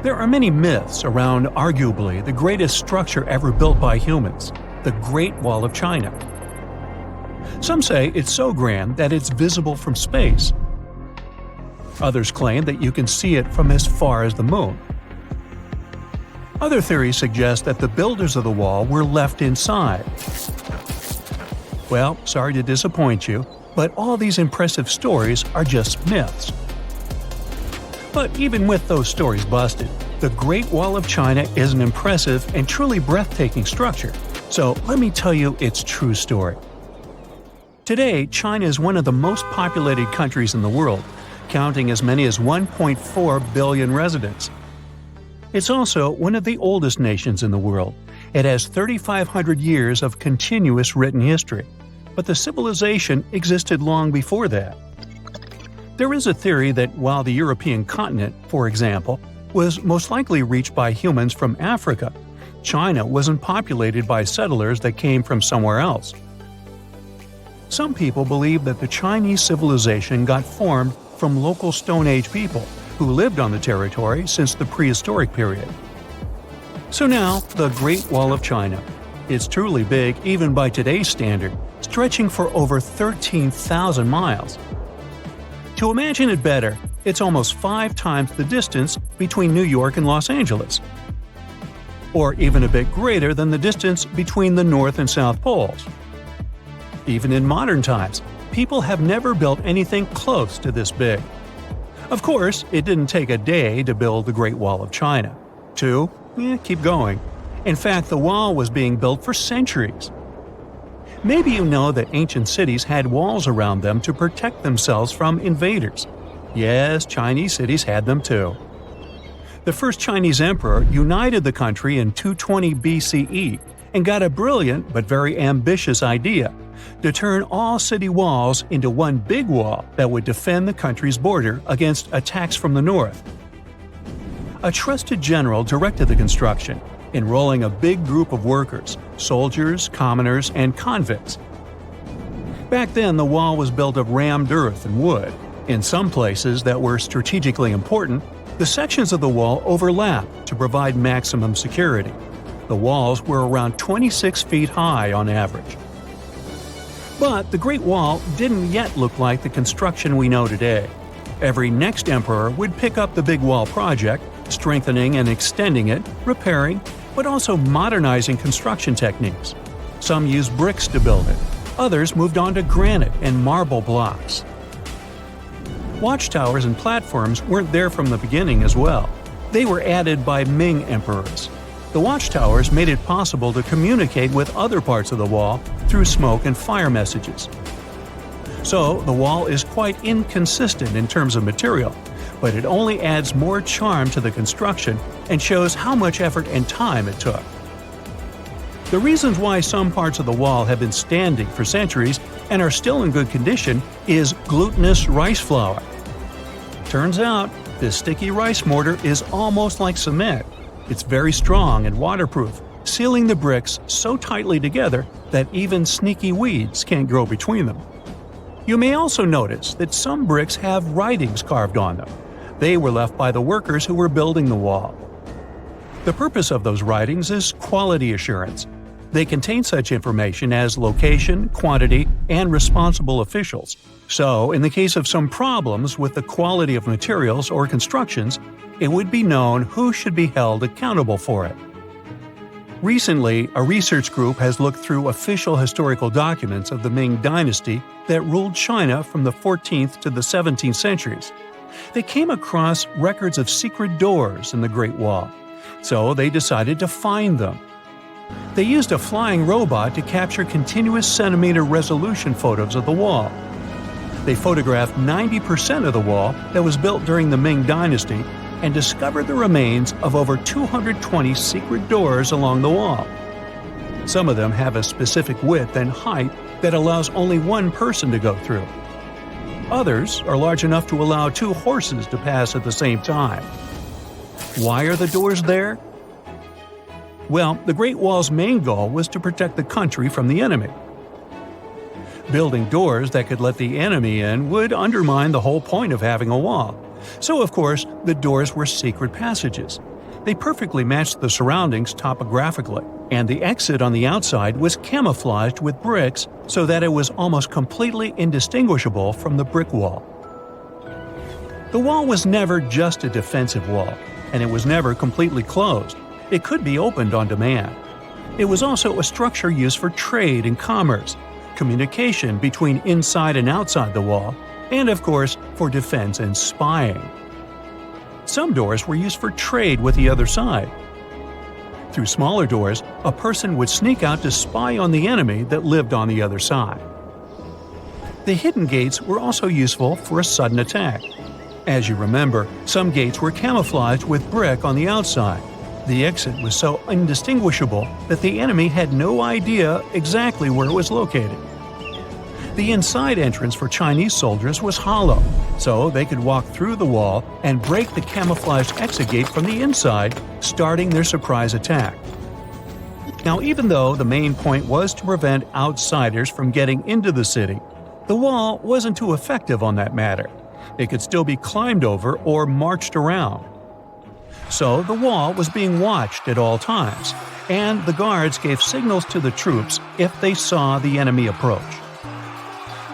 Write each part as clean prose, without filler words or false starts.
There are many myths around arguably the greatest structure ever built by humans, the Great Wall of China. Some say it's so grand that it's visible from space. Others claim that you can see it from as far as the moon. Other theories suggest that the builders of the wall were left inside. Well, sorry to disappoint you, but all these impressive stories are just myths. But even with those stories busted, the Great Wall of China is an impressive and truly breathtaking structure. So let me tell you its true story. Today, China is one of the most populated countries in the world, counting as many as 1.4 billion residents. It's also one of the oldest nations in the world. It has 3,500 years of continuous written history, but the civilization existed long before that. There is a theory that while the European continent, for example, was most likely reached by humans from Africa, China wasn't populated by settlers that came from somewhere else. Some people believe that the Chinese civilization got formed from local Stone Age people who lived on the territory since the prehistoric period. So now, the Great Wall of China. It's truly big even by today's standard, stretching for over 13,000 miles. To imagine it better, it's almost 5 times the distance between New York and Los Angeles. Or even a bit greater than the distance between the North and South Poles. Even in modern times, people have never built anything close to this big. Of course, it didn't take a day to build the Great Wall of China. Keep going. In fact, the wall was being built for centuries. Maybe you know that ancient cities had walls around them to protect themselves from invaders. Yes, Chinese cities had them too. The first Chinese emperor united the country in 220 BCE and got a brilliant but very ambitious idea to turn all city walls into one big wall that would defend the country's border against attacks from the north. A trusted general directed the construction, enrolling a big group of workers, soldiers, commoners, and convicts. Back then, the wall was built of rammed earth and wood. In some places that were strategically important, the sections of the wall overlapped to provide maximum security. The walls were around 26 feet high on average. But the Great Wall didn't yet look like the construction we know today. Every next emperor would pick up the big wall project, strengthening and extending it, repairing, but also modernizing construction techniques. Some used bricks to build it. Others moved on to granite and marble blocks. Watchtowers and platforms weren't there from the beginning as well. They were added by Ming emperors. The watchtowers made it possible to communicate with other parts of the wall through smoke and fire messages. So, the wall is quite inconsistent in terms of material, but it only adds more charm to the construction and shows how much effort and time it took. The reasons why some parts of the wall have been standing for centuries and are still in good condition is glutinous rice flour. Turns out, this sticky rice mortar is almost like cement. It's very strong and waterproof, sealing the bricks so tightly together that even sneaky weeds can't grow between them. You may also notice that some bricks have writings carved on them. They were left by the workers who were building the wall. The purpose of those writings is quality assurance. They contain such information as location, quantity, and responsible officials. So, in the case of some problems with the quality of materials or constructions, it would be known who should be held accountable for it. Recently, a research group has looked through official historical documents of the Ming Dynasty that ruled China from the 14th to the 17th centuries. They came across records of secret doors in the Great Wall, so they decided to find them. They used a flying robot to capture continuous centimeter resolution photos of the wall. They photographed 90% of the wall that was built during the Ming Dynasty and discovered the remains of over 220 secret doors along the wall. Some of them have a specific width and height that allows only one person to go through. Others are large enough to allow 2 horses to pass at the same time. Why are the doors there? Well, the Great Wall's main goal was to protect the country from the enemy. Building doors that could let the enemy in would undermine the whole point of having a wall. So, of course, the doors were secret passages. They perfectly matched the surroundings topographically, and the exit on the outside was camouflaged with bricks so that it was almost completely indistinguishable from the brick wall. The wall was never just a defensive wall, and it was never completely closed. It could be opened on demand. It was also a structure used for trade and commerce, communication between inside and outside the wall, and of course, for defense and spying. Some doors were used for trade with the other side. Through smaller doors, a person would sneak out to spy on the enemy that lived on the other side. The hidden gates were also useful for a sudden attack. As you remember, some gates were camouflaged with brick on the outside. The exit was so indistinguishable that the enemy had no idea exactly where it was located. The inside entrance for Chinese soldiers was hollow, so they could walk through the wall and break the camouflaged exit gate from the inside, starting their surprise attack. Now, even though the main point was to prevent outsiders from getting into the city, the wall wasn't too effective on that matter. It could still be climbed over or marched around. So the wall was being watched at all times, and the guards gave signals to the troops if they saw the enemy approach.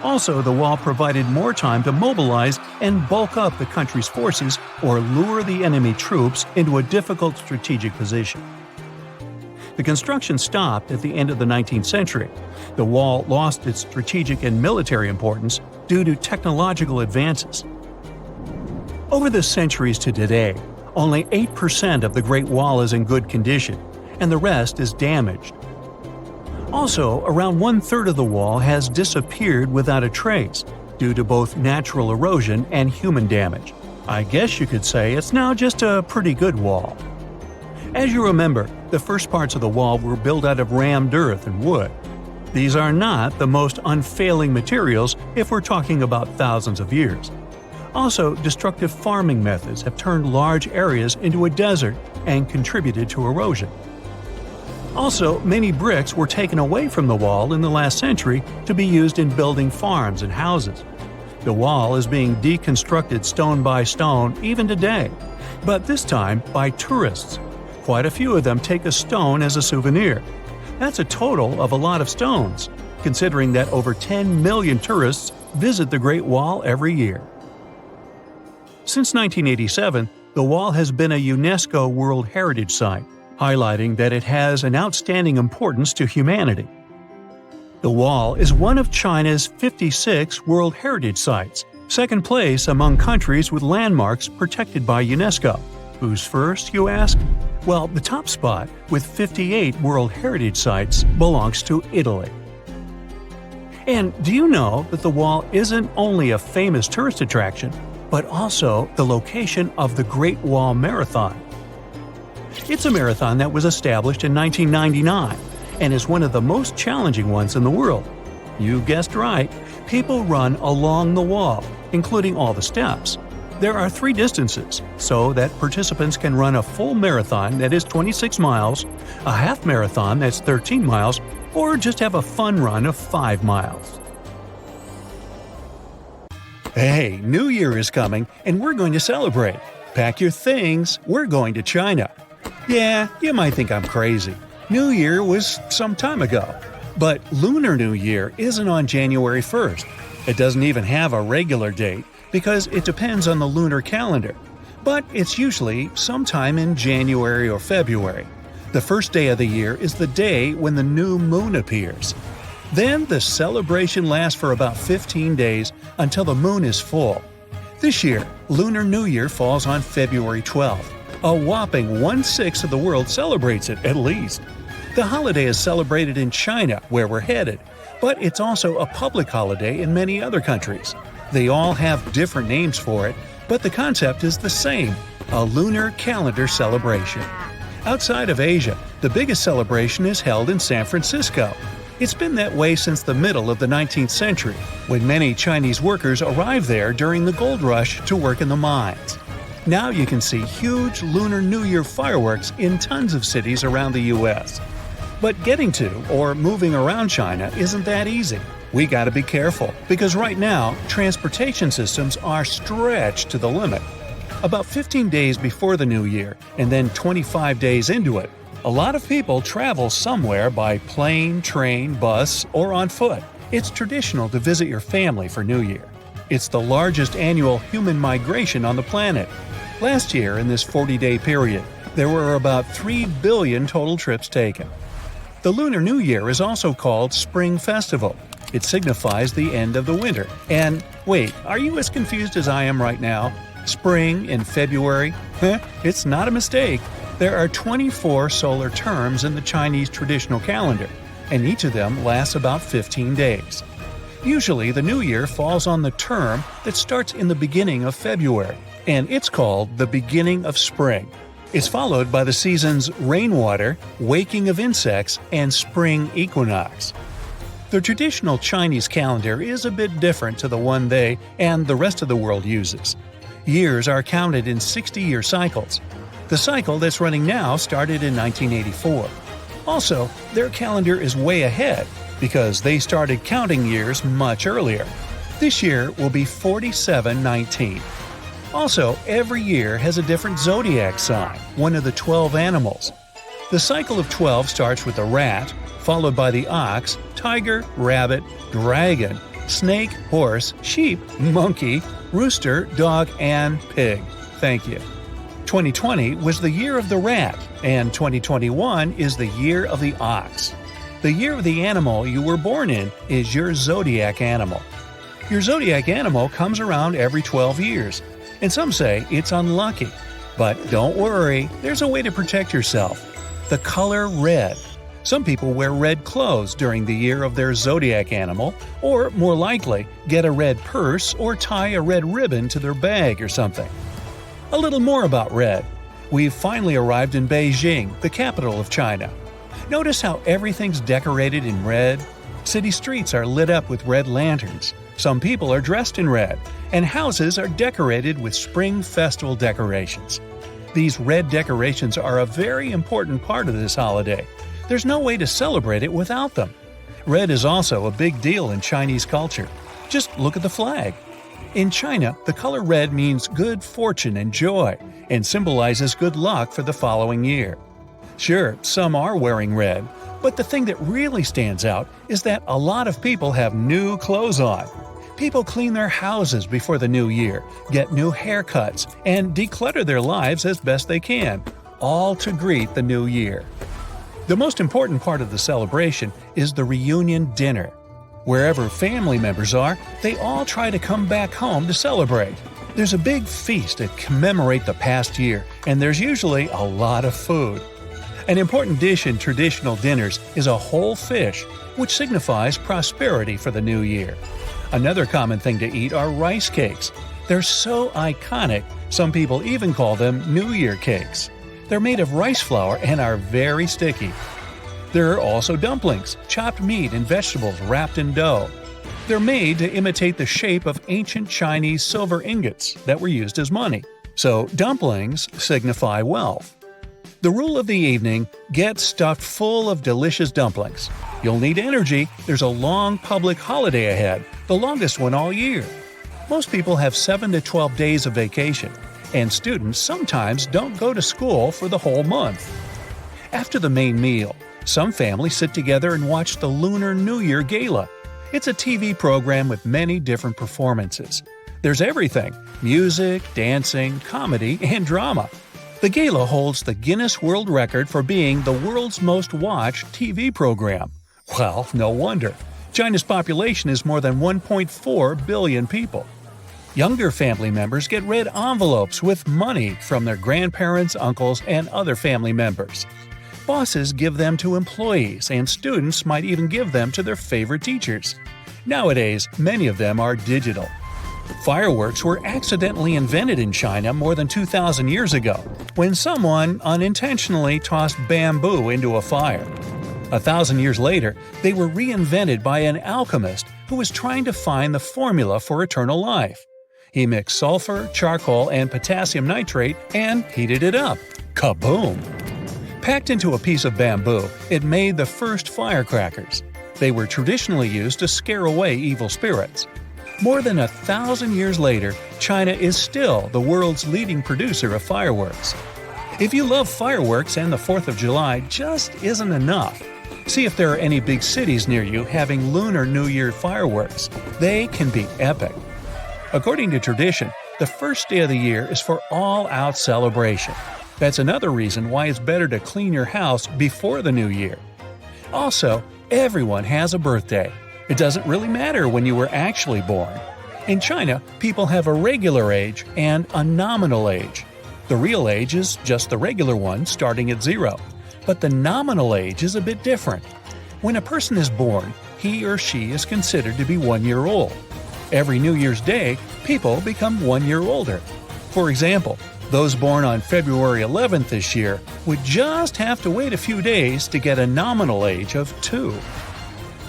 Also, the wall provided more time to mobilize and bulk up the country's forces or lure the enemy troops into a difficult strategic position. The construction stopped at the end of the 19th century. The wall lost its strategic and military importance due to technological advances. Over the centuries to today, only 8% of the Great Wall is in good condition, and the rest is damaged. Also, around one-third of the wall has disappeared without a trace, due to both natural erosion and human damage. I guess you could say it's now just a pretty good wall. As you remember, the first parts of the wall were built out of rammed earth and wood. These are not the most unfailing materials if we're talking about thousands of years. Also, destructive farming methods have turned large areas into a desert and contributed to erosion. Also, many bricks were taken away from the wall in the last century to be used in building farms and houses. The wall is being deconstructed stone by stone even today, but this time by tourists. Quite a few of them take a stone as a souvenir. That's a total of a lot of stones, considering that over 10 million tourists visit the Great Wall every year. Since 1987, the wall has been a UNESCO World Heritage Site, highlighting that it has an outstanding importance to humanity. The wall is one of China's 56 World Heritage Sites, second place among countries with landmarks protected by UNESCO. Who's first, you ask? Well, the top spot, with 58 World Heritage Sites, belongs to Italy. And do you know that the wall isn't only a famous tourist attraction, but also the location of the Great Wall Marathon? It's a marathon that was established in 1999 and is one of the most challenging ones in the world. You guessed right, people run along the wall, including all the steps. There are 3 distances, so that participants can run a full marathon that is 26 miles, a half marathon that's 13 miles, or just have a fun run of 5 miles. Hey, New Year is coming, and we're going to celebrate. Pack your things, we're going to China. Yeah, you might think I'm crazy. New Year was some time ago. But Lunar New Year isn't on January 1st. It doesn't even have a regular date because it depends on the lunar calendar. But it's usually sometime in January or February. The first day of the year is the day when the new moon appears. Then the celebration lasts for about 15 days until the moon is full. This year, Lunar New Year falls on February 12th. A whopping 1/6 of the world celebrates it, at least. The holiday is celebrated in China, where we're headed, but it's also a public holiday in many other countries. They all have different names for it, but the concept is the same: a lunar calendar celebration. Outside of Asia, the biggest celebration is held in San Francisco. It's been that way since the middle of the 19th century, when many Chinese workers arrived there during the gold rush to work in the mines. Now you can see huge Lunar New Year fireworks in tons of cities around the U.S. But getting to or moving around China isn't that easy. We gotta be careful, because right now, transportation systems are stretched to the limit. About 15 days before the New Year, and then 25 days into it, a lot of people travel somewhere by plane, train, bus, or on foot. It's traditional to visit your family for New Year. It's the largest annual human migration on the planet. Last year, in this 40-day period, there were about 3 billion total trips taken. The Lunar New Year is also called Spring Festival. It signifies the end of the winter. And wait, are you as confused as I am right now? Spring in February? It's not a mistake. There are 24 solar terms in the Chinese traditional calendar, and each of them lasts about 15 days. Usually, the New Year falls on the term that starts in the beginning of February, and it's called the beginning of spring. It's followed by the seasons rainwater, waking of insects, and spring equinox. The traditional Chinese calendar is a bit different to the one they and the rest of the world uses. Years are counted in 60-year cycles. The cycle that's running now started in 1984. Also, their calendar is way ahead because they started counting years much earlier. This year will be 4719. Also, every year has a different zodiac sign, one of the 12 animals. The cycle of 12 starts with the rat, followed by the ox, tiger, rabbit, dragon, snake, horse, sheep, monkey, rooster, dog, and pig. Thank you. 2020 was the year of the rat, and 2021 is the year of the ox. The year of the animal you were born in is your zodiac animal. Your zodiac animal comes around every 12 years, and some say it's unlucky. But don't worry, there's a way to protect yourself. The color red. Some people wear red clothes during the year of their zodiac animal, or more likely, get a red purse or tie a red ribbon to their bag or something. A little more about red. We've finally arrived in Beijing, the capital of China. Notice how everything's decorated in red? City streets are lit up with red lanterns. Some people are dressed in red, and houses are decorated with spring festival decorations. These red decorations are a very important part of this holiday. There's no way to celebrate it without them. Red is also a big deal in Chinese culture. Just look at the flag. In China, the color red means good fortune and joy, and symbolizes good luck for the following year. Sure, some are wearing red, but the thing that really stands out is that a lot of people have new clothes on. People clean their houses before the new year, get new haircuts, and declutter their lives as best they can, all to greet the new year. The most important part of the celebration is the reunion dinner. Wherever family members are, they all try to come back home to celebrate. There's a big feast to commemorate the past year, and there's usually a lot of food. An important dish in traditional dinners is a whole fish, which signifies prosperity for the new year. Another common thing to eat are rice cakes. They're so iconic, some people even call them New Year cakes. They're made of rice flour and are very sticky. There are also dumplings, chopped meat and vegetables wrapped in dough. They're made to imitate the shape of ancient Chinese silver ingots that were used as money. So dumplings signify wealth. The rule of the evening: get stuffed full of delicious dumplings. You'll need energy. There's a long public holiday ahead, the longest one all year. Most people have 7 to 12 days of vacation, and students sometimes don't go to school for the whole month. After the main meal, some families sit together and watch the Lunar New Year Gala. It's a TV program with many different performances. There's everything: music, dancing, comedy, and drama. The gala holds the Guinness World Record for being the world's most watched TV program. Well, no wonder. China's population is more than 1.4 billion people. Younger family members get red envelopes with money from their grandparents, uncles, and other family members. Bosses give them to employees, and students might even give them to their favorite teachers. Nowadays, many of them are digital. Fireworks were accidentally invented in China more than 2,000 years ago, when someone unintentionally tossed bamboo into a fire. 1,000 years later, they were reinvented by an alchemist who was trying to find the formula for eternal life. He mixed sulfur, charcoal, and potassium nitrate and heated it up. Kaboom! Packed into a piece of bamboo, it made the first firecrackers. They were traditionally used to scare away evil spirits. More than 1,000 years later, China is still the world's leading producer of fireworks. If you love fireworks and the 4th of July just isn't enough, see if there are any big cities near you having Lunar New Year fireworks. They can be epic. According to tradition, the first day of the year is for all-out celebration. That's another reason why it's better to clean your house before the new year. Also, everyone has a birthday. It doesn't really matter when you were actually born. In China, people have a regular age and a nominal age. The real age is just the regular one starting at 0. But the nominal age is a bit different. When a person is born, he or she is considered to be 1 year old. Every New Year's Day, people become 1 year older. For example, those born on February 11th this year would just have to wait a few days to get a nominal age of 2.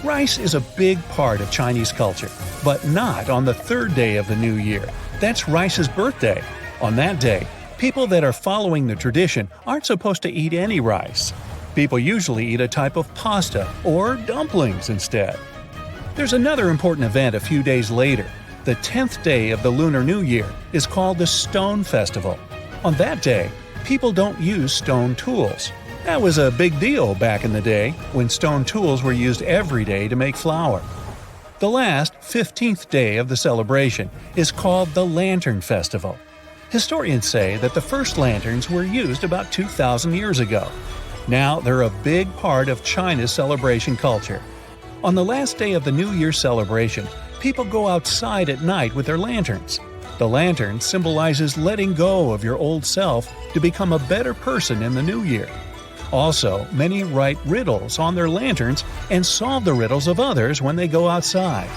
Rice is a big part of Chinese culture, but not on the 3rd day of the new year. That's Rice's birthday. On that day, people that are following the tradition aren't supposed to eat any rice. People usually eat a type of pasta or dumplings instead. There's another important event a few days later. The 10th day of the Lunar New Year is called the Stone Festival. On that day, people don't use stone tools. That was a big deal back in the day when stone tools were used every day to make flour. The last, 15th day of the celebration is called the Lantern Festival. Historians say that the first lanterns were used about 2,000 years ago. Now they're a big part of China's celebration culture. On the last day of the New Year celebration, people go outside at night with their lanterns. The lantern symbolizes letting go of your old self to become a better person in the new year. Also, many write riddles on their lanterns and solve the riddles of others when they go outside.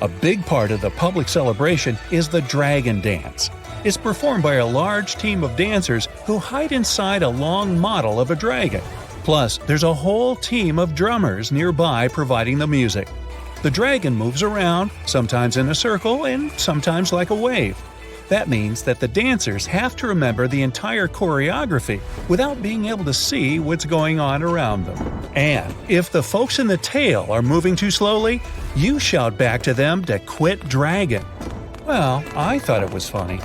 A big part of the public celebration is the dragon dance. It's performed by a large team of dancers who hide inside a long model of a dragon. Plus, there's a whole team of drummers nearby providing the music. The dragon moves around, sometimes in a circle and sometimes like a wave. That means that the dancers have to remember the entire choreography without being able to see what's going on around them. And if the folks in the tail are moving too slowly, you shout back to them to quit dragging. Well, I thought it was funny.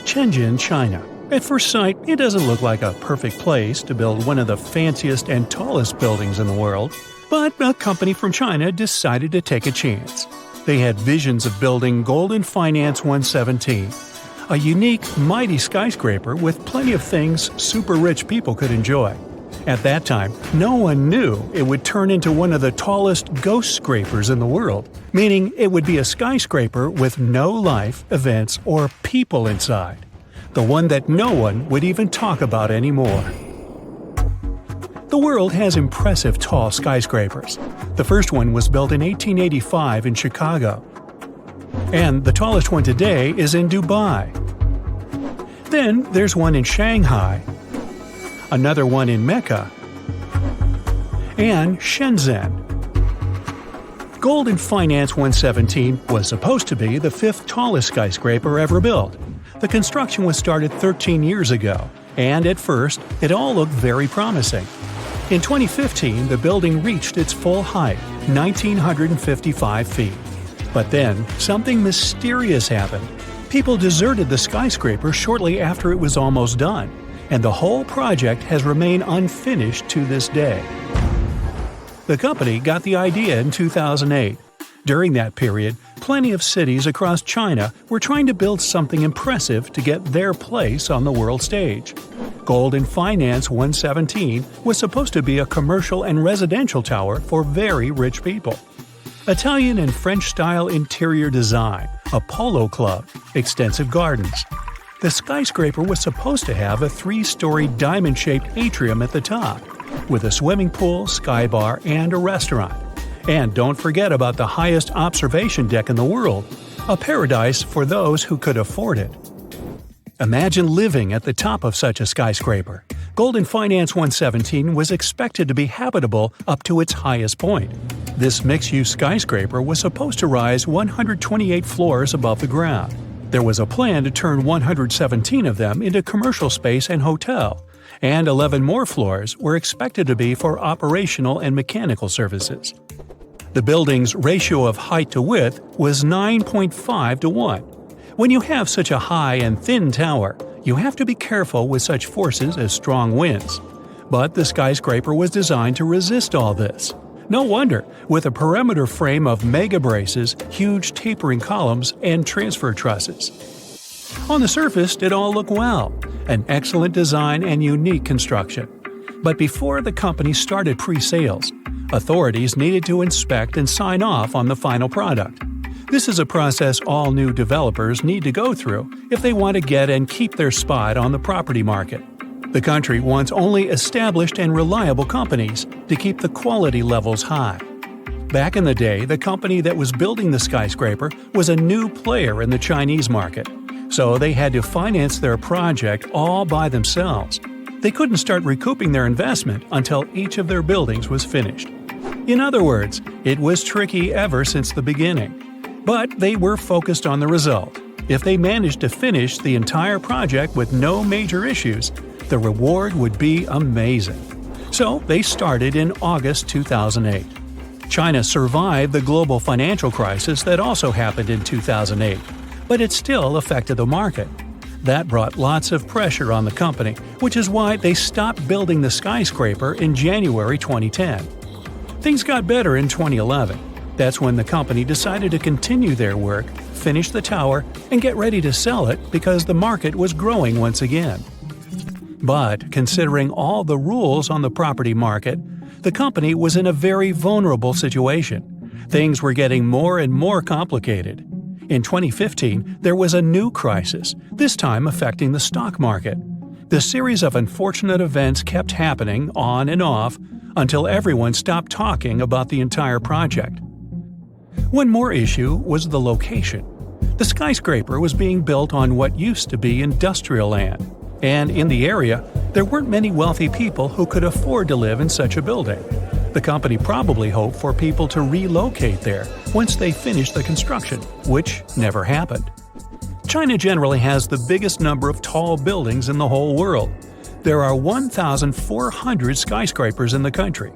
Shenzhen, China. At first sight, it doesn't look like a perfect place to build one of the fanciest and tallest buildings in the world. But a company from China decided to take a chance. They had visions of building Golden Finance 117, a unique, mighty skyscraper with plenty of things super rich people could enjoy. At that time, no one knew it would turn into one of the tallest ghost scrapers in the world, meaning it would be a skyscraper with no life, events, or people inside. The one that no one would even talk about anymore. The world has impressive tall skyscrapers. The first one was built in 1885 in Chicago. And the tallest one today is in Dubai. Then there's one in Shanghai, another one in Mecca, and Shenzhen. Golden Finance 117 was supposed to be the 5th tallest skyscraper ever built. The construction was started 13 years ago, and at first, it all looked very promising. In 2015, the building reached its full height, 1,955 feet. But then, something mysterious happened. People deserted the skyscraper shortly after it was almost done, and the whole project has remained unfinished to this day. The company got the idea in 2008. During that period, plenty of cities across China were trying to build something impressive to get their place on the world stage. Golden Finance 117 was supposed to be a commercial and residential tower for very rich people. Italian and French-style interior design, a polo club, extensive gardens. The skyscraper was supposed to have a 3-story diamond-shaped atrium at the top, with a swimming pool, sky bar, and a restaurant. And don't forget about the highest observation deck in the world, a paradise for those who could afford it. Imagine living at the top of such a skyscraper. Golden Finance 117 was expected to be habitable up to its highest point. This mixed-use skyscraper was supposed to rise 128 floors above the ground. There was a plan to turn 117 of them into commercial space and hotel, and 11 more floors were expected to be for operational and mechanical services. The building's ratio of height to width was 9.5 to 1. When you have such a high and thin tower, you have to be careful with such forces as strong winds. But the skyscraper was designed to resist all this. No wonder, with a perimeter frame of mega braces, huge tapering columns, and transfer trusses. On the surface, it all looked well, an excellent design and unique construction. But before the company started pre-sales, authorities needed to inspect and sign off on the final product. This is a process all new developers need to go through if they want to get and keep their spot on the property market. The country wants only established and reliable companies to keep the quality levels high. Back in the day, the company that was building the skyscraper was a new player in the Chinese market, so they had to finance their project all by themselves. They couldn't start recouping their investment until each of their buildings was finished. In other words, it was tricky ever since the beginning. But they were focused on the result. If they managed to finish the entire project with no major issues, the reward would be amazing. So they started in August 2008. China survived the global financial crisis that also happened in 2008, but it still affected the market. That brought lots of pressure on the company, which is why they stopped building the skyscraper in January 2010. Things got better in 2011. That's when the company decided to continue their work, finish the tower, and get ready to sell it because the market was growing once again. But considering all the rules on the property market, the company was in a very vulnerable situation. Things were getting more and more complicated. In 2015, there was a new crisis, this time affecting the stock market. The series of unfortunate events kept happening on and off until everyone stopped talking about the entire project. One more issue was the location. The skyscraper was being built on what used to be industrial land, and in the area, there weren't many wealthy people who could afford to live in such a building. The company probably hoped for people to relocate there once they finished the construction, which never happened. China generally has the biggest number of tall buildings in the whole world. There are 1,400 skyscrapers in the country.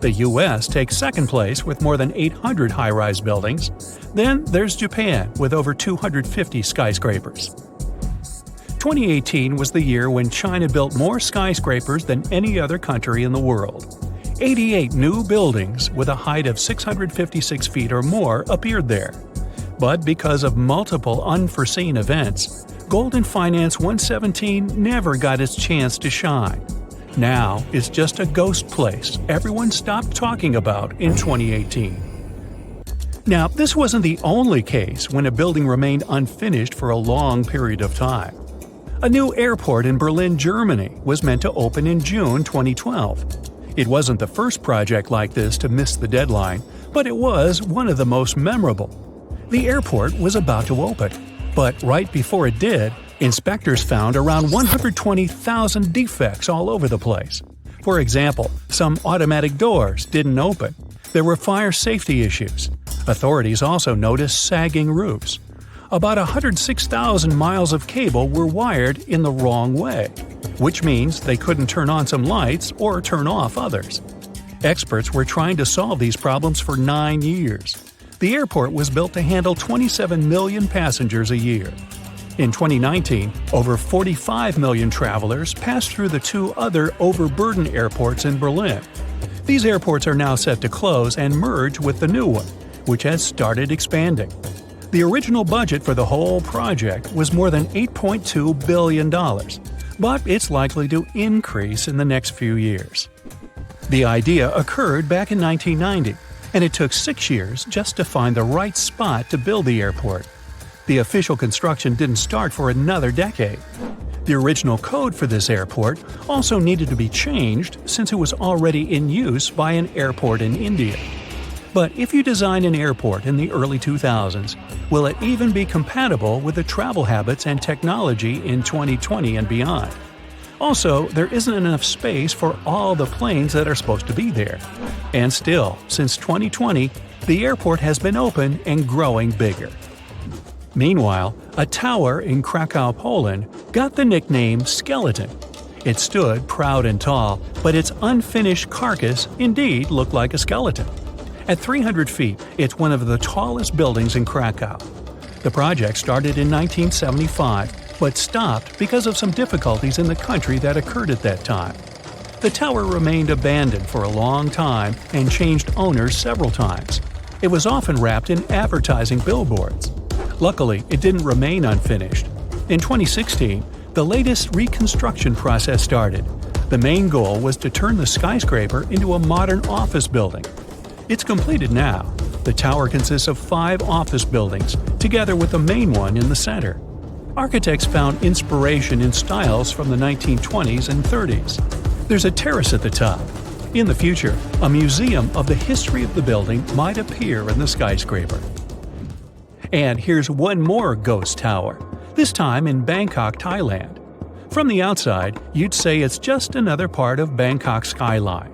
The US takes second place with more than 800 high-rise buildings. Then there's Japan with over 250 skyscrapers. 2018 was the year when China built more skyscrapers than any other country in the world. 88 new buildings with a height of 656 feet or more appeared there. But because of multiple unforeseen events, Golden Finance 117 never got its chance to shine. Now it's just a ghost place everyone stopped talking about in 2018. Now, this wasn't the only case when a building remained unfinished for a long period of time. A new airport in Berlin, Germany was meant to open in June 2012. It wasn't the first project like this to miss the deadline, but it was one of the most memorable. The airport was about to open, but right before it did, inspectors found around 120,000 defects all over the place. For example, some automatic doors didn't open. There were fire safety issues. Authorities also noticed sagging roofs. About 106,000 miles of cable were wired in the wrong way, which means they couldn't turn on some lights or turn off others. Experts were trying to solve these problems for 9 years. The airport was built to handle 27 million passengers a year. In 2019, over 45 million travelers passed through the two other overburdened airports in Berlin. These airports are now set to close and merge with the new one, which has started expanding. The original budget for the whole project was more than $8.2 billion, but it's likely to increase in the next few years. The idea occurred back in 1990, and it took 6 years just to find the right spot to build the airport. The official construction didn't start for another decade. The original code for this airport also needed to be changed since it was already in use by an airport in India. But if you design an airport in the early 2000s, will it even be compatible with the travel habits and technology in 2020 and beyond? Also, there isn't enough space for all the planes that are supposed to be there. And still, since 2020, the airport has been open and growing bigger. Meanwhile, a tower in Krakow, Poland, got the nickname Skeleton. It stood proud and tall, but its unfinished carcass indeed looked like a skeleton. At 300 feet, it's one of the tallest buildings in Krakow. The project started in 1975, but stopped because of some difficulties in the country that occurred at that time. The tower remained abandoned for a long time and changed owners several times. It was often wrapped in advertising billboards. Luckily, it didn't remain unfinished. In 2016, the latest reconstruction process started. The main goal was to turn the skyscraper into a modern office building. It's completed now. The tower consists of 5 office buildings, together with the main one in the center. Architects found inspiration in styles from the 1920s and 30s. There's a terrace at the top. In the future, a museum of the history of the building might appear in the skyscraper. And here's one more ghost tower, this time in Bangkok, Thailand. From the outside, you'd say it's just another part of Bangkok's skyline.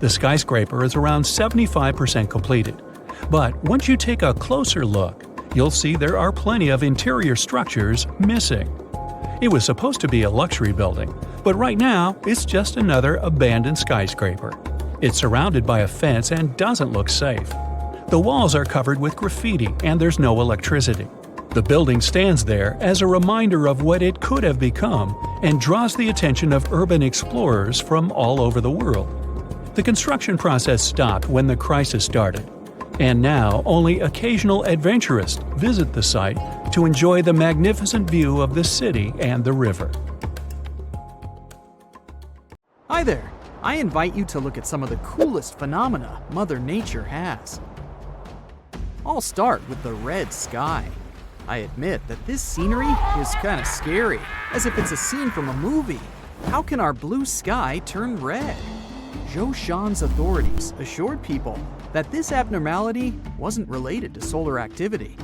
The skyscraper is around 75% completed. But once you take a closer look, you'll see there are plenty of interior structures missing. It was supposed to be a luxury building, but right now it's just another abandoned skyscraper. It's surrounded by a fence and doesn't look safe. The walls are covered with graffiti and there's no electricity. The building stands there as a reminder of what it could have become and draws the attention of urban explorers from all over the world. The construction process stopped when the crisis started, and now only occasional adventurists visit the site to enjoy the magnificent view of the city and the river. Hi there! I invite you to look at some of the coolest phenomena Mother Nature has. I'll start with the red sky. I admit that this scenery is kinda scary, as if it's a scene from a movie. How can our blue sky turn red? Zhoushan's authorities assured people that this abnormality wasn't related to solar activity.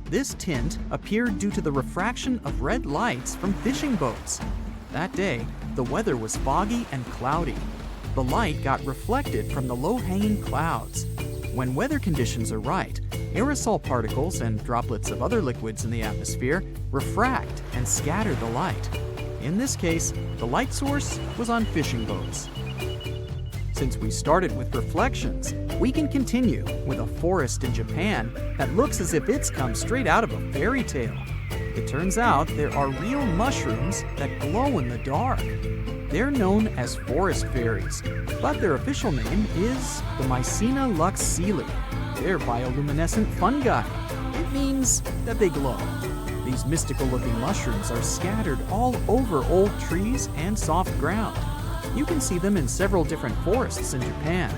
This tint appeared due to the refraction of red lights from fishing boats. That day, the weather was foggy and cloudy. The light got reflected from the low-hanging clouds. When weather conditions are right, aerosol particles and droplets of other liquids in the atmosphere refract and scatter the light. In this case, the light source was on fishing boats. Since we started with reflections, we can continue with a forest in Japan that looks as if it's come straight out of a fairy tale. It turns out there are real mushrooms that glow in the dark. They're known as forest fairies, but their official name is the Mycena luxeeli. They're bioluminescent fungi. It means that they glow. These mystical-looking mushrooms are scattered all over old trees and soft ground. You can see them in several different forests in Japan.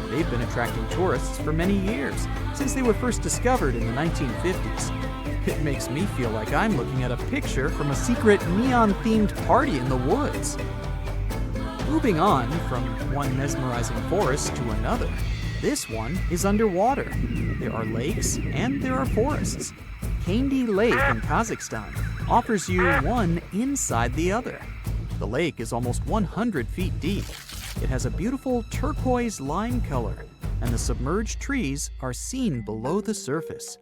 They've been attracting tourists for many years, since they were first discovered in the 1950s. It makes me feel like I'm looking at a picture from a secret neon-themed party in the woods. Moving on from one mesmerizing forest to another, this one is underwater. There are lakes and there are forests. Kandy Lake in Kazakhstan offers you one inside the other. The lake is almost 100 feet deep. It has a beautiful turquoise lime color, and the submerged trees are seen below the surface.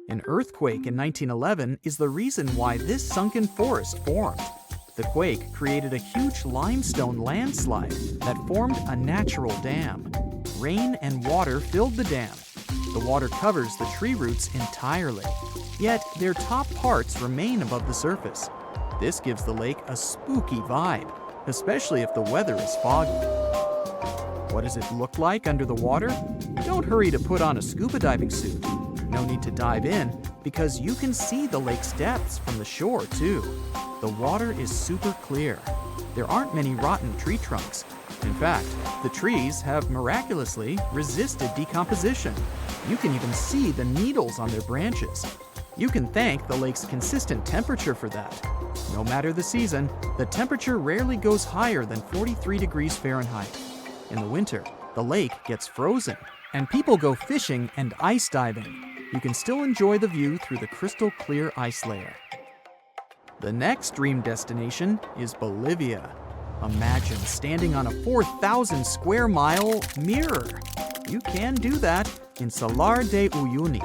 An earthquake in 1911 is the reason why this sunken forest formed. The quake created a huge limestone landslide that formed a natural dam. Rain and water filled the dam. The water covers the tree roots entirely, yet their top parts remain above the surface. This gives the lake a spooky vibe, especially if the weather is foggy. What does it look like under the water? Don't hurry to put on a scuba diving suit. No need to dive in, because you can see the lake's depths from the shore too. The water is super clear. There aren't many rotten tree trunks. In fact, the trees have miraculously resisted decomposition. You can even see the needles on their branches. You can thank the lake's consistent temperature for that. No matter the season, the temperature rarely goes higher than 43 degrees Fahrenheit. In the winter, the lake gets frozen, and people go fishing and ice diving. You can still enjoy the view through the crystal clear ice layer. The next dream destination is Bolivia. Imagine standing on a 4,000 square mile mirror. You can do that in Salar de Uyuni.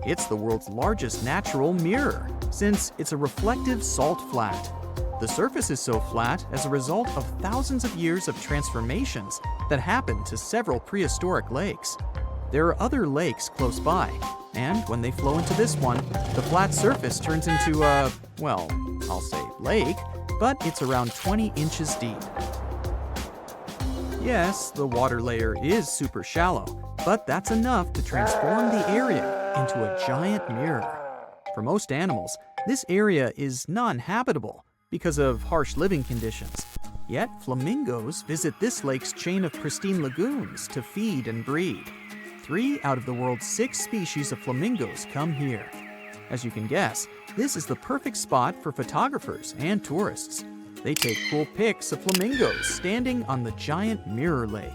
It's the world's largest natural mirror, since it's a reflective salt flat. The surface is so flat as a result of thousands of years of transformations that happened to several prehistoric lakes. There are other lakes close by, and when they flow into this one, the flat surface turns into a, well, I'll say lake, but it's around 20 inches deep. Yes, the water layer is super shallow, but that's enough to transform the area into a giant mirror. For most animals, this area is non-habitable because of harsh living conditions. Yet flamingos visit this lake's chain of pristine lagoons to feed and breed. 3 out of the world's 6 species of flamingos come here. As you can guess, this is the perfect spot for photographers and tourists. They take cool pics of flamingos standing on the giant mirror lake.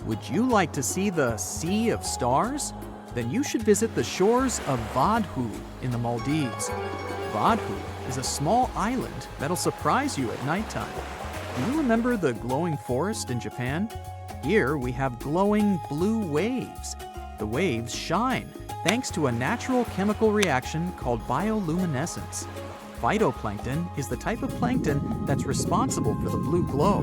Would you like to see the Sea of Stars? Then you should visit the shores of Vadhu in the Maldives. Vadhu is a small island that'll surprise you at nighttime. Do you remember the glowing forest in Japan? Here we have glowing blue waves. The waves shine thanks to a natural chemical reaction called bioluminescence. Phytoplankton is the type of plankton that's responsible for the blue glow.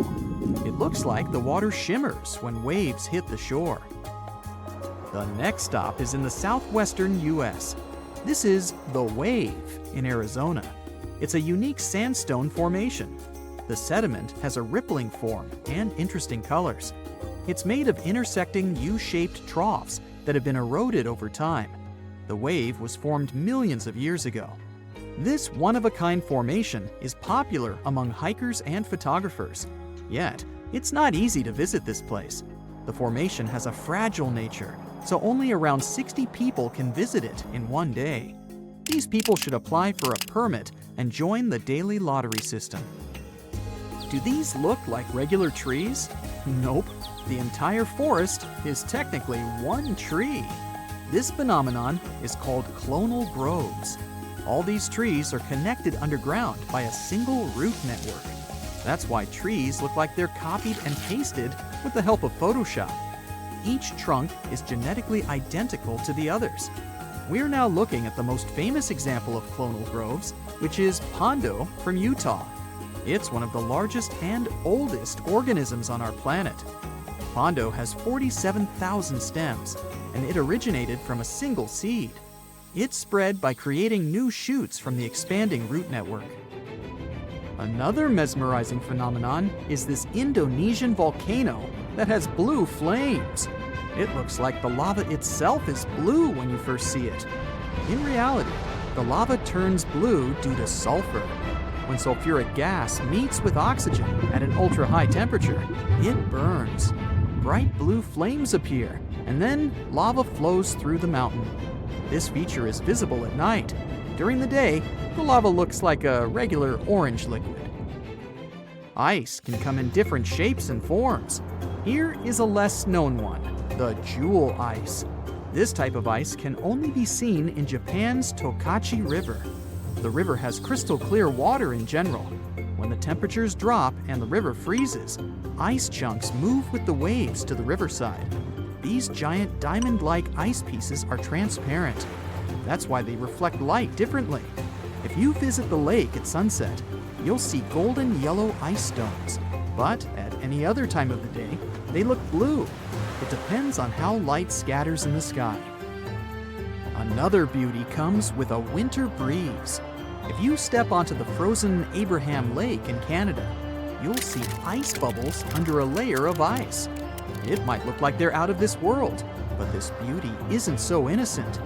It looks like the water shimmers when waves hit the shore. The next stop is in the southwestern U.S. This is The Wave in Arizona. It's a unique sandstone formation. The sediment has a rippling form and interesting colors. It's made of intersecting U-shaped troughs that have been eroded over time. The wave was formed millions of years ago. This one-of-a-kind formation is popular among hikers and photographers. Yet, it's not easy to visit this place. The formation has a fragile nature, so only around 60 people can visit it in one day. These people should apply for a permit and join the daily lottery system. Do these look like regular trees? Nope. The entire forest is technically one tree. This phenomenon is called clonal groves. All these trees are connected underground by a single root network. That's why trees look like they're copied and pasted with the help of Photoshop. Each trunk is genetically identical to the others. We're now looking at the most famous example of clonal groves, which is Pondo from Utah. It's one of the largest and oldest organisms on our planet. Pondo has 47,000 stems, and it originated from a single seed. It spread by creating new shoots from the expanding root network. Another mesmerizing phenomenon is this Indonesian volcano that has blue flames. It looks like the lava itself is blue when you first see it. In reality, the lava turns blue due to sulfur. When sulfuric gas meets with oxygen at an ultra-high temperature, it burns. Bright blue flames appear, and then lava flows through the mountain. This feature is visible at night. During the day, the lava looks like a regular orange liquid. Ice can come in different shapes and forms. Here is a less known one, the jewel ice. This type of ice can only be seen in Japan's Tokachi River. The river has crystal clear water in general. When the temperatures drop and the river freezes, ice chunks move with the waves to the riverside. These giant diamond-like ice pieces are transparent. That's why they reflect light differently. If you visit the lake at sunset, you'll see golden yellow ice stones. But at any other time of the day, they look blue. It depends on how light scatters in the sky. Another beauty comes with a winter breeze. If you step onto the frozen Abraham Lake in Canada, you'll see ice bubbles under a layer of ice. It might look like they're out of this world, but this beauty isn't so innocent.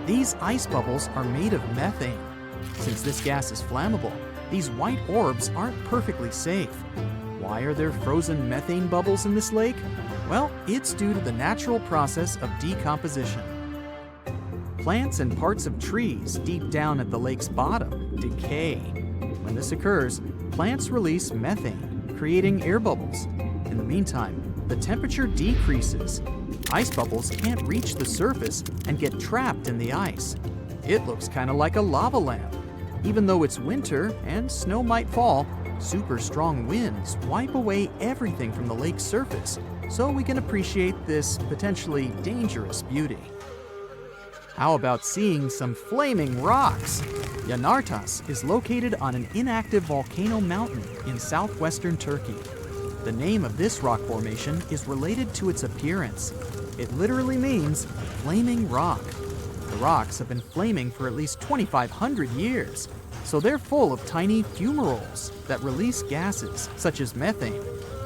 These ice bubbles are made of methane. Since this gas is flammable, these white orbs aren't perfectly safe. Why are there frozen methane bubbles in this lake? Well, it's due to the natural process of decomposition. Plants and parts of trees deep down at the lake's bottom decay. When this occurs, plants release methane, creating air bubbles. In the meantime, the temperature decreases. Ice bubbles can't reach the surface and get trapped in the ice. It looks kind of like a lava lamp. Even though it's winter and snow might fall, super strong winds wipe away everything from the lake's surface, so we can appreciate this potentially dangerous beauty. How about seeing some flaming rocks? Yanartas is located on an inactive volcano mountain in southwestern Turkey. The name of this rock formation is related to its appearance. It literally means flaming rock. The rocks have been flaming for at least 2,500 years, so they're full of tiny fumaroles that release gases such as methane.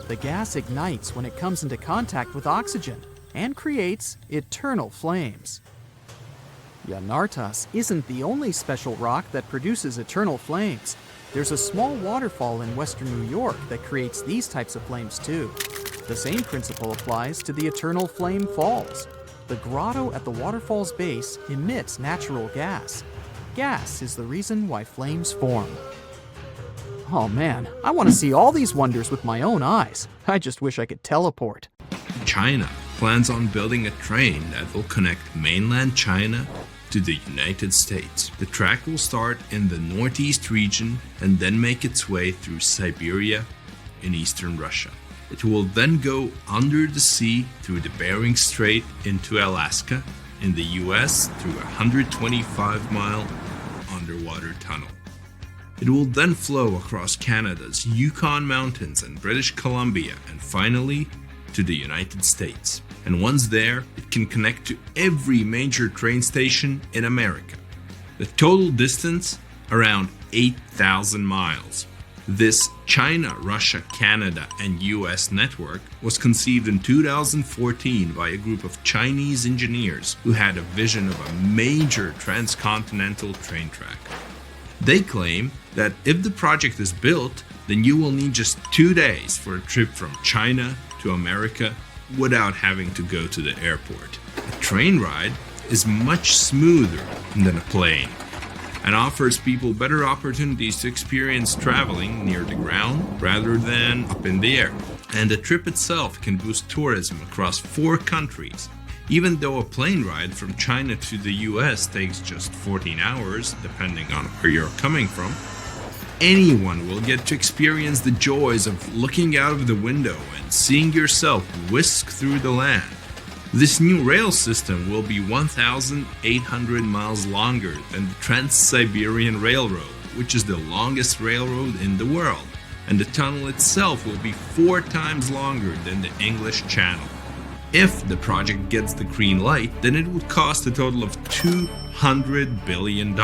The gas ignites when it comes into contact with oxygen and creates eternal flames. Yanartas isn't the only special rock that produces eternal flames. There's a small waterfall in western New York that creates these types of flames too. The same principle applies to the Eternal Flame Falls. The grotto at the waterfall's base emits natural gas. Gas is the reason why flames form. Oh man, I want to see all these wonders with my own eyes. I just wish I could teleport. China plans on building a train that will connect mainland China to the United States. The track will start in the northeast region and then make its way through Siberia in eastern Russia. It will then go under the sea through the Bering Strait into Alaska in the US through a 125-mile underwater tunnel. It will then flow across Canada's Yukon Mountains and British Columbia and finally to the United States. And once there, it can connect to every major train station in America. The total distance, around 8,000 miles. This China, Russia, Canada, and US network was conceived in 2014 by a group of Chinese engineers who had a vision of a major transcontinental train track. They claim that if the project is built, then you will need just 2 days for a trip from China to America without having to go to the airport. A train ride is much smoother than a plane and offers people better opportunities to experience traveling near the ground rather than up in the air. And the trip itself can boost tourism across 4 countries. Even though a plane ride from China to the US takes just 14 hours, depending on where you're coming from, anyone will get to experience the joys of looking out of the window and seeing yourself whisk through the land. This new rail system will be 1,800 miles longer than the Trans-Siberian Railroad, which is the longest railroad in the world, and the tunnel itself will be 4 times longer than the English Channel. If the project gets the green light, then it would cost a total of $200 billion.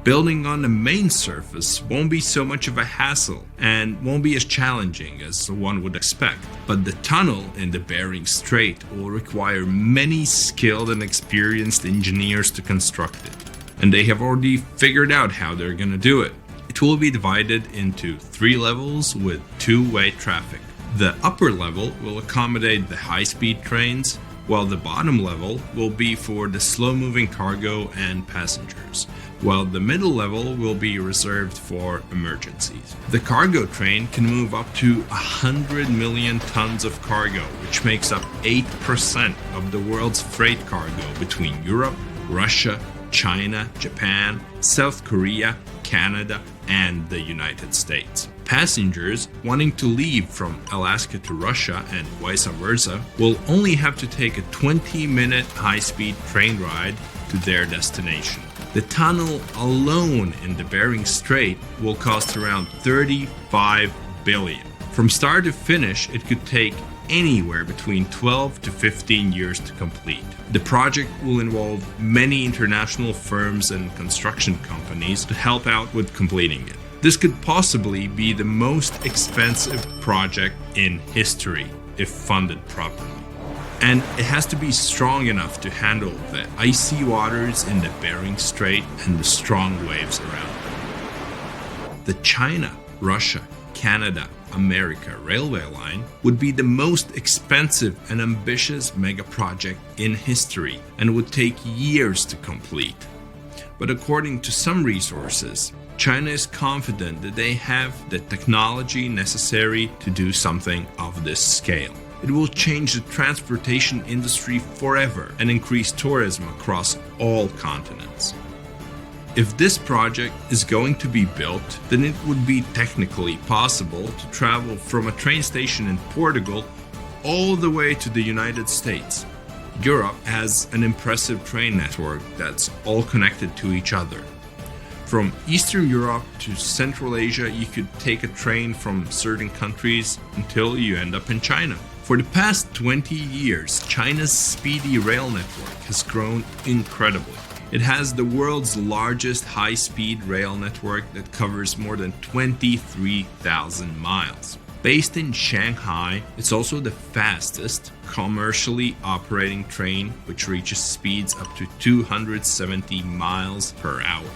Building on the main surface won't be so much of a hassle and won't be as challenging as one would expect. But the tunnel in the Bering Strait will require many skilled and experienced engineers to construct it. And they have already figured out how they're gonna do it. It will be divided into 3 levels with 2-way traffic. The upper level will accommodate the high-speed trains, while the bottom level will be for the slow-moving cargo and passengers, while the middle level will be reserved for emergencies. The cargo train can move up to 100 million tons of cargo, which makes up 8% of the world's freight cargo between Europe, Russia, China, Japan, South Korea, Canada, and the United States. Passengers wanting to leave from Alaska to Russia and vice versa will only have to take a 20-minute high-speed train ride to their destination. The tunnel alone in the Bering Strait will cost around $35 billion. From start to finish, it could take anywhere between 12 to 15 years to complete. The project will involve many international firms and construction companies to help out with completing it. This could possibly be the most expensive project in history if funded properly. And it has to be strong enough to handle the icy waters in the Bering Strait and the strong waves around it. The China, Russia, Canada, America railway line would be the most expensive and ambitious mega project in history and would take years to complete. But according to some resources, China is confident that they have the technology necessary to do something of this scale. It will change the transportation industry forever and increase tourism across all continents. If this project is going to be built, then it would be technically possible to travel from a train station in Portugal all the way to the United States. Europe has an impressive train network that's all connected to each other. From Eastern Europe to Central Asia, you could take a train from certain countries until you end up in China. For the past 20 years, China's speedy rail network has grown incredibly. It has the world's largest high-speed rail network that covers more than 23,000 miles. Based in Shanghai, it's also the fastest commercially operating train, which reaches speeds up to 270 miles per hour.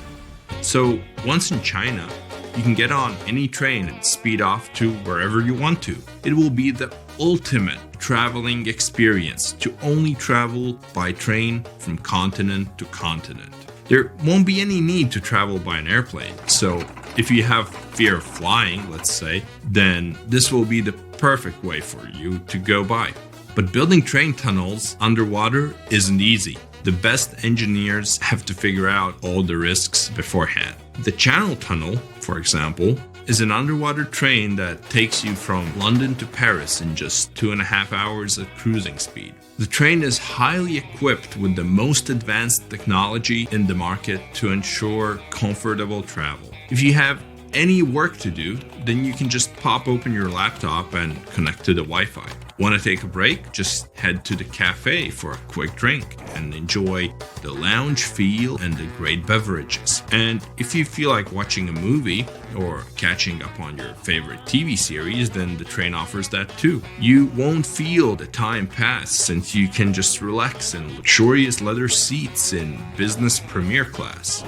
So once in China, you can get on any train and speed off to wherever you want to. It will be the ultimate traveling experience to only travel by train from continent to continent. There won't be any need to travel by an airplane, so if you have fear of flying, let's say, then this will be the perfect way for you to go by. But building train tunnels underwater isn't easy. The best engineers have to figure out all the risks beforehand. The Channel Tunnel, for example, is an underwater train that takes you from London to Paris in just 2.5 hours at cruising speed. The train is highly equipped with the most advanced technology in the market to ensure comfortable travel. If you have any work to do, then you can just pop open your laptop and connect to the Wi-Fi. Want to take a break? Just head to the cafe for a quick drink and enjoy the lounge feel and the great beverages. And if you feel like watching a movie or catching up on your favorite TV series, then the train offers that too. You won't feel the time pass since you can just relax in luxurious leather seats in business premier class.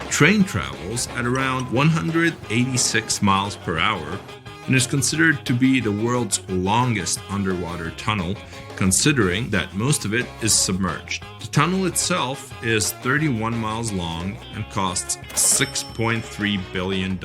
Train travels at around 186 miles per hour and is considered to be the world's longest underwater tunnel, considering that most of it is submerged. The tunnel itself is 31 miles long and costs $6.3 billion.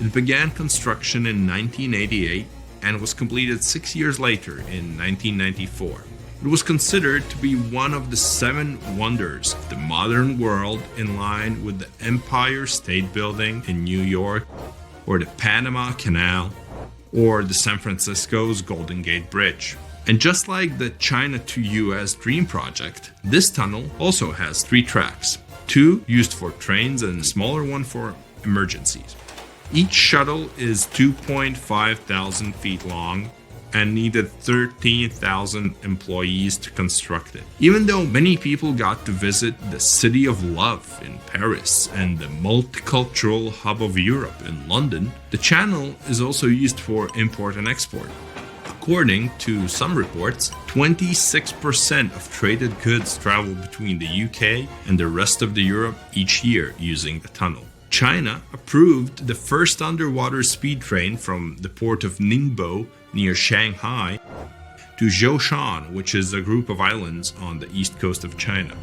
It began construction in 1988 and was completed 6 years later in 1994. It was considered to be one of the 7 wonders of the modern world, in line with the Empire State Building in New York, or the Panama Canal, or the San Francisco's Golden Gate Bridge. And just like the China to US Dream project, this tunnel also has 3 tracks, 2 used for trains and a smaller one for emergencies. Each shuttle is 2.5 thousand feet long and needed 13,000 employees to construct it. Even though many people got to visit the City of Love in Paris and the multicultural hub of Europe in London, the channel is also used for import and export. According to some reports, 26% of traded goods travel between the UK and the rest of Europe each year using the tunnel. China approved the first underwater speed train from the port of Ningbo near Shanghai to Zhoushan, which is a group of islands on the east coast of China.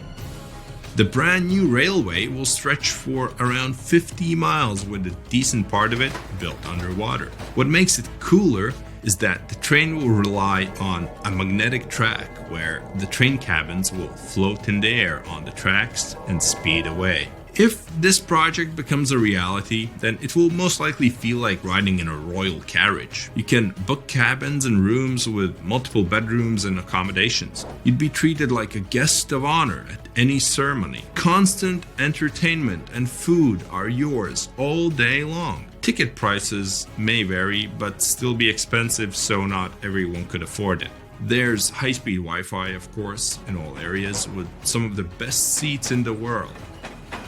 The brand new railway will stretch for around 50 miles, with a decent part of it built underwater. What makes it cooler is that the train will rely on a magnetic track where the train cabins will float in the air on the tracks and speed away. If this project becomes a reality, then it will most likely feel like riding in a royal carriage. You can book cabins and rooms with multiple bedrooms and accommodations. You'd be treated like a guest of honor at any ceremony. Constant entertainment and food are yours all day long. Ticket prices may vary, but still be expensive, so not everyone could afford it. There's high-speed Wi-Fi, of course, in all areas, with some of the best seats in the world.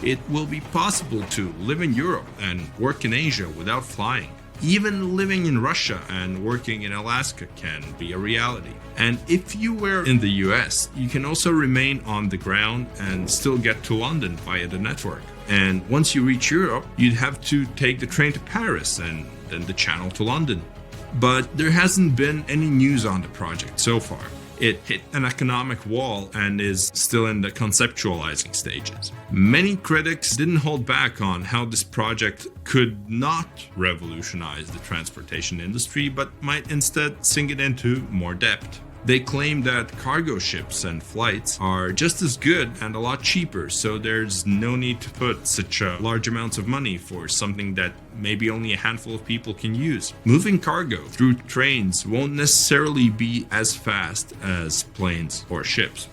It will be possible to live in Europe and work in Asia without flying. Even living in Russia and working in Alaska can be a reality. And if you were in the US, you can also remain on the ground and still get to London via the network. And once you reach Europe, you'd have to take the train to Paris and then the channel to London. But there hasn't been any news on the project so far. It hit an economic wall and is still in the conceptualizing stages. Many critics didn't hold back on how this project could not revolutionize the transportation industry, but might instead sink it into more depth. They claim that cargo ships and flights are just as good and a lot cheaper, so there's no need to put such large amounts of money for something that maybe only a handful of people can use. Moving cargo through trains won't necessarily be as fast as planes or ships.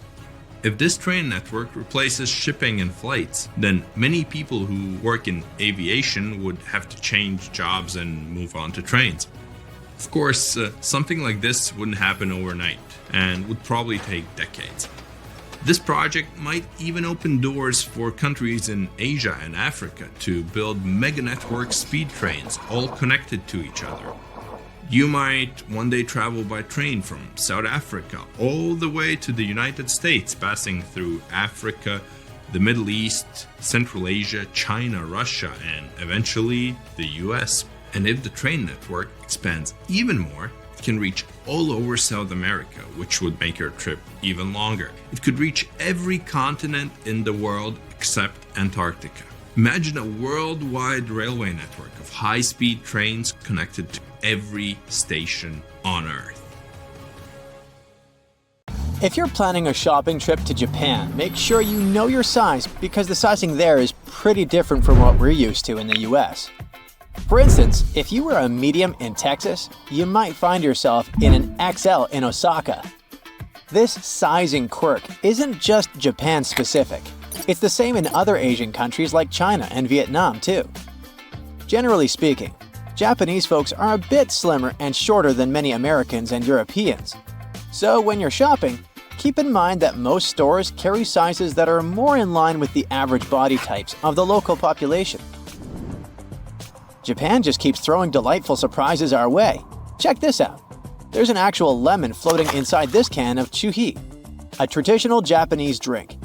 If this train network replaces shipping and flights, then many people who work in aviation would have to change jobs and move on to trains. Of course, something like this wouldn't happen overnight and would probably take decades. This project might even open doors for countries in Asia and Africa to build mega network speed trains all connected to each other. You might one day travel by train from South Africa all the way to the United States, passing through Africa, the Middle East, Central Asia, China, Russia, and eventually the US. And if the train network expands even more, it can reach all over South America, which would make your trip even longer. It could reach every continent in the world except Antarctica. Imagine a worldwide railway network of high-speed trains connected to every station on Earth. If you're planning a shopping trip to Japan, make sure you know your size because the sizing there is pretty different from what we're used to in the US. For instance, if you were a medium in Texas, you might find yourself in an XL in Osaka. This sizing quirk isn't just Japan specific. It's the same in other Asian countries like China and Vietnam too. Generally speaking, Japanese folks are a bit slimmer and shorter than many Americans and Europeans. So when you're shopping, keep in mind that most stores carry sizes that are more in line with the average body types of the local population. Japan just keeps throwing delightful surprises our way. Check this out. There's an actual lemon floating inside this can of chuhi, a traditional Japanese drink.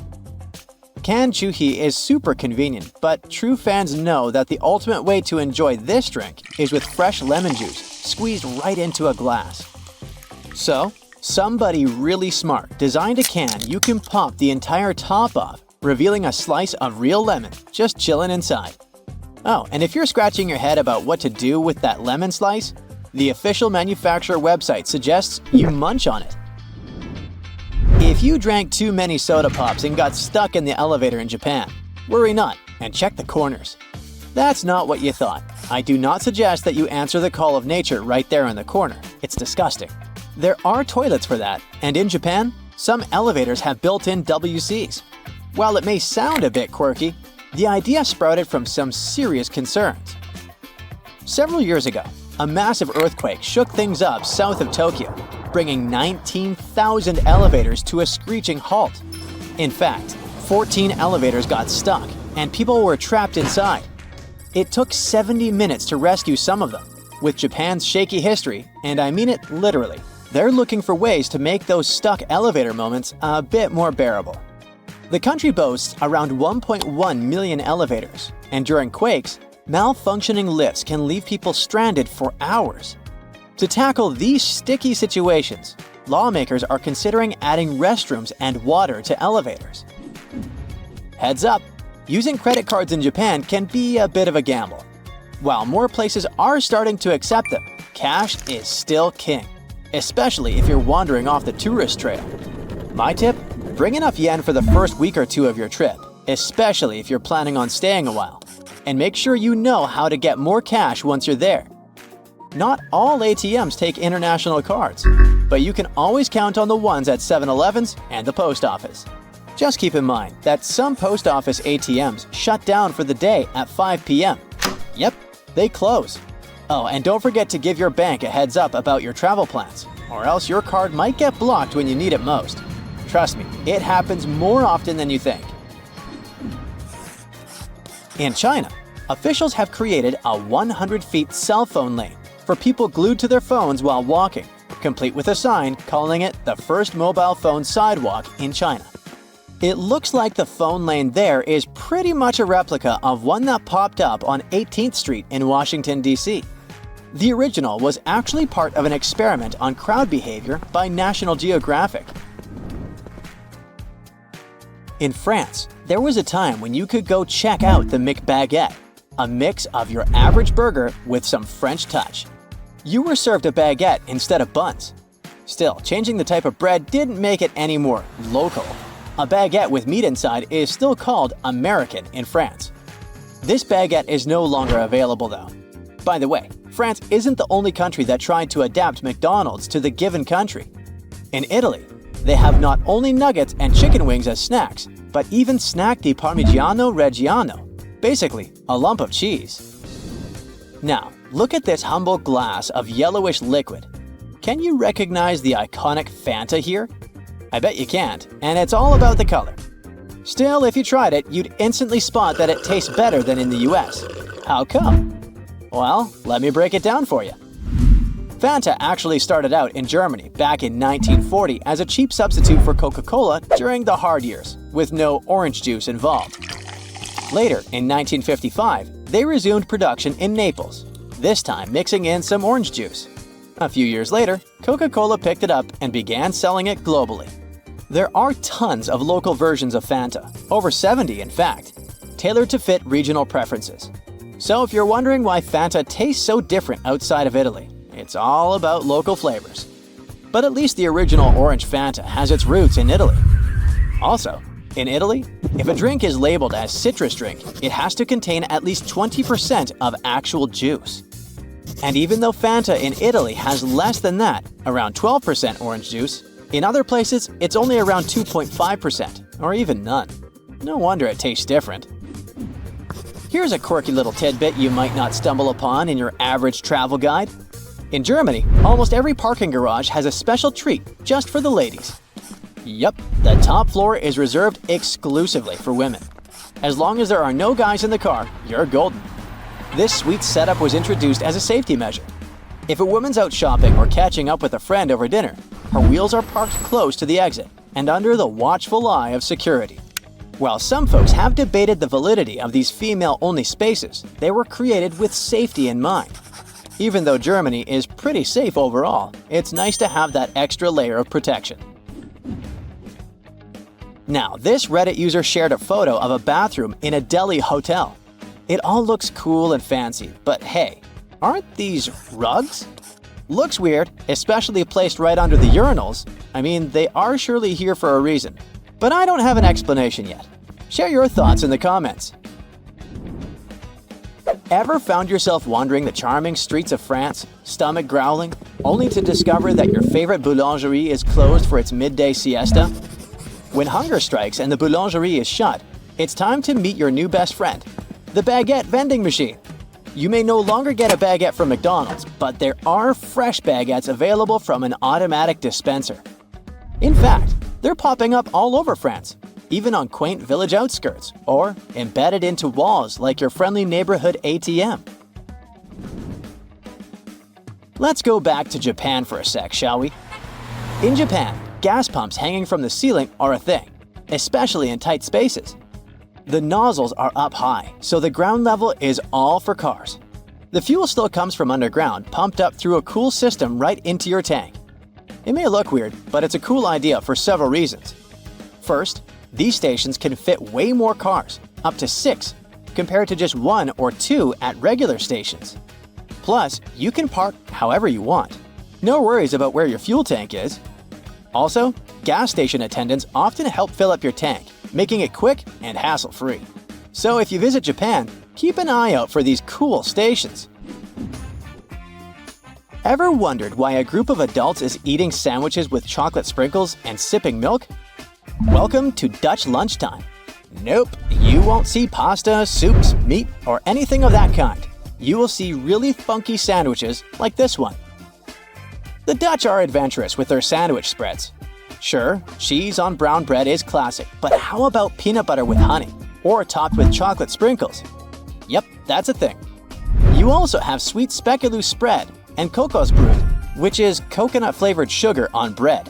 Canned chuhi is super convenient, but true fans know that the ultimate way to enjoy this drink is with fresh lemon juice squeezed right into a glass. So, somebody really smart designed a can you can pop the entire top off, revealing a slice of real lemon just chilling inside. Oh, and if you're scratching your head about what to do with that lemon slice, the official manufacturer website suggests you munch on it. If you drank too many soda pops and got stuck in the elevator in Japan, worry not and check the corners. That's not what you thought. I do not suggest that you answer the call of nature right there in the corner. It's disgusting. There are toilets for that, and in Japan, some elevators have built-in WCs. While it may sound a bit quirky, the idea sprouted from some serious concerns. Several years ago, a massive earthquake shook things up south of Tokyo, bringing 19,000 elevators to a screeching halt. In fact, 14 elevators got stuck, and people were trapped inside. It took 70 minutes to rescue some of them. With Japan's shaky history, and I mean it literally, they're looking for ways to make those stuck elevator moments a bit more bearable. The country boasts around 1.1 million elevators, and during quakes, malfunctioning lifts can leave people stranded for hours. To tackle these sticky situations, lawmakers are considering adding restrooms and water to elevators. Heads up, using credit cards in Japan can be a bit of a gamble. While more places are starting to accept them, cash is still king, especially if you're wandering off the tourist trail. My tip? Bring enough yen for the first week or two of your trip, especially if you're planning on staying a while. And make sure you know how to get more cash once you're there. Not all ATMs take international cards, but you can always count on the ones at 7-Elevens and the post office. Just keep in mind that some post office ATMs shut down for the day at 5 p.m. Yep, they close. Oh, and don't forget to give your bank a heads up about your travel plans, or else your card might get blocked when you need it most. Trust me, it happens more often than you think. In China, officials have created a 100-feet cell phone lane for people glued to their phones while walking, complete with a sign calling it the first mobile phone sidewalk in China. It looks like the phone lane there is pretty much a replica of one that popped up on 18th Street in Washington, D.C. The original was actually part of an experiment on crowd behavior by National Geographic. In France, there was a time when you could go check out the McBaguette, a mix of your average burger with some French touch. You were served a baguette instead of buns. Still, changing the type of bread didn't make it any more local. A baguette with meat inside is still called American in France. This baguette is no longer available though. By the way, France isn't the only country that tried to adapt McDonald's to the given country. In Italy, they have not only nuggets and chicken wings as snacks, but even snack di Parmigiano Reggiano, basically a lump of cheese. Now, look at this humble glass of yellowish liquid. Can you recognize the iconic Fanta here? I bet you can't, and it's all about the color. Still, if you tried it, you'd instantly spot that it tastes better than in the US. How come? Well, let me break it down for you. Fanta actually started out in Germany back in 1940 as a cheap substitute for Coca-Cola during the hard years, with no orange juice involved. Later, in 1955, they resumed production in Naples, this time mixing in some orange juice. A few years later, Coca-Cola picked it up and began selling it globally. There are tons of local versions of Fanta, over 70 in fact, tailored to fit regional preferences. So if you're wondering why Fanta tastes so different outside of Italy, it's all about local flavors. But at least the original orange Fanta has its roots in Italy. Also, in Italy, if a drink is labeled as citrus drink, it has to contain at least 20% of actual juice. And even though Fanta in Italy has less than that, around 12% orange juice, in other places it's only around 2.5%, or even none. No wonder it tastes different. Here's a quirky little tidbit you might not stumble upon in your average travel guide. In Germany, almost every parking garage has a special treat just for the ladies. Yup, the top floor is reserved exclusively for women. As long as there are no guys in the car, you're golden. This sweet setup was introduced as a safety measure. If a woman's out shopping or catching up with a friend over dinner, her wheels are parked close to the exit and under the watchful eye of security. While some folks have debated the validity of these female-only spaces, they were created with safety in mind. Even though Germany is pretty safe overall, it's nice to have that extra layer of protection. Now, this Reddit user shared a photo of a bathroom in a Delhi hotel. It all looks cool and fancy, but hey, aren't these rugs? Looks weird, especially placed right under the urinals. I mean, they are surely here for a reason. But I don't have an explanation yet. Share your thoughts in the comments. Ever found yourself wandering the charming streets of France, stomach growling, only to discover that your favorite boulangerie is closed for its midday siesta? When hunger strikes and the boulangerie is shut, it's time to meet your new best friend, the baguette vending machine. You may no longer get a baguette from McDonald's, but there are fresh baguettes available from an automatic dispenser. In fact, they're popping up all over France, even on quaint village outskirts, or embedded into walls like your friendly neighborhood ATM. Let's go back to Japan for a sec, shall we? In Japan, gas pumps hanging from the ceiling are a thing, especially in tight spaces. The nozzles are up high, so the ground level is all for cars. The fuel still comes from underground, pumped up through a cool system right into your tank. It may look weird, but it's a cool idea for several reasons. First, these stations can fit way more cars, up to 6, compared to just 1 or 2 at regular stations. Plus, you can park however you want. No worries about where your fuel tank is. Also, gas station attendants often help fill up your tank, making it quick and hassle-free. So if you visit Japan, keep an eye out for these cool stations. Ever wondered why a group of adults is eating sandwiches with chocolate sprinkles and sipping milk? Welcome to Dutch lunchtime. Nope, you won't see pasta, soups, meat, or anything of that kind. You will see really funky sandwiches like this one. The Dutch are adventurous with their sandwich spreads. Sure, cheese on brown bread is classic, but how about peanut butter with honey, or topped with chocolate sprinkles? Yep, that's a thing. You also have sweet speculoos spread and kokosbrood, which is coconut-flavored sugar on bread.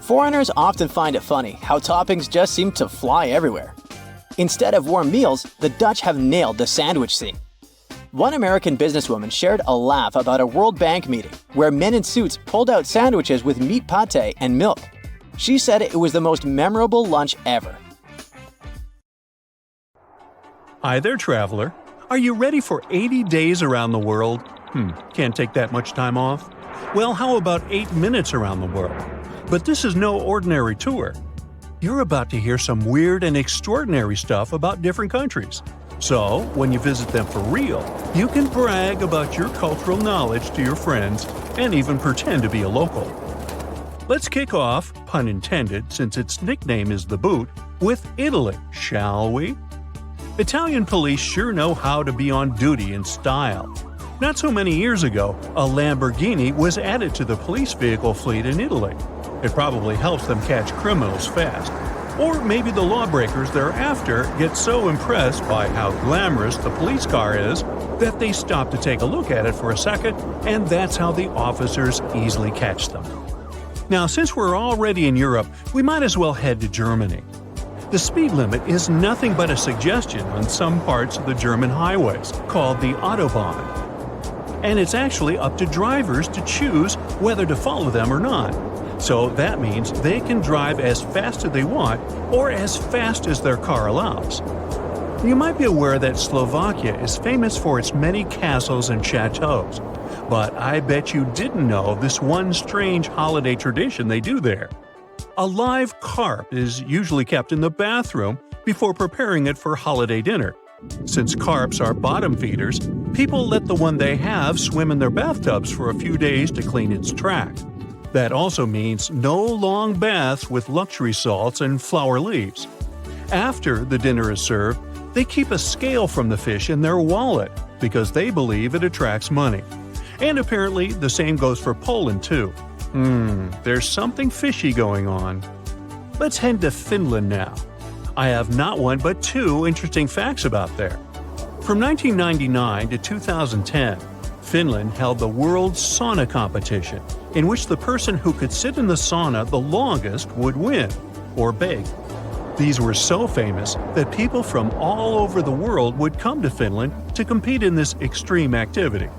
Foreigners often find it funny how toppings just seem to fly everywhere. Instead of warm meals, the Dutch have nailed the sandwich scene. One American businesswoman shared a laugh about a World Bank meeting where men in suits pulled out sandwiches with meat pate and milk. She said it was the most memorable lunch ever. Hi there, traveler. Are you ready for 80 days around the world? Can't take that much time off? Well, how about 8 minutes around the world? But this is no ordinary tour. You're about to hear some weird and extraordinary stuff about different countries. So, when you visit them for real, you can brag about your cultural knowledge to your friends and even pretend to be a local. Let's kick off, pun intended since its nickname is the Boot, with Italy, shall we? Italian police sure know how to be on duty in style. Not so many years ago, a Lamborghini was added to the police vehicle fleet in Italy. It probably helps them catch criminals fast. Or maybe the lawbreakers they're after get so impressed by how glamorous the police car is that they stop to take a look at it for a second, and that's how the officers easily catch them. Now, since we're already in Europe, we might as well head to Germany. The speed limit is nothing but a suggestion on some parts of the German highways, called the Autobahn. And it's actually up to drivers to choose whether to follow them or not. So that means they can drive as fast as they want or as fast as their car allows. You might be aware that Slovakia is famous for its many castles and chateaus, but I bet you didn't know this one strange holiday tradition they do there. A live carp is usually kept in the bathroom before preparing it for holiday dinner. Since carps are bottom feeders, people let the one they have swim in their bathtubs for a few days to clean its track. That also means no long baths with luxury salts and flower leaves. After the dinner is served, they keep a scale from the fish in their wallet because they believe it attracts money. And apparently the same goes for Poland too. There's something fishy going on. Let's head to Finland now. I have not one but two interesting facts about there. From 1999 to 2010, Finland held the World Sauna Competition, in which the person who could sit in the sauna the longest would win, or beg. These were so famous that people from all over the world would come to Finland to compete in this extreme activity.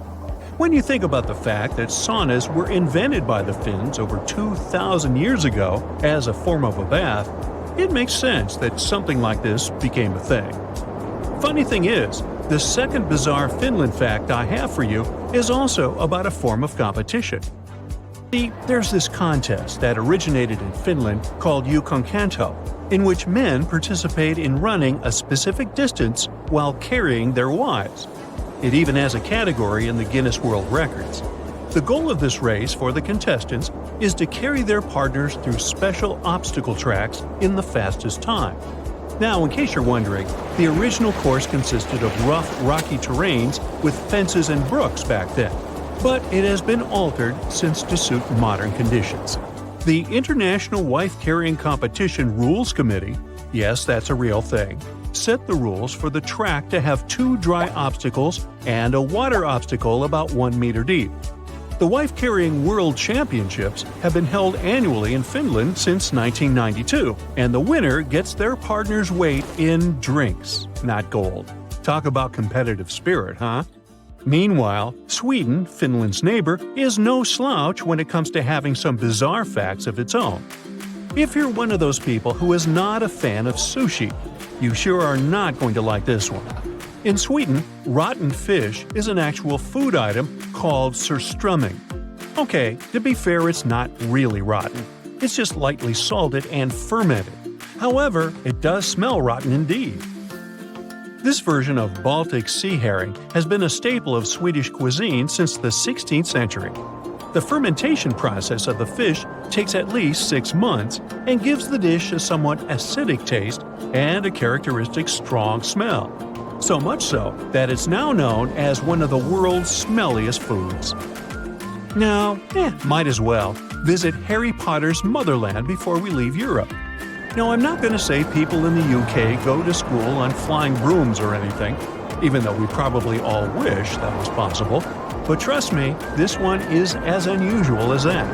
When you think about the fact that saunas were invented by the Finns over 2,000 years ago as a form of a bath, it makes sense that something like this became a thing. Funny thing is, the second bizarre Finland fact I have for you is also about a form of competition. See, there's this contest that originated in Finland called Jukonkanto, in which men participate in running a specific distance while carrying their wives. It even has a category in the Guinness World Records. The goal of this race for the contestants is to carry their partners through special obstacle tracks in the fastest time. Now, in case you're wondering, the original course consisted of rough, rocky terrains with fences and brooks back then, but it has been altered since to suit modern conditions. The International Wife Carrying Competition Rules Committee, yes, that's a real thing, set the rules for the track to have 2 dry obstacles and a water obstacle about 1 meter deep. The wife-carrying World Championships have been held annually in Finland since 1992, and the winner gets their partner's weight in drinks, not gold. Talk about competitive spirit, huh? Meanwhile, Sweden, Finland's neighbor, is no slouch when it comes to having some bizarre facts of its own. If you're one of those people who is not a fan of sushi, you sure are not going to like this one. In Sweden, rotten fish is an actual food item called surströmming. Okay, to be fair, it's not really rotten. It's just lightly salted and fermented. However, it does smell rotten indeed. This version of Baltic sea herring has been a staple of Swedish cuisine since the 16th century. The fermentation process of the fish takes at least 6 months and gives the dish a somewhat acidic taste and a characteristic strong smell. So much so that it's now known as one of the world's smelliest foods. Now, might as well visit Harry Potter's motherland before we leave Europe. Now, I'm not going to say people in the UK go to school on flying brooms or anything, even though we probably all wish that was possible. But trust me, this one is as unusual as that.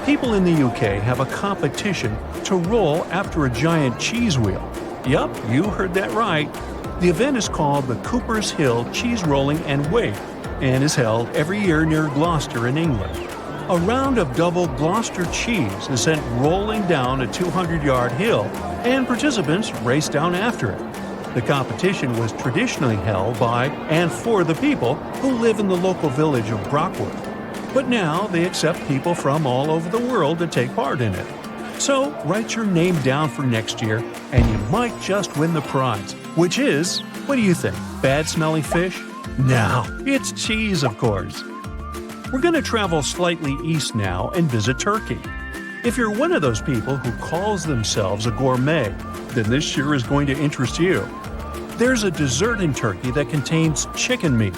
People in the UK have a competition to roll after a giant cheese wheel. Yup, you heard that right. The event is called the Cooper's Hill Cheese Rolling and Weight and is held every year near Gloucester in England. A round of double Gloucester cheese is sent rolling down a 200-yard hill, and participants race down after it. The competition was traditionally held by and for the people who live in the local village of Brockworth. But now they accept people from all over the world to take part in it. So write your name down for next year, and you might just win the prize, which is, what do you think, bad-smelling fish? No, it's cheese, of course. We're going to travel slightly east now and visit Turkey. If you're one of those people who calls themselves a gourmet, then this sure is going to interest you. There's a dessert in Turkey that contains chicken meat.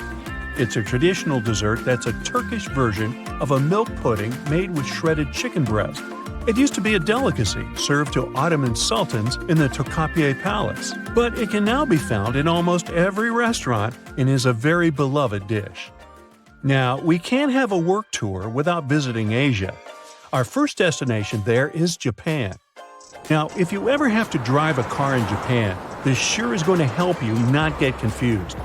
It's a traditional dessert that's a Turkish version of a milk pudding made with shredded chicken breast. It used to be a delicacy served to Ottoman sultans in the Topkapi Palace, but it can now be found in almost every restaurant and is a very beloved dish. Now, we can't have a work tour without visiting Asia. Our first destination there is Japan. Now, if you ever have to drive a car in Japan, this sure is going to help you not get confused.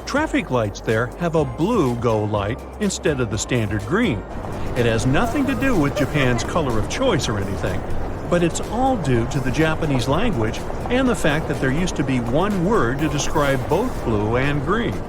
Traffic lights there have a blue go light instead of the standard green. It has nothing to do with Japan's color of choice or anything, but it's all due to the Japanese language and the fact that there used to be one word to describe both blue and green.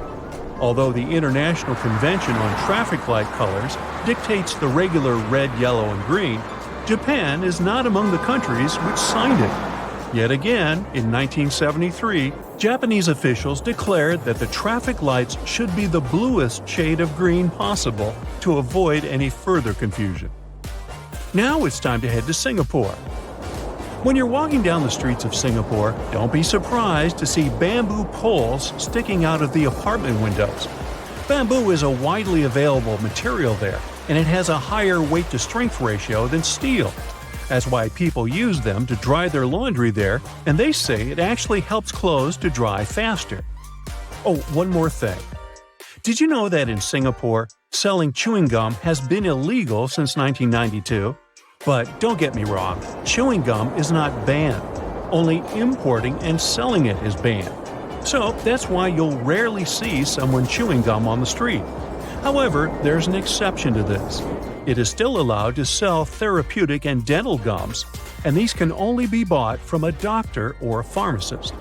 Although the International Convention on Traffic Light Colors dictates the regular red, yellow, and green, Japan is not among the countries which signed it. Yet again, in 1973, Japanese officials declared that the traffic lights should be the bluest shade of green possible to avoid any further confusion. Now it's time to head to Singapore. When you're walking down the streets of Singapore, don't be surprised to see bamboo poles sticking out of the apartment windows. Bamboo is a widely available material there, and it has a higher weight-to-strength ratio than steel. That's why people use them to dry their laundry there, and they say it actually helps clothes to dry faster. Oh, one more thing. Did you know that in Singapore, selling chewing gum has been illegal since 1992? But don't get me wrong, chewing gum is not banned. Only importing and selling it is banned. So that's why you'll rarely see someone chewing gum on the street. However, there's an exception to this. It is still allowed to sell therapeutic and dental gums, and these can only be bought from a doctor or a pharmacist.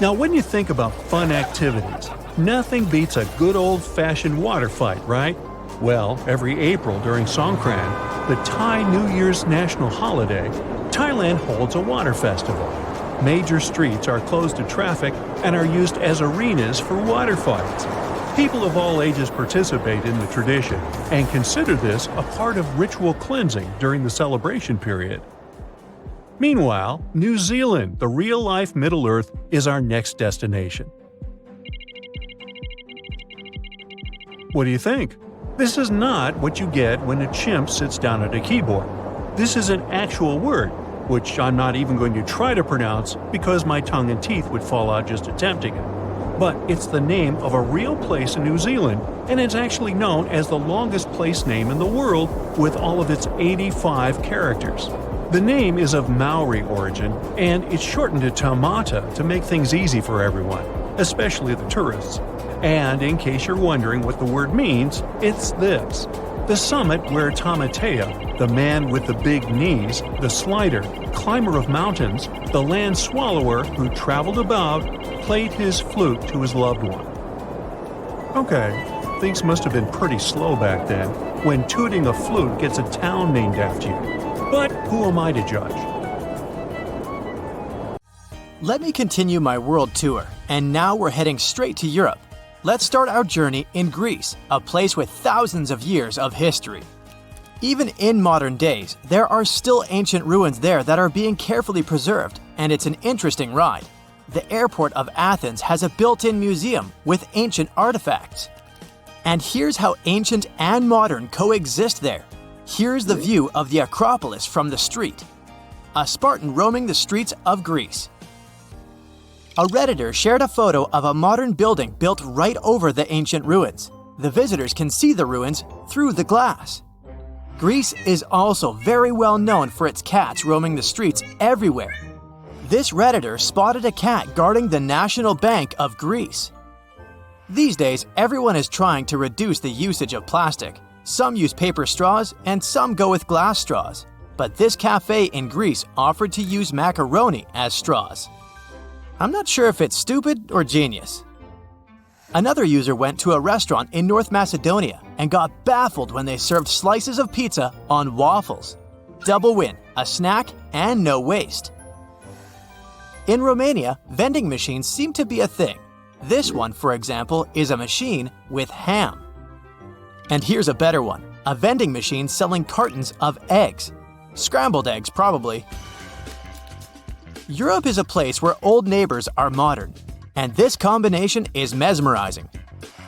Now, when you think about fun activities, nothing beats a good old-fashioned water fight, right? Well, every April during Songkran, the Thai New Year's national holiday, Thailand holds a water festival. Major streets are closed to traffic and are used as arenas for water fights. People of all ages participate in the tradition and consider this a part of ritual cleansing during the celebration period. Meanwhile, New Zealand, the real-life Middle-earth, is our next destination. What do you think? This is not what you get when a chimp sits down at a keyboard. This is an actual word, which I'm not even going to try to pronounce because my tongue and teeth would fall out just attempting it. But it's the name of a real place in New Zealand, and it's actually known as the longest place name in the world with all of its 85 characters. The name is of Maori origin, and it's shortened to Taumata to make things easy for everyone, especially the tourists. And in case you're wondering what the word means, it's this. The summit where Tamatea, the man with the big knees, the slider, climber of mountains, the land swallower who traveled about, played his flute to his loved one. Okay, things must have been pretty slow back then, when tooting a flute gets a town named after you. But who am I to judge? Let me continue my world tour, and now we're heading straight to Europe. Let's start our journey in Greece, a place with thousands of years of history. Even in modern days, there are still ancient ruins there that are being carefully preserved, and it's an interesting ride. The airport of Athens has a built-in museum with ancient artifacts. And here's how ancient and modern coexist there. Here's the view of the Acropolis from the street. A Spartan roaming the streets of Greece. A Redditor shared a photo of a modern building built right over the ancient ruins. The visitors can see the ruins through the glass. Greece is also very well known for its cats roaming the streets everywhere. This Redditor spotted a cat guarding the National Bank of Greece. These days, everyone is trying to reduce the usage of plastic. Some use paper straws and some go with glass straws. But this cafe in Greece offered to use macaroni as straws. I'm not sure if it's stupid or genius. Another user went to a restaurant in North Macedonia and got baffled when they served slices of pizza on waffles. Double win, a snack and no waste. In Romania, vending machines seem to be a thing. This one, for example, is a machine with ham. And here's a better one, a vending machine selling cartons of eggs. Scrambled eggs, probably. Europe is a place where old neighbors are modern, and this combination is mesmerizing.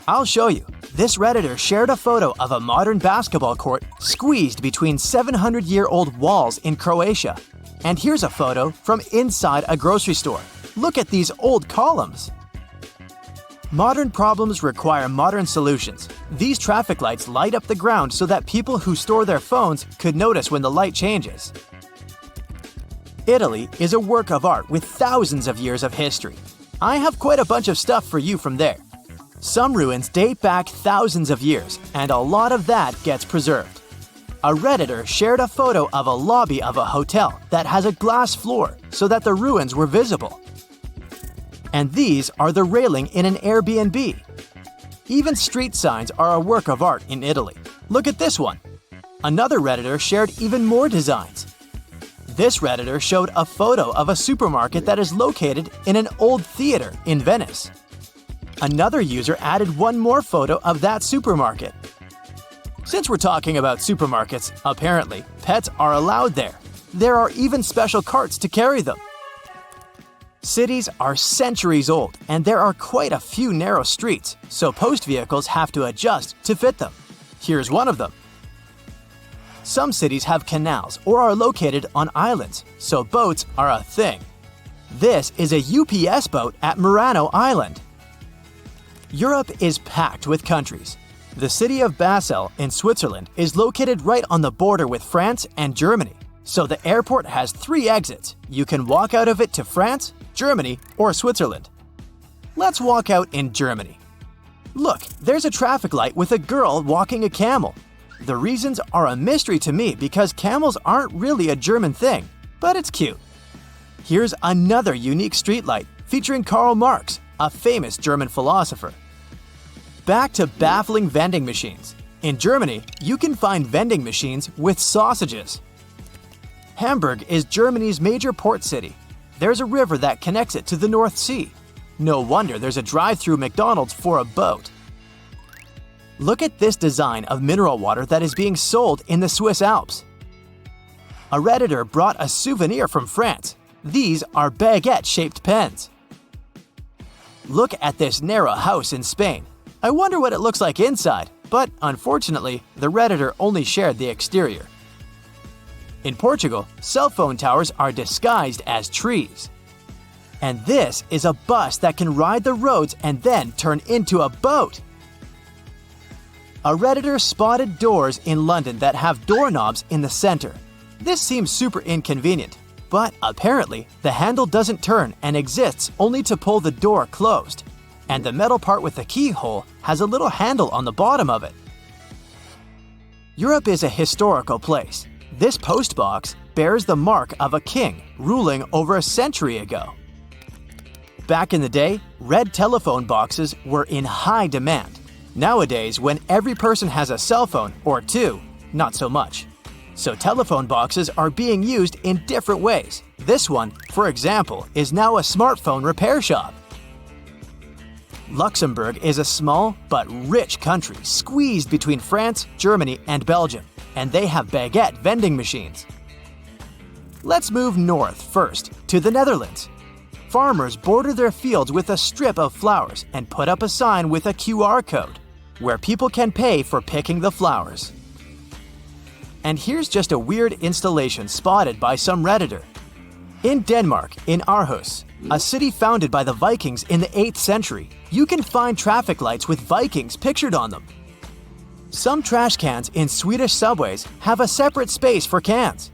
I'll show you. This Redditor shared a photo of a modern basketball court squeezed between 700-year-old walls in Croatia. And here's a photo from inside a grocery store. Look at these old columns. Modern problems require modern solutions. These traffic lights light up the ground so that people who store their phones could notice when the light changes. Italy is a work of art with thousands of years of history. I have quite a bunch of stuff for you from there. Some ruins date back thousands of years, and a lot of that gets preserved. A Redditor shared a photo of a lobby of a hotel that has a glass floor so that the ruins were visible. And these are the railing in an Airbnb. Even street signs are a work of art in Italy. Look at this one. Another Redditor shared even more designs. This Redditor showed a photo of a supermarket that is located in an old theater in Venice. Another user added one more photo of that supermarket. Since we're talking about supermarkets, apparently, pets are allowed there. There are even special carts to carry them. Cities are centuries old, and there are quite a few narrow streets, so post vehicles have to adjust to fit them. Here's one of them. Some cities have canals or are located on islands, so boats are a thing. This is a UPS boat at Murano Island. Europe is packed with countries. The city of Basel in Switzerland is located right on the border with France and Germany, so the airport has 3 exits. You can walk out of it to France, Germany, or Switzerland. Let's walk out in Germany. Look, there's a traffic light with a girl walking a camel. The reasons are a mystery to me because camels aren't really a German thing, but it's cute. Here's another unique streetlight featuring Karl Marx, a famous German philosopher. Back to baffling vending machines. In Germany, you can find vending machines with sausages. Hamburg is Germany's major port city. There's a river that connects it to the North Sea. No wonder there's a drive-through McDonald's for a boat. Look at this design of mineral water that is being sold in the Swiss Alps. A Redditor brought a souvenir from France. These are baguette-shaped pens. Look at this narrow house in Spain. I wonder what it looks like inside, but unfortunately, the Redditor only shared the exterior. In Portugal, cell phone towers are disguised as trees. And this is a bus that can ride the roads and then turn into a boat. A Redditor spotted doors in London that have doorknobs in the center. This seems super inconvenient, but apparently the handle doesn't turn and exists only to pull the door closed. And the metal part with the keyhole has a little handle on the bottom of it. Europe is a historical place. This post box bears the mark of a king ruling over a century ago. Back in the day, red telephone boxes were in high demand. Nowadays, when every person has a cell phone or 2, not so much. So telephone boxes are being used in different ways. This one, for example, is now a smartphone repair shop. Luxembourg is a small but rich country squeezed between France, Germany, and Belgium, and they have baguette vending machines. Let's move north first, to the Netherlands. Farmers border their fields with a strip of flowers and put up a sign with a QR code, where people can pay for picking the flowers. And here's just a weird installation spotted by some Redditor. In Denmark, in Aarhus, a city founded by the Vikings in the 8th century, you can find traffic lights with Vikings pictured on them. Some trash cans in Swedish subways have a separate space for cans.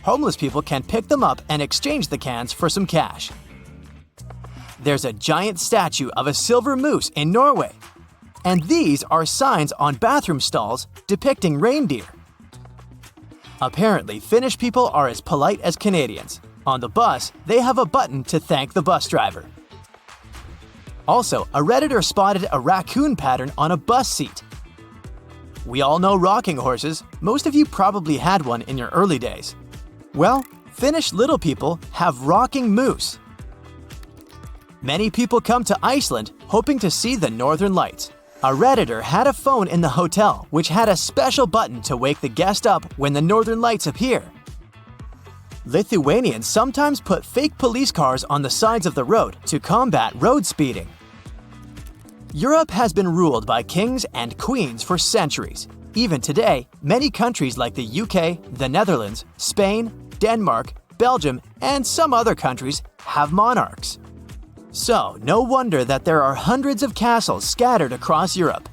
Homeless people can pick them up and exchange the cans for some cash. There's a giant statue of a silver moose in Norway. And these are signs on bathroom stalls depicting reindeer. Apparently, Finnish people are as polite as Canadians. On the bus, they have a button to thank the bus driver. Also, a Redditor spotted a raccoon pattern on a bus seat. We all know rocking horses. Most of you probably had one in your early days. Well, Finnish little people have rocking moose. Many people come to Iceland hoping to see the northern lights. A Redditor had a phone in the hotel which had a special button to wake the guest up when the northern lights appear. Lithuanians sometimes put fake police cars on the sides of the road to combat road speeding. Europe has been ruled by kings and queens for centuries. Even today, many countries like the UK, the Netherlands, Spain, Denmark, Belgium, and some other countries have monarchs. So, no wonder that there are hundreds of castles scattered across Europe.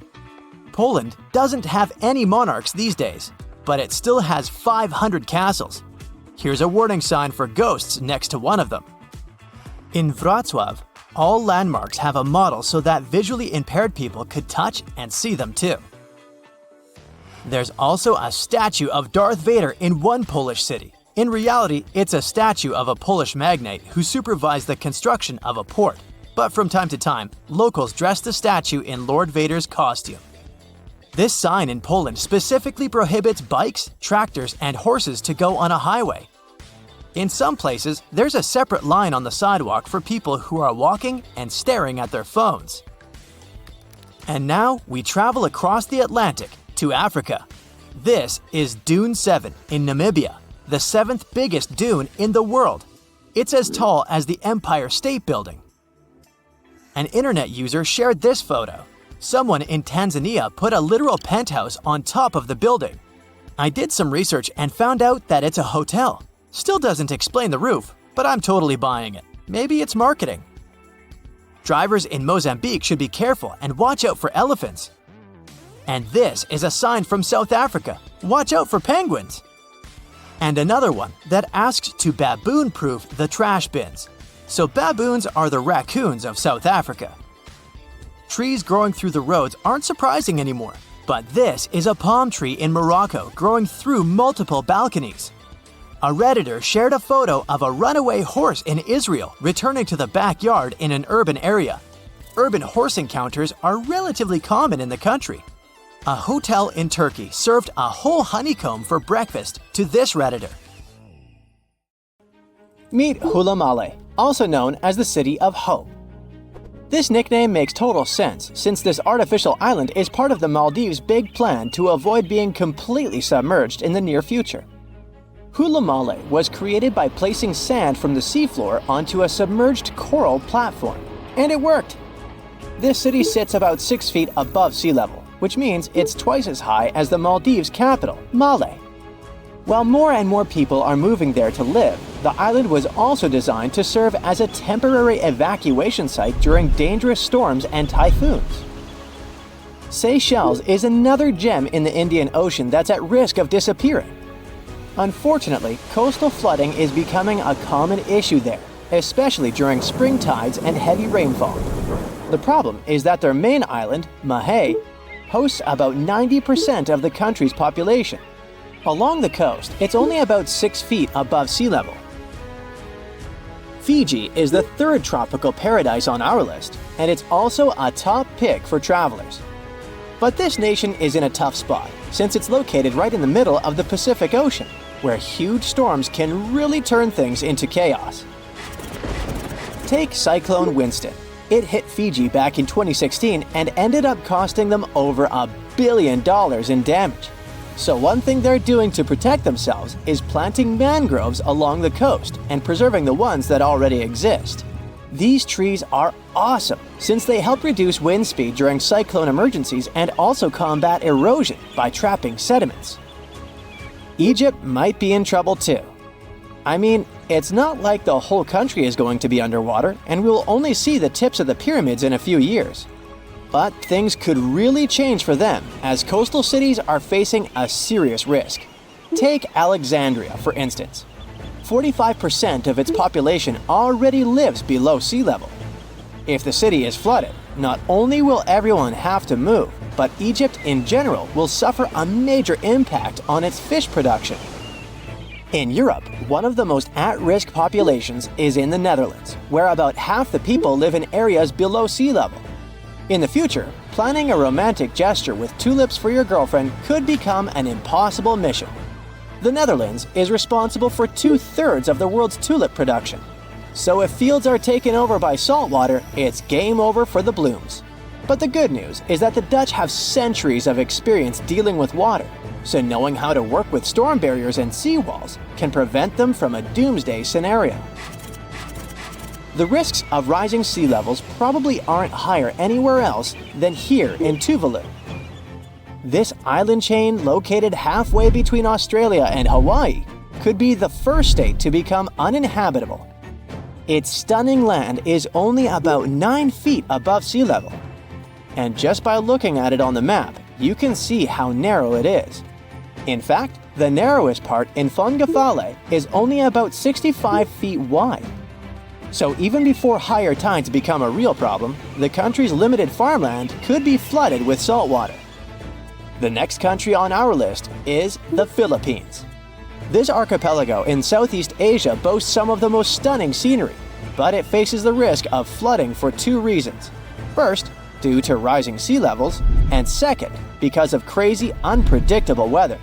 Poland doesn't have any monarchs these days, but it still has 500 castles. Here's a warning sign for ghosts next to one of them. In Wrocław, all landmarks have a model so that visually impaired people could touch and see them too. There's also a statue of Darth Vader in one Polish city. In reality, it's a statue of a Polish magnate who supervised the construction of a port. But from time to time, locals dress the statue in Lord Vader's costume. This sign in Poland specifically prohibits bikes, tractors, and horses to go on a highway. In some places, there's a separate line on the sidewalk for people who are walking and staring at their phones. And now we travel across the Atlantic to Africa. This is Dune 7 in Namibia, the 7th biggest dune in the world. It's as tall as the Empire State Building. An internet user shared this photo. Someone in Tanzania put a literal penthouse on top of the building. I did some research and found out that it's a hotel. Still doesn't explain the roof, but I'm totally buying it. Maybe it's marketing. Drivers in Mozambique should be careful and watch out for elephants. And this is a sign from South Africa. Watch out for penguins. And another one that asks to baboon-proof the trash bins. So baboons are the raccoons of South Africa. Trees growing through the roads aren't surprising anymore, but this is a palm tree in Morocco growing through multiple balconies. A Redditor shared a photo of a runaway horse in Israel returning to the backyard in an urban area. Urban horse encounters are relatively common in the country. A hotel in Turkey served a whole honeycomb for breakfast to this Redditor. Meet Hulamale, also known as the City of Hope. This nickname makes total sense since this artificial island is part of the Maldives' big plan to avoid being completely submerged in the near future. Hulamale was created by placing sand from the seafloor onto a submerged coral platform, and it worked. This city sits about 6 feet above sea level, which means it's twice as high as the Maldives' capital, Male. While more and more people are moving there to live, the island was also designed to serve as a temporary evacuation site during dangerous storms and typhoons. Seychelles is another gem in the Indian Ocean that's at risk of disappearing. Unfortunately, coastal flooding is becoming a common issue there, especially during spring tides and heavy rainfall. The problem is that their main island, Mahé, hosts about 90% of the country's population. Along the coast, it's only about 6 feet above sea level. Fiji is the third tropical paradise on our list, and it's also a top pick for travelers. But this nation is in a tough spot, since it's located right in the middle of the Pacific Ocean, where huge storms can really turn things into chaos. Take Cyclone Winston. It hit Fiji back in 2016 and ended up costing them over $1 billion in damage. So one thing they're doing to protect themselves is planting mangroves along the coast and preserving the ones that already exist. These trees are awesome since they help reduce wind speed during cyclone emergencies and also combat erosion by trapping sediments. Egypt might be in trouble too. I mean, it's not like the whole country is going to be underwater and we'll only see the tips of the pyramids in a few years. But things could really change for them as coastal cities are facing a serious risk. Take Alexandria, for instance. 45% of its population already lives below sea level. If the city is flooded, not only will everyone have to move, but Egypt in general will suffer a major impact on its fish production. In Europe, one of the most at-risk populations is in the Netherlands, where about half the people live in areas below sea level. In the future, planning a romantic gesture with tulips for your girlfriend could become an impossible mission. The Netherlands is responsible for 2/3 of the world's tulip production. So if fields are taken over by saltwater, it's game over for the blooms. But the good news is that the Dutch have centuries of experience dealing with water. so knowing how to work with storm barriers and seawalls can prevent them from a doomsday scenario. The risks of rising sea levels probably aren't higher anywhere else than here in Tuvalu. This island chain, located halfway between Australia and Hawaii, could be the first state to become uninhabitable. Its stunning land is only about 9 feet above sea level. And just by looking at it on the map, you can see how narrow it is. In fact, the narrowest part in Fongafale is only about 65 feet wide. So even before higher tides become a real problem, the country's limited farmland could be flooded with saltwater. The next country on our list is the Philippines. This archipelago in Southeast Asia boasts some of the most stunning scenery, but it faces the risk of flooding for 2 reasons. First, due to rising sea levels, and second, because of crazy, unpredictable weather.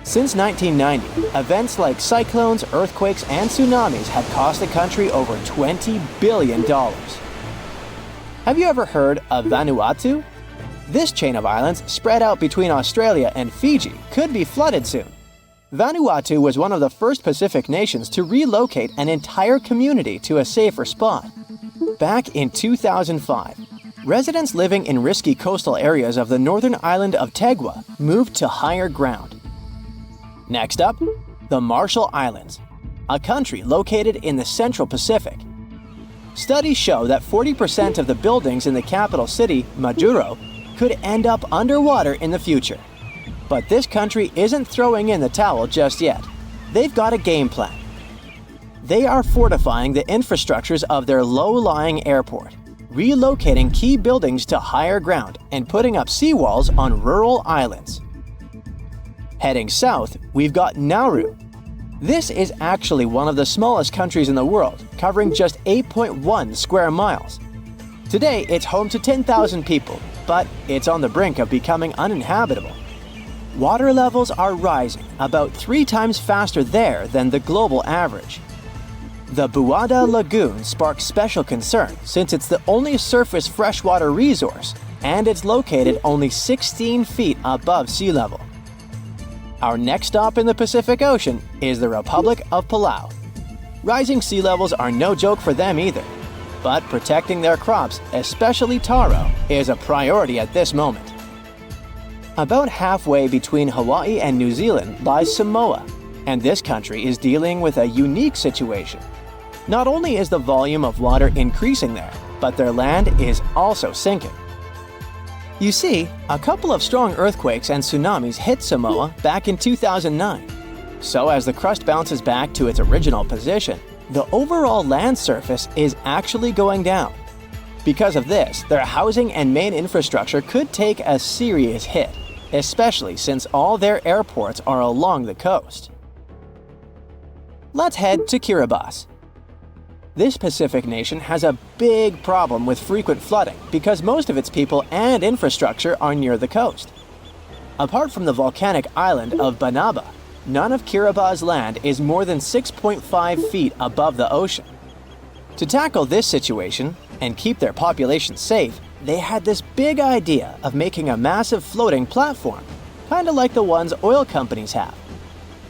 Since 1990, events like cyclones, earthquakes, and tsunamis have cost the country over $20 billion. Have you ever heard of Vanuatu? This chain of islands, spread out between Australia and Fiji, could be flooded soon. Vanuatu was one of the first Pacific nations to relocate an entire community to a safer spot. Back in 2005, residents living in risky coastal areas of the northern island of Tegua moved to higher ground. Next up, the Marshall Islands, a country located in the Central Pacific. Studies show that 40% of the buildings in the capital city, Majuro, could end up underwater in the future. But this country isn't throwing in the towel just yet. They've got a game plan. They are fortifying the infrastructures of their low-lying airport, relocating key buildings to higher ground, and putting up seawalls on rural islands. Heading south, we've got Nauru. This is actually one of the smallest countries in the world, covering just 8.1 square miles. Today, it's home to 10,000 people, but it's on the brink of becoming uninhabitable. Water levels are rising about 3 times faster there than the global average. The Buada Lagoon sparks special concern since it's the only surface freshwater resource, and it's located only 16 feet above sea level. Our next stop in the Pacific Ocean is the Republic of Palau. Rising sea levels are no joke for them either, but protecting their crops, especially taro, is a priority at this moment. About halfway between Hawaii and New Zealand lies Samoa, and this country is dealing with a unique situation. Not only is the volume of water increasing there, but their land is also sinking. You see, a couple of strong earthquakes and tsunamis hit Samoa back in 2009. So as the crust bounces back to its original position, the overall land surface is actually going down. Because of this, their housing and main infrastructure could take a serious hit, especially since all their airports are along the coast. Let's head to Kiribati. This Pacific nation has a big problem with frequent flooding because most of its people and infrastructure are near the coast. Apart from the volcanic island of Banaba, none of Kiribati's land is more than 6.5 feet above the ocean. To tackle this situation and keep their population safe, they had this big idea of making a massive floating platform, kind of like the ones oil companies have.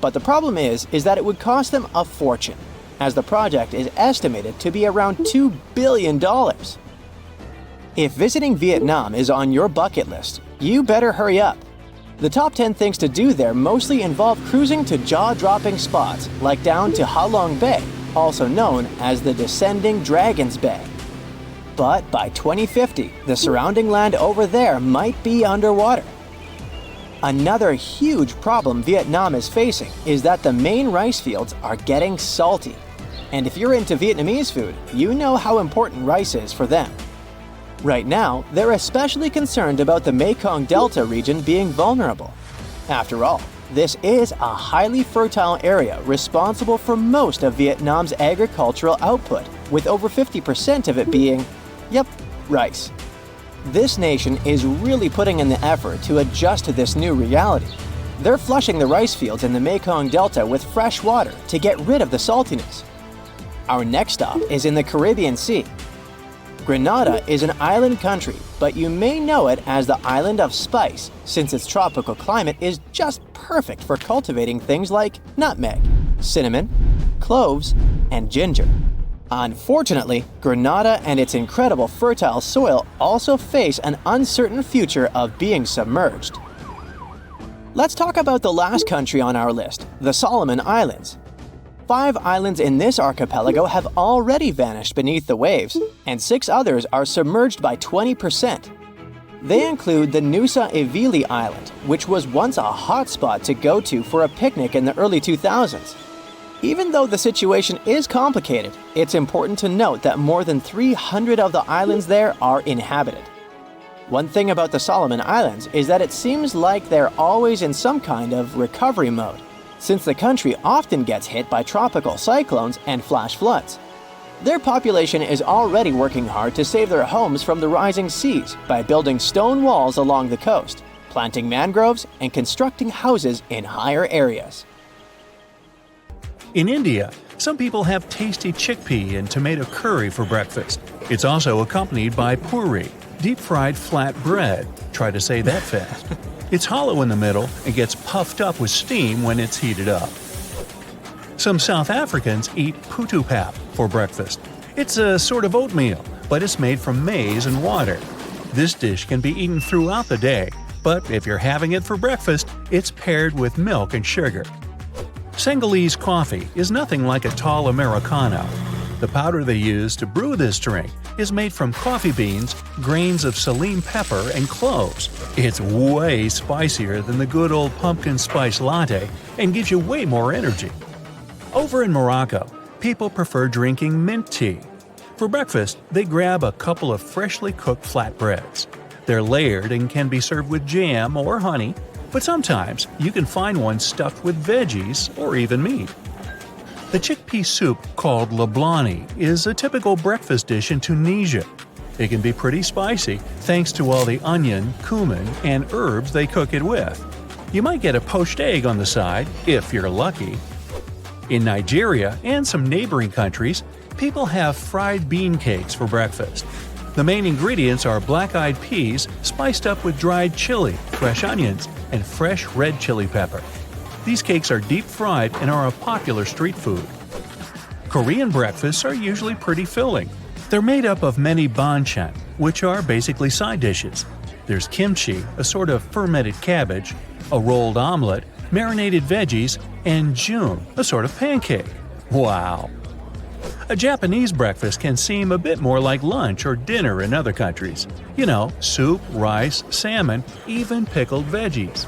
But the problem is that it would cost them a fortune, as the project is estimated to be around $2 billion. If visiting Vietnam is on your bucket list, you better hurry up. The top 10 things to do there mostly involve cruising to jaw-dropping spots like down to Ha Long Bay, also known as the Descending Dragons Bay. But by 2050, the surrounding land over there might be underwater. Another huge problem Vietnam is facing is that the main rice fields are getting salty. And if you're into Vietnamese food, you know how important rice is for them. Right now, they're especially concerned about the Mekong Delta region being vulnerable. After all, this is a highly fertile area responsible for most of Vietnam's agricultural output, with over 50% of it being, rice. This nation is really putting in the effort to adjust to this new reality. They're flushing the rice fields in the Mekong Delta with fresh water to get rid of the saltiness. Our next stop is in the Caribbean Sea. Grenada is an island country, but you may know it as the Island of Spice, since its tropical climate is just perfect for cultivating things like nutmeg, cinnamon, cloves, and ginger. Unfortunately, Grenada and its incredible fertile soil also face an uncertain future of being submerged. Let's talk about the last country on our list, the Solomon Islands. 5 islands in this archipelago have already vanished beneath the waves, and 6 others are submerged by 20%. They include the Nusa Evili Island, which was once a hotspot to go to for a picnic in the early 2000s. Even though the situation is complicated, it's important to note that more than 300 of the islands there are inhabited. One thing about the Solomon Islands is that it seems like they're always in some kind of recovery mode, since the country often gets hit by tropical cyclones and flash floods. Their population is already working hard to save their homes from the rising seas by building stone walls along the coast, planting mangroves, and constructing houses in higher areas. In India, some people have tasty chickpea and tomato curry for breakfast. It's also accompanied by puri, deep-fried flat bread. Try to say that fast. It's hollow in the middle and gets puffed up with steam when it's heated up. Some South Africans eat putu pap for breakfast. It's a sort of oatmeal, but it's made from maize and water. This dish can be eaten throughout the day, but if you're having it for breakfast, it's paired with milk and sugar. Senegalese coffee is nothing like a tall Americano. The powder they use to brew this drink is made from coffee beans, grains of saline pepper, and cloves. It's way spicier than the good old pumpkin spice latte and gives you way more energy. Over in Morocco, people prefer drinking mint tea. For breakfast, they grab a couple of freshly cooked flatbreads. They're layered and can be served with jam or honey, but sometimes you can find one stuffed with veggies or even meat. The chickpea soup called lablani is a typical breakfast dish in Tunisia. It can be pretty spicy thanks to all the onion, cumin, and herbs they cook it with. You might get a poached egg on the side, if you're lucky. In Nigeria and some neighboring countries, people have fried bean cakes for breakfast. The main ingredients are black-eyed peas spiced up with dried chili, fresh onions, and fresh red chili pepper. These cakes are deep-fried and are a popular street food. Korean breakfasts are usually pretty filling. They're made up of many banchan, which are basically side dishes. There's kimchi, a sort of fermented cabbage, a rolled omelet, marinated veggies, and jun, a sort of pancake. Wow! A Japanese breakfast can seem a bit more like lunch or dinner in other countries. You know, soup, rice, salmon, even pickled veggies.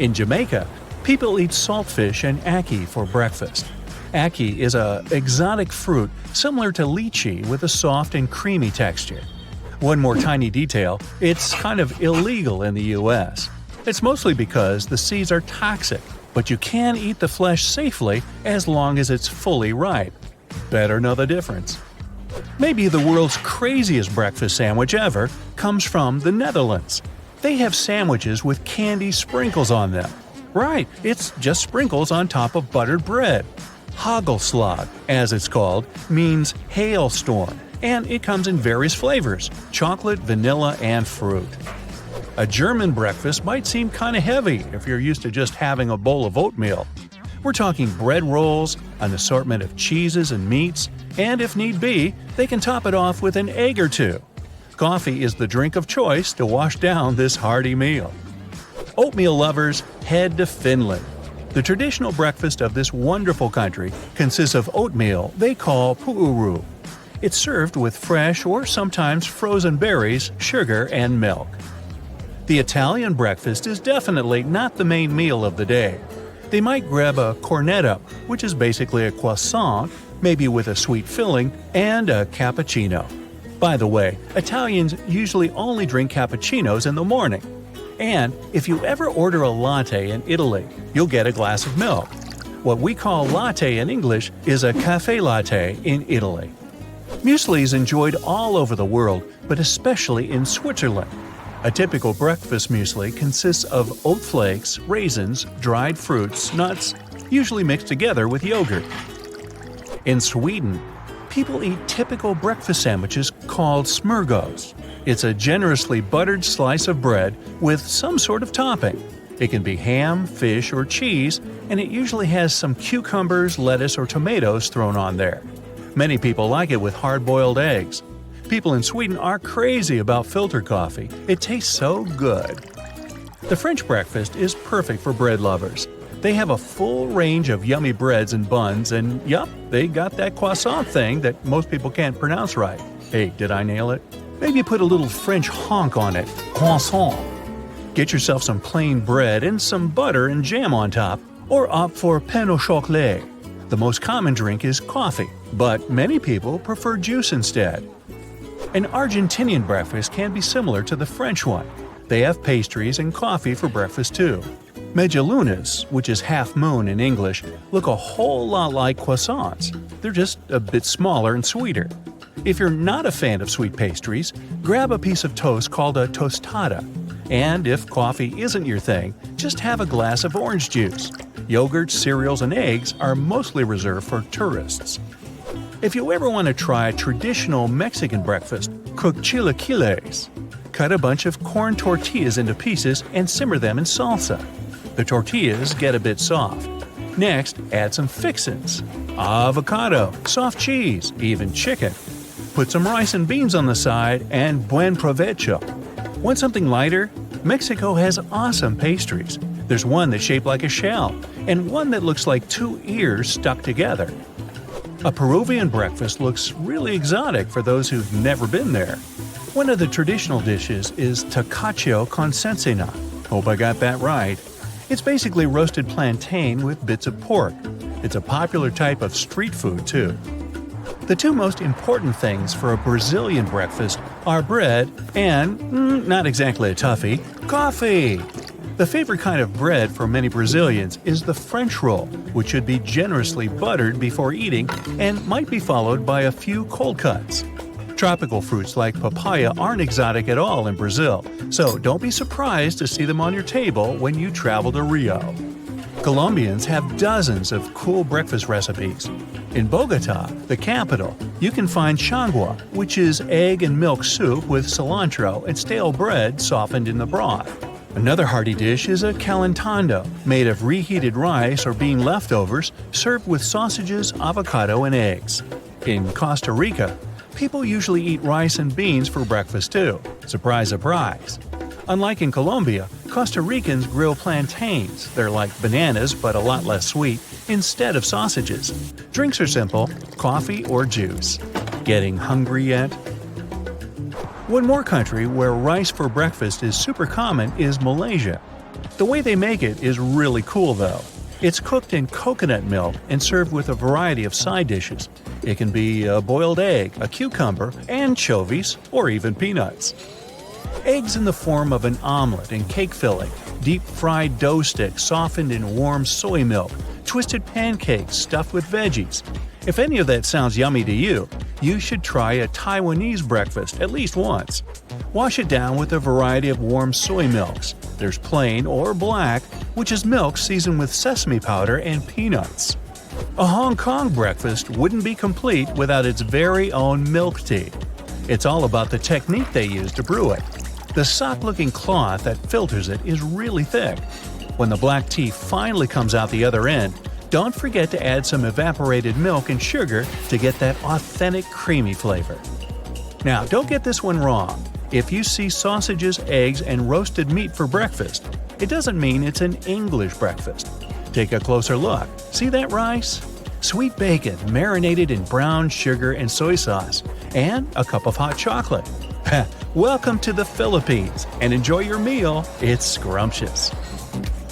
In Jamaica, people eat saltfish and ackee for breakfast. Ackee is an exotic fruit similar to lychee with a soft and creamy texture. One more tiny detail, it's kind of illegal in the US. It's mostly because the seeds are toxic, but you can eat the flesh safely as long as it's fully ripe. Better know the difference. Maybe the world's craziest breakfast sandwich ever comes from the Netherlands. They have sandwiches with candy sprinkles on them. Right, it's just sprinkles on top of buttered bread. Hagelslag, as it's called, means hailstorm, and it comes in various flavors: chocolate, vanilla, and fruit. A German breakfast might seem kinda heavy if you're used to just having a bowl of oatmeal. We're talking bread rolls, an assortment of cheeses and meats, and if need be, they can top it off with an egg or two. Coffee is the drink of choice to wash down this hearty meal. Oatmeal lovers, head to Finland. The traditional breakfast of this wonderful country consists of oatmeal they call puuru. It's served with fresh or sometimes frozen berries, sugar, and milk. The Italian breakfast is definitely not the main meal of the day. They might grab a cornetto, which is basically a croissant, maybe with a sweet filling, and a cappuccino. By the way, Italians usually only drink cappuccinos in the morning. And if you ever order a latte in Italy, you'll get a glass of milk. What we call latte in English is a cafe latte in Italy. Muesli is enjoyed all over the world, but especially in Switzerland. A typical breakfast muesli consists of oat flakes, raisins, dried fruits, nuts, usually mixed together with yogurt. In Sweden, People eat typical breakfast sandwiches called smørgås. It's a generously buttered slice of bread with some sort of topping. It can be ham, fish, or cheese, and it usually has some cucumbers, lettuce, or tomatoes thrown on there. Many people like it with hard-boiled eggs. People in Sweden are crazy about filter coffee. It tastes so good. The French breakfast is perfect for bread lovers. They have a full range of yummy breads and buns, and yup, they got that croissant thing that most people can't pronounce right. Hey, did I nail it? Maybe put a little French honk on it. Croissant. Get yourself some plain bread and some butter and jam on top, or opt for pain au chocolat. The most common drink is coffee, but many people prefer juice instead. An Argentinian breakfast can be similar to the French one. They have pastries and coffee for breakfast too. Medialunas, which is half moon in English, look a whole lot like croissants. They're just a bit smaller and sweeter. If you're not a fan of sweet pastries, grab a piece of toast called a tostada. And if coffee isn't your thing, just have a glass of orange juice. Yogurt, cereals, and eggs are mostly reserved for tourists. If you ever want to try a traditional Mexican breakfast, cook chilaquiles. Cut a bunch of corn tortillas into pieces and simmer them in salsa. The tortillas get a bit soft. Next, add some fixins: avocado, soft cheese, even chicken. Put some rice and beans on the side, and buen provecho. Want something lighter? Mexico has awesome pastries. There's one that's shaped like a shell, and one that looks like two ears stuck together. A Peruvian breakfast looks really exotic for those who've never been there. One of the traditional dishes is tacacho con cecina. Hope I got that right. It's basically roasted plantain with bits of pork. It's a popular type of street food, too. The two most important things for a Brazilian breakfast are bread and, not exactly a toughie, coffee. The favorite kind of bread for many Brazilians is the French roll, which should be generously buttered before eating and might be followed by a few cold cuts. Tropical fruits like papaya aren't exotic at all in Brazil, so don't be surprised to see them on your table when you travel to Rio. Colombians have dozens of cool breakfast recipes. In Bogota, the capital, you can find changua, which is egg and milk soup with cilantro and stale bread softened in the broth. Another hearty dish is a calentando, made of reheated rice or bean leftovers, served with sausages, avocado, and eggs. In Costa Rica, people usually eat rice and beans for breakfast too. Surprise, surprise. Unlike in Colombia, Costa Ricans grill plantains. They're like bananas but a lot less sweet, instead of sausages. Drinks are simple: coffee or juice. Getting hungry yet? One more country where rice for breakfast is super common is Malaysia. The way they make it is really cool though. It's cooked in coconut milk and served with a variety of side dishes. It can be a boiled egg, a cucumber, anchovies, or even peanuts. Eggs in the form of an omelet and cake filling, deep-fried dough sticks softened in warm soy milk, twisted pancakes stuffed with veggies. If any of that sounds yummy to you, you should try a Taiwanese breakfast at least once. Wash it down with a variety of warm soy milks. There's plain or black, which is milk seasoned with sesame powder and peanuts. A Hong Kong breakfast wouldn't be complete without its very own milk tea. It's all about the technique they use to brew it. The sock-looking cloth that filters it is really thick. When the black tea finally comes out the other end, don't forget to add some evaporated milk and sugar to get that authentic creamy flavor. Now, don't get this one wrong. If you see sausages, eggs, and roasted meat for breakfast, it doesn't mean it's an English breakfast. Take a closer look. See that rice? Sweet bacon marinated in brown sugar and soy sauce, and a cup of hot chocolate. Welcome to the Philippines, and enjoy your meal. It's scrumptious.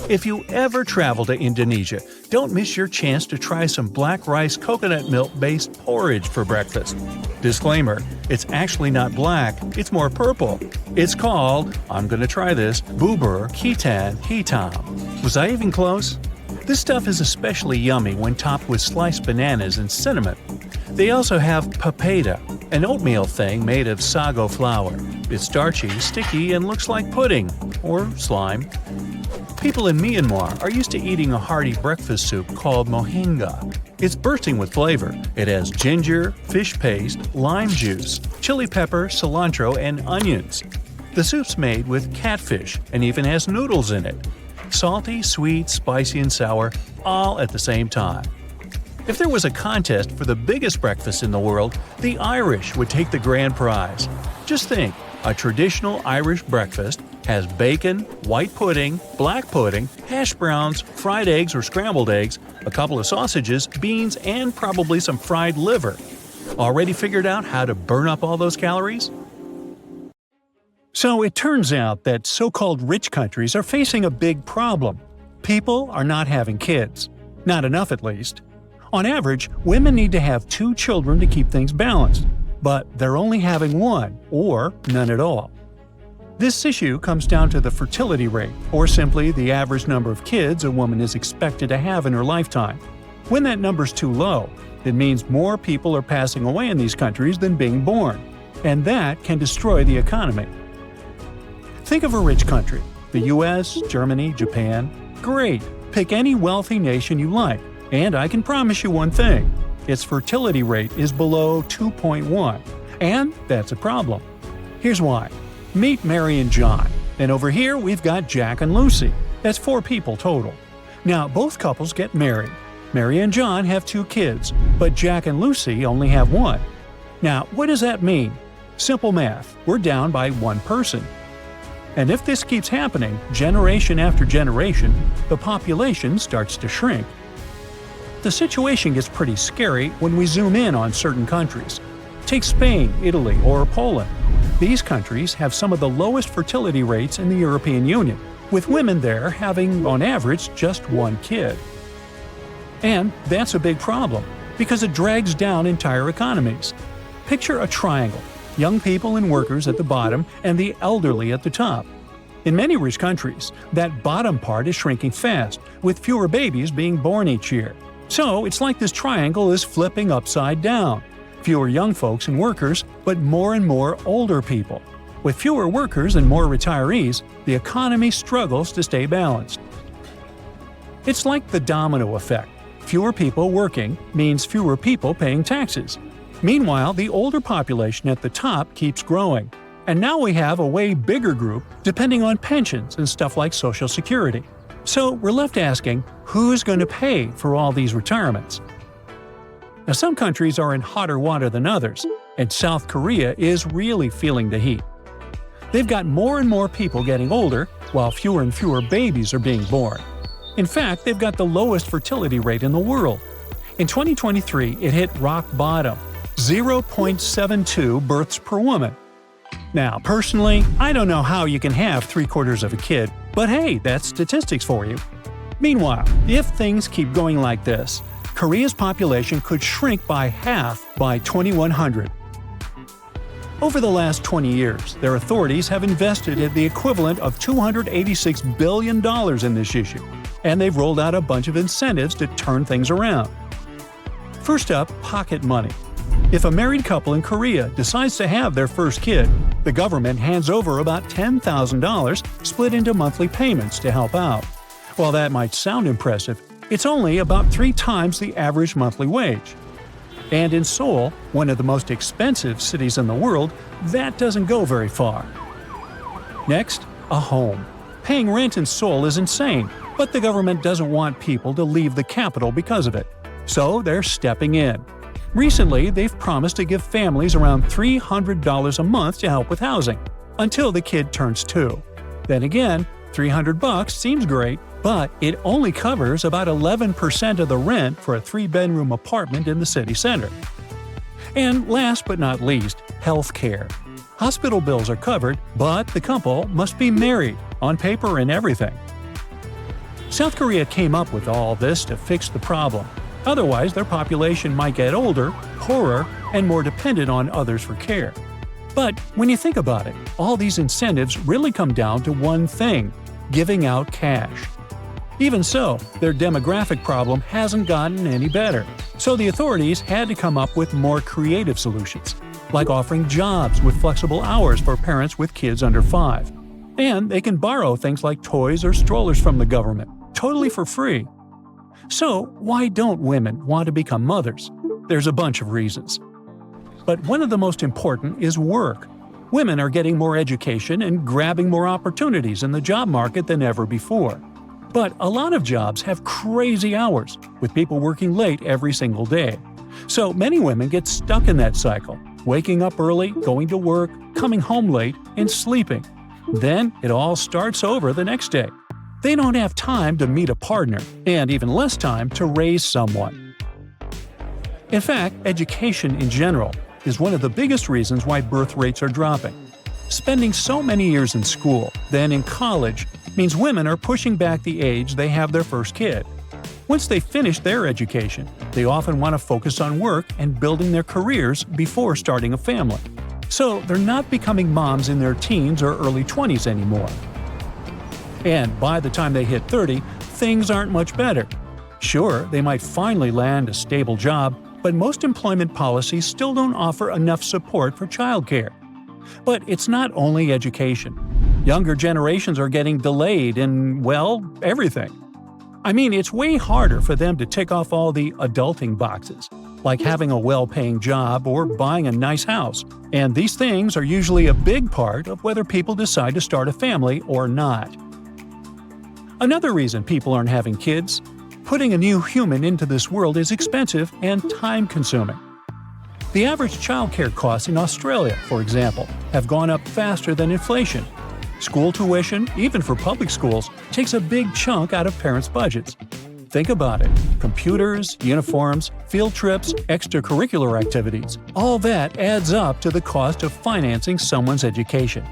If you ever travel to Indonesia, don't miss your chance to try some black rice coconut milk-based porridge for breakfast. Disclaimer, it's actually not black, it's more purple. It's called, I'm gonna try this, bubur ketan hitam. Was I even close? This stuff is especially yummy when topped with sliced bananas and cinnamon. They also have papeda, an oatmeal thing made of sago flour. It's starchy, sticky, and looks like pudding, or slime. People in Myanmar are used to eating a hearty breakfast soup called mohinga. It's bursting with flavor. It has ginger, fish paste, lime juice, chili pepper, cilantro, and onions. The soup's made with catfish and even has noodles in it. Salty, sweet, spicy, and sour, all at the same time. If there was a contest for the biggest breakfast in the world, the Irish would take the grand prize. Just think, a traditional Irish breakfast has bacon, white pudding, black pudding, hash browns, fried eggs or scrambled eggs, a couple of sausages, beans, and probably some fried liver. Already figured out how to burn up all those calories? So it turns out that so-called rich countries are facing a big problem. People are not having kids. Not enough, at least. On average, women need to have 2 children to keep things balanced, but they're only having 1, or none at all. This issue comes down to the fertility rate, or simply the average number of kids a woman is expected to have in her lifetime. When that number's too low, it means more people are passing away in these countries than being born, and that can destroy the economy. Think of a rich country – the US, Germany, Japan. Great! Pick any wealthy nation you like, and I can promise you one thing – its fertility rate is below 2.1, and that's a problem. Here's why. Meet Mary and John, and over here we've got Jack and Lucy. That's 4 people total. Now, both couples get married. Mary and John have 2 kids, but Jack and Lucy only have 1. Now, what does that mean? Simple math. We're down by 1 person. And if this keeps happening, generation after generation, the population starts to shrink. The situation gets pretty scary when we zoom in on certain countries. Take Spain, Italy, or Poland. These countries have some of the lowest fertility rates in the European Union, with women there having, on average, just 1 kid. And that's a big problem, because it drags down entire economies. Picture a triangle. Young people and workers at the bottom and the elderly at the top. In many rich countries, that bottom part is shrinking fast, with fewer babies being born each year. So it's like this triangle is flipping upside down. Fewer young folks and workers, but more and more older people. With fewer workers and more retirees, the economy struggles to stay balanced. It's like the domino effect. Fewer people working means fewer people paying taxes. Meanwhile, the older population at the top keeps growing. And now we have a way bigger group depending on pensions and stuff like Social Security. So we're left asking, who's going to pay for all these retirements? Now, some countries are in hotter water than others, and South Korea is really feeling the heat. They've got more and more people getting older, while fewer and fewer babies are being born. In fact, they've got the lowest fertility rate in the world. In 2023, it hit rock bottom, 0.72 births per woman. Now, personally, I don't know how you can have 3/4 of a kid, but hey, that's statistics for you. Meanwhile, if things keep going like this, Korea's population could shrink by half by 2100. Over the last 20 years, their authorities have invested at the equivalent of $286 billion in this issue, and they've rolled out a bunch of incentives to turn things around. First up, pocket money. If a married couple in Korea decides to have their first kid, the government hands over about $10,000 split into monthly payments to help out. While that might sound impressive, it's only about 3 times the average monthly wage. And in Seoul, one of the most expensive cities in the world, that doesn't go very far. Next, a home. Paying rent in Seoul is insane, but the government doesn't want people to leave the capital because of it. So they're stepping in. Recently, they've promised to give families around $300 a month to help with housing, until the kid turns 2. Then again, $300 seems great, but it only covers about 11% of the rent for a 3-bedroom apartment in the city center. And last but not least, health care. Hospital bills are covered, but the couple must be married, on paper and everything. South Korea came up with all this to fix the problem. Otherwise, their population might get older, poorer, and more dependent on others for care. But when you think about it, all these incentives really come down to one thing: giving out cash. Even so, their demographic problem hasn't gotten any better. So the authorities had to come up with more creative solutions, like offering jobs with flexible hours for parents with kids under 5. And they can borrow things like toys or strollers from the government, totally for free. So, why don't women want to become mothers? There's a bunch of reasons. But one of the most important is work. Women are getting more education and grabbing more opportunities in the job market than ever before. But a lot of jobs have crazy hours, with people working late every single day. So many women get stuck in that cycle, waking up early, going to work, coming home late, and sleeping. Then it all starts over the next day. They don't have time to meet a partner, and even less time to raise someone. In fact, education in general is one of the biggest reasons why birth rates are dropping. Spending so many years in school, then in college, means women are pushing back the age they have their first kid. Once they finish their education, they often want to focus on work and building their careers before starting a family. So they're not becoming moms in their teens or early 20s anymore. And by the time they hit 30, things aren't much better. Sure, they might finally land a stable job, but most employment policies still don't offer enough support for childcare. But it's not only education. Younger generations are getting delayed in, well, everything. I mean, it's way harder for them to tick off all the adulting boxes, like having a well-paying job or buying a nice house. And these things are usually a big part of whether people decide to start a family or not. Another reason people aren't having kids: putting a new human into this world is expensive and time-consuming. The average childcare costs in Australia, for example, have gone up faster than inflation. School tuition, even for public schools, takes a big chunk out of parents' budgets. Think about it. Computers, uniforms, field trips, extracurricular activities – all that adds up to the cost of financing someone's education.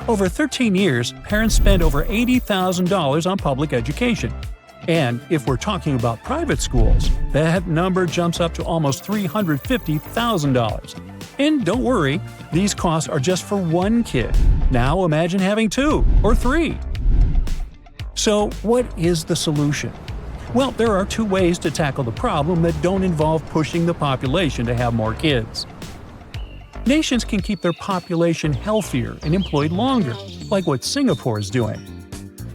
Over 13 years, parents spend over $80,000 on public education. And if we're talking about private schools, that number jumps up to almost $350,000. And don't worry, these costs are just for one kid. Now imagine having 2 or 3. So what is the solution? Well, there are 2 ways to tackle the problem that don't involve pushing the population to have more kids. Nations can keep their population healthier and employed longer, like what Singapore is doing.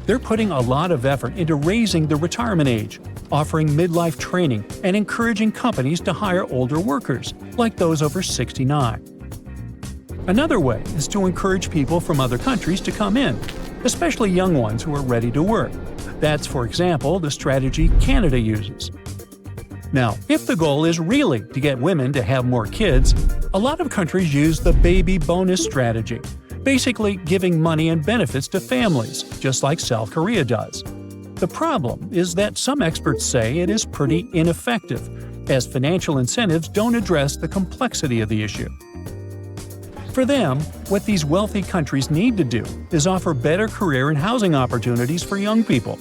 They're putting a lot of effort into raising the retirement age, offering midlife training, and encouraging companies to hire older workers, like those over 69. Another way is to encourage people from other countries to come in, especially young ones who are ready to work. That's, for example, the strategy Canada uses. Now, if the goal is really to get women to have more kids, a lot of countries use the baby bonus strategy, basically giving money and benefits to families, just like South Korea does. The problem is that some experts say it is pretty ineffective, as financial incentives don't address the complexity of the issue. For them, what these wealthy countries need to do is offer better career and housing opportunities for young people,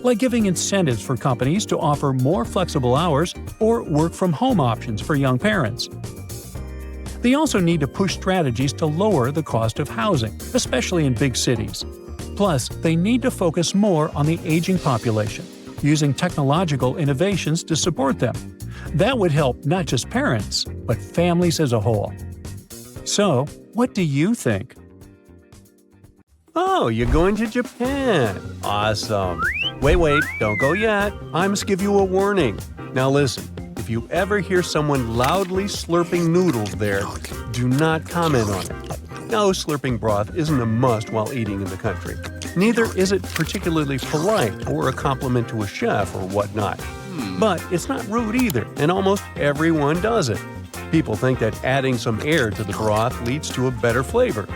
like giving incentives for companies to offer more flexible hours or work-from-home options for young parents. They also need to push strategies to lower the cost of housing, especially in big cities. Plus, they need to focus more on the aging population, using technological innovations to support them. That would help not just parents, but families as a whole. So, what do you think? Oh, you're going to Japan. Awesome. Wait, don't go yet. I must give you a warning. Now listen, if you ever hear someone loudly slurping noodles there, do not comment on it. No, slurping broth isn't a must while eating in the country. Neither is it particularly polite or a compliment to a chef or whatnot. But it's not rude either, and almost everyone does it. People think that adding some air to the broth leads to a better flavor.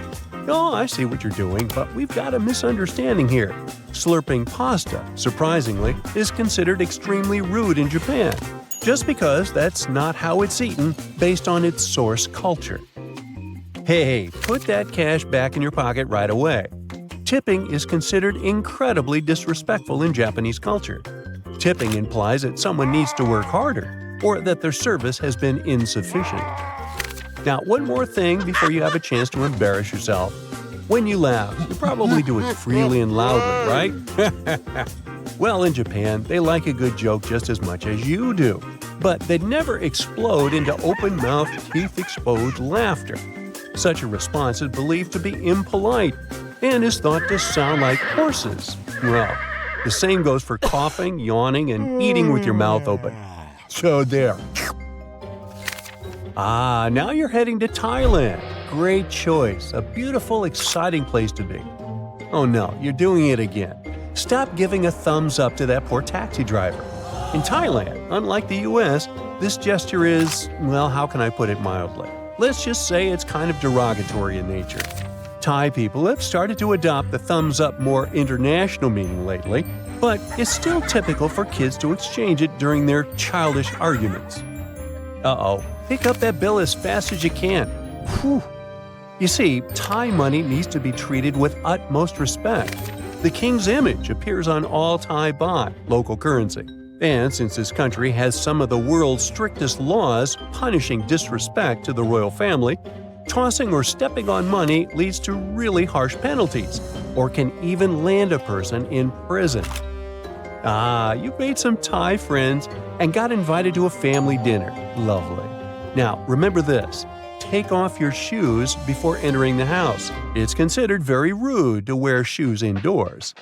Oh, I see what you're doing, but we've got a misunderstanding here. Slurping pasta, surprisingly, is considered extremely rude in Japan, just because that's not how it's eaten based on its source culture. Hey, put that cash back in your pocket right away. Tipping is considered incredibly disrespectful in Japanese culture. Tipping implies that someone needs to work harder, or that their service has been insufficient. Now, one more thing before you have a chance to embarrass yourself. When you laugh, you probably do it freely and loudly, right? Well, in Japan, they like a good joke just as much as you do. But they'd never explode into open-mouthed, teeth-exposed laughter. Such a response is believed to be impolite. and is thought to sound like horses. Well, the same goes for coughing, yawning, and eating with your mouth open. So there. Now you're heading to Thailand. Great choice. A beautiful, exciting place to be. Oh no, you're doing it again. Stop giving a thumbs up to that poor taxi driver. In Thailand, unlike the US, this gesture is, well, how can I put it mildly? Let's just say it's kind of derogatory in nature. Thai people have started to adopt the thumbs up more international meaning lately, but it's still typical for kids to exchange it during their childish arguments. Uh-oh, pick up that bill as fast as you can. Whew. You see, Thai money needs to be treated with utmost respect. The king's image appears on all Thai baht, local currency. And since this country has some of the world's strictest laws punishing disrespect to the royal family, tossing or stepping on money leads to really harsh penalties, or can even land a person in prison. You've made some Thai friends and got invited to a family dinner. Lovely. Now, remember this. Take off your shoes before entering the house. It's considered very rude to wear shoes indoors.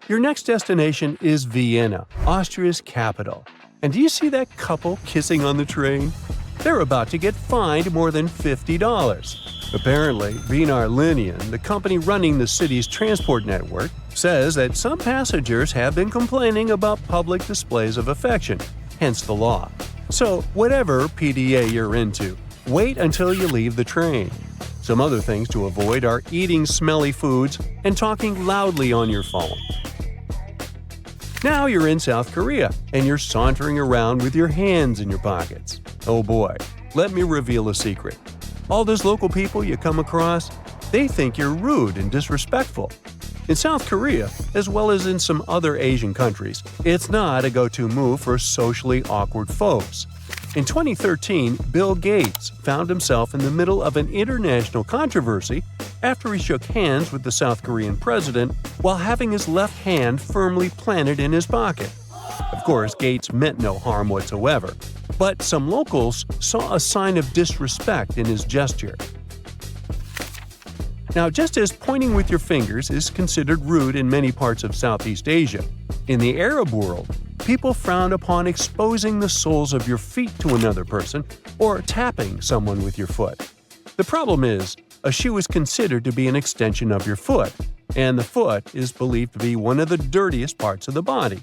Your next destination is Vienna, Austria's capital. And do you see that couple kissing on the train? They're about to get fined more than $50. Apparently, Lunar New, the company running the city's transport network, says that some passengers have been complaining about public displays of affection, hence the law. So, whatever PDA you're into, wait until you leave the train. Some other things to avoid are eating smelly foods and talking loudly on your phone. Now you're in South Korea, and you're sauntering around with your hands in your pockets. Oh boy, let me reveal a secret. All those local people you come across, they think you're rude and disrespectful. In South Korea, as well as in some other Asian countries, it's not a go-to move for socially awkward folks. In 2013, Bill Gates found himself in the middle of an international controversy after he shook hands with the South Korean president while having his left hand firmly planted in his pocket. Of course, Gates meant no harm whatsoever, but some locals saw a sign of disrespect in his gesture. Now, just as pointing with your fingers is considered rude in many parts of Southeast Asia, in the Arab world, people frown upon exposing the soles of your feet to another person or tapping someone with your foot. The problem is, a shoe is considered to be an extension of your foot, and the foot is believed to be one of the dirtiest parts of the body.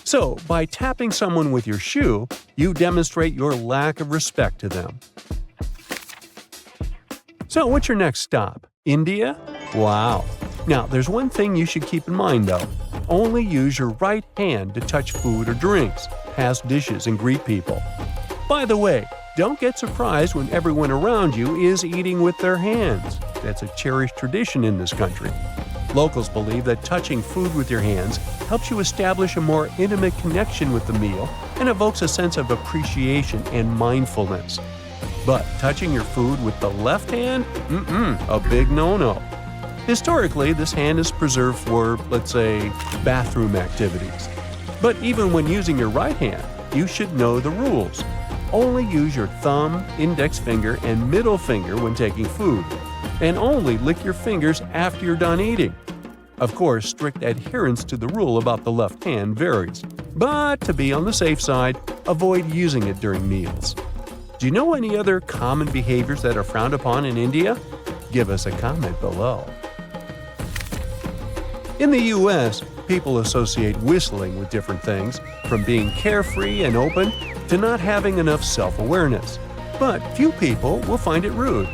So, by tapping someone with your shoe, you demonstrate your lack of respect to them. So, what's your next stop? India? Wow. Now, there's one thing you should keep in mind though. Only use your right hand to touch food or drinks, pass dishes, and greet people. By the way, don't get surprised when everyone around you is eating with their hands. That's a cherished tradition in this country. Locals believe that touching food with your hands helps you establish a more intimate connection with the meal and evokes a sense of appreciation and mindfulness. But touching your food with the left hand? A big no-no. Historically, this hand is preserved for, let's say, bathroom activities. But even when using your right hand, you should know the rules. Only use your thumb, index finger, and middle finger when taking food, and only lick your fingers after you're done eating. Of course, strict adherence to the rule about the left hand varies, but to be on the safe side, avoid using it during meals. Do you know any other common behaviors that are frowned upon in India? Give us a comment below. In the US, people associate whistling with different things, from being carefree and open to not having enough self-awareness. But few people will find it rude.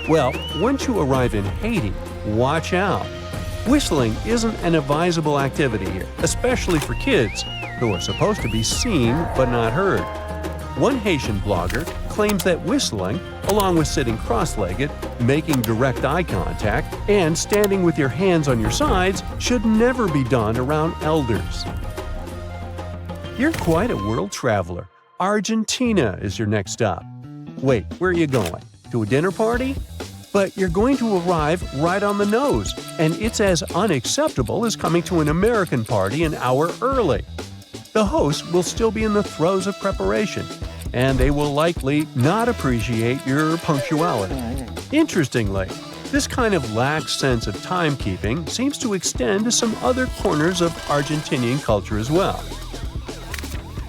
Well, once you arrive in Haiti, watch out. Whistling isn't an advisable activity here, especially for kids, who are supposed to be seen but not heard. One Haitian blogger claims that whistling, along with sitting cross-legged, making direct eye contact, and standing with your hands on your sides, should never be done around elders. You're quite a world traveler. Argentina is your next stop. Wait, where are you going? To a dinner party? But you're going to arrive right on the nose, and it's as unacceptable as coming to an American party an hour early. The hosts will still be in the throes of preparation, and they will likely not appreciate your punctuality. Interestingly, This kind of lax sense of timekeeping seems to extend to some other corners of Argentinian culture as well.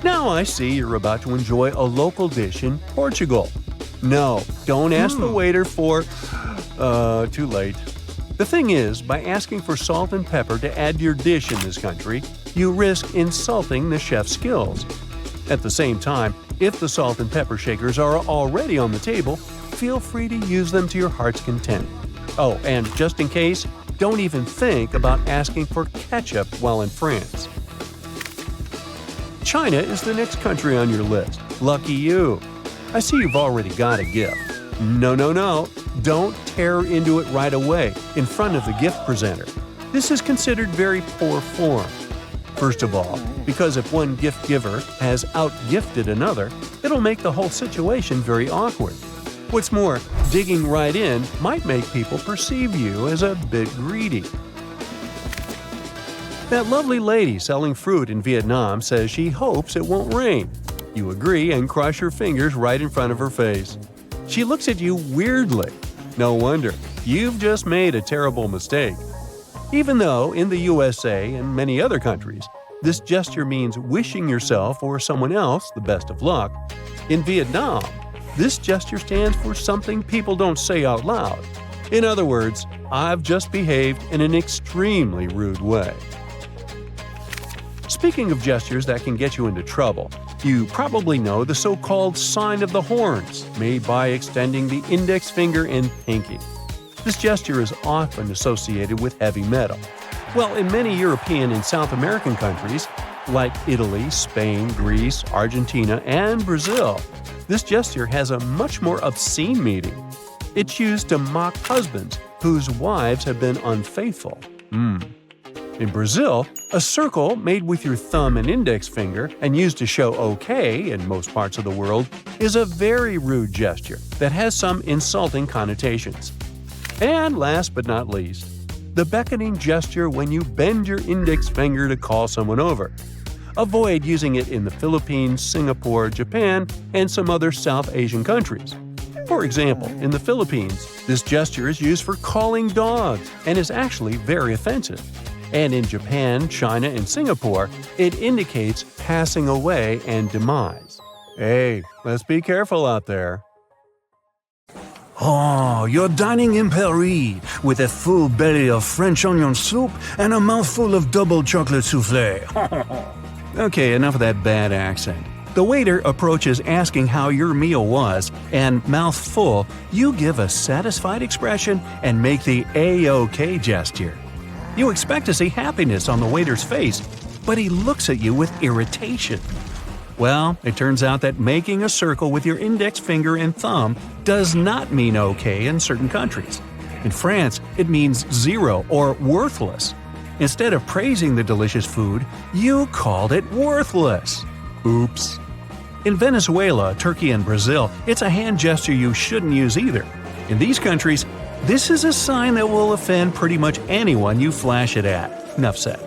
Now I see you're about to enjoy a local dish in Portugal. No, don't ask the waiter for… too late. The thing is, by asking for salt and pepper to add to your dish in this country, you risk insulting the chef's skills. At the same time, if the salt and pepper shakers are already on the table, feel free to use them to your heart's content. Oh, and just in case, don't even think about asking for ketchup while in France. China is the next country on your list. Lucky you. I see you've already got a gift. No. Don't tear into it right away in front of the gift presenter. This is considered very poor form. First of all, because if one gift giver has outgifted another, it'll make the whole situation very awkward. What's more, digging right in might make people perceive you as a bit greedy. That lovely lady selling fruit in Vietnam says she hopes it won't rain. You agree and cross your fingers right in front of her face. She looks at you weirdly. No wonder, you've just made a terrible mistake. Even though in the USA and many other countries, this gesture means wishing yourself or someone else the best of luck, in Vietnam, this gesture stands for something people don't say out loud. In other words, I've just behaved in an extremely rude way. Speaking of gestures that can get you into trouble, you probably know the so-called sign of the horns, made by extending the index finger and pinky. This gesture is often associated with heavy metal. Well, in many European and South American countries, like Italy, Spain, Greece, Argentina, and Brazil, this gesture has a much more obscene meaning. It's used to mock husbands whose wives have been unfaithful. In Brazil, a circle made with your thumb and index finger and used to show OK in most parts of the world is a very rude gesture that has some insulting connotations. And last but not least, the beckoning gesture when you bend your index finger to call someone over. Avoid using it in the Philippines, Singapore, Japan, and some other South Asian countries. For example, in the Philippines, this gesture is used for calling dogs and is actually very offensive. And in Japan, China, and Singapore, it indicates passing away and demise. Hey, let's be careful out there. Oh, you're dining in Paris with a full belly of French onion soup and a mouthful of double chocolate soufflé. Okay, enough of that bad accent. The waiter approaches asking how your meal was, and mouth full, you give a satisfied expression and make the A-OK gesture. You expect to see happiness on the waiter's face, but he looks at you with irritation. Well, it turns out that making a circle with your index finger and thumb does not mean OK in certain countries. In France, it means zero or worthless. Instead of praising the delicious food, you called it worthless. Oops. In Venezuela, Turkey, and Brazil, it's a hand gesture you shouldn't use either. In these countries, this is a sign that will offend pretty much anyone you flash it at. Enough said.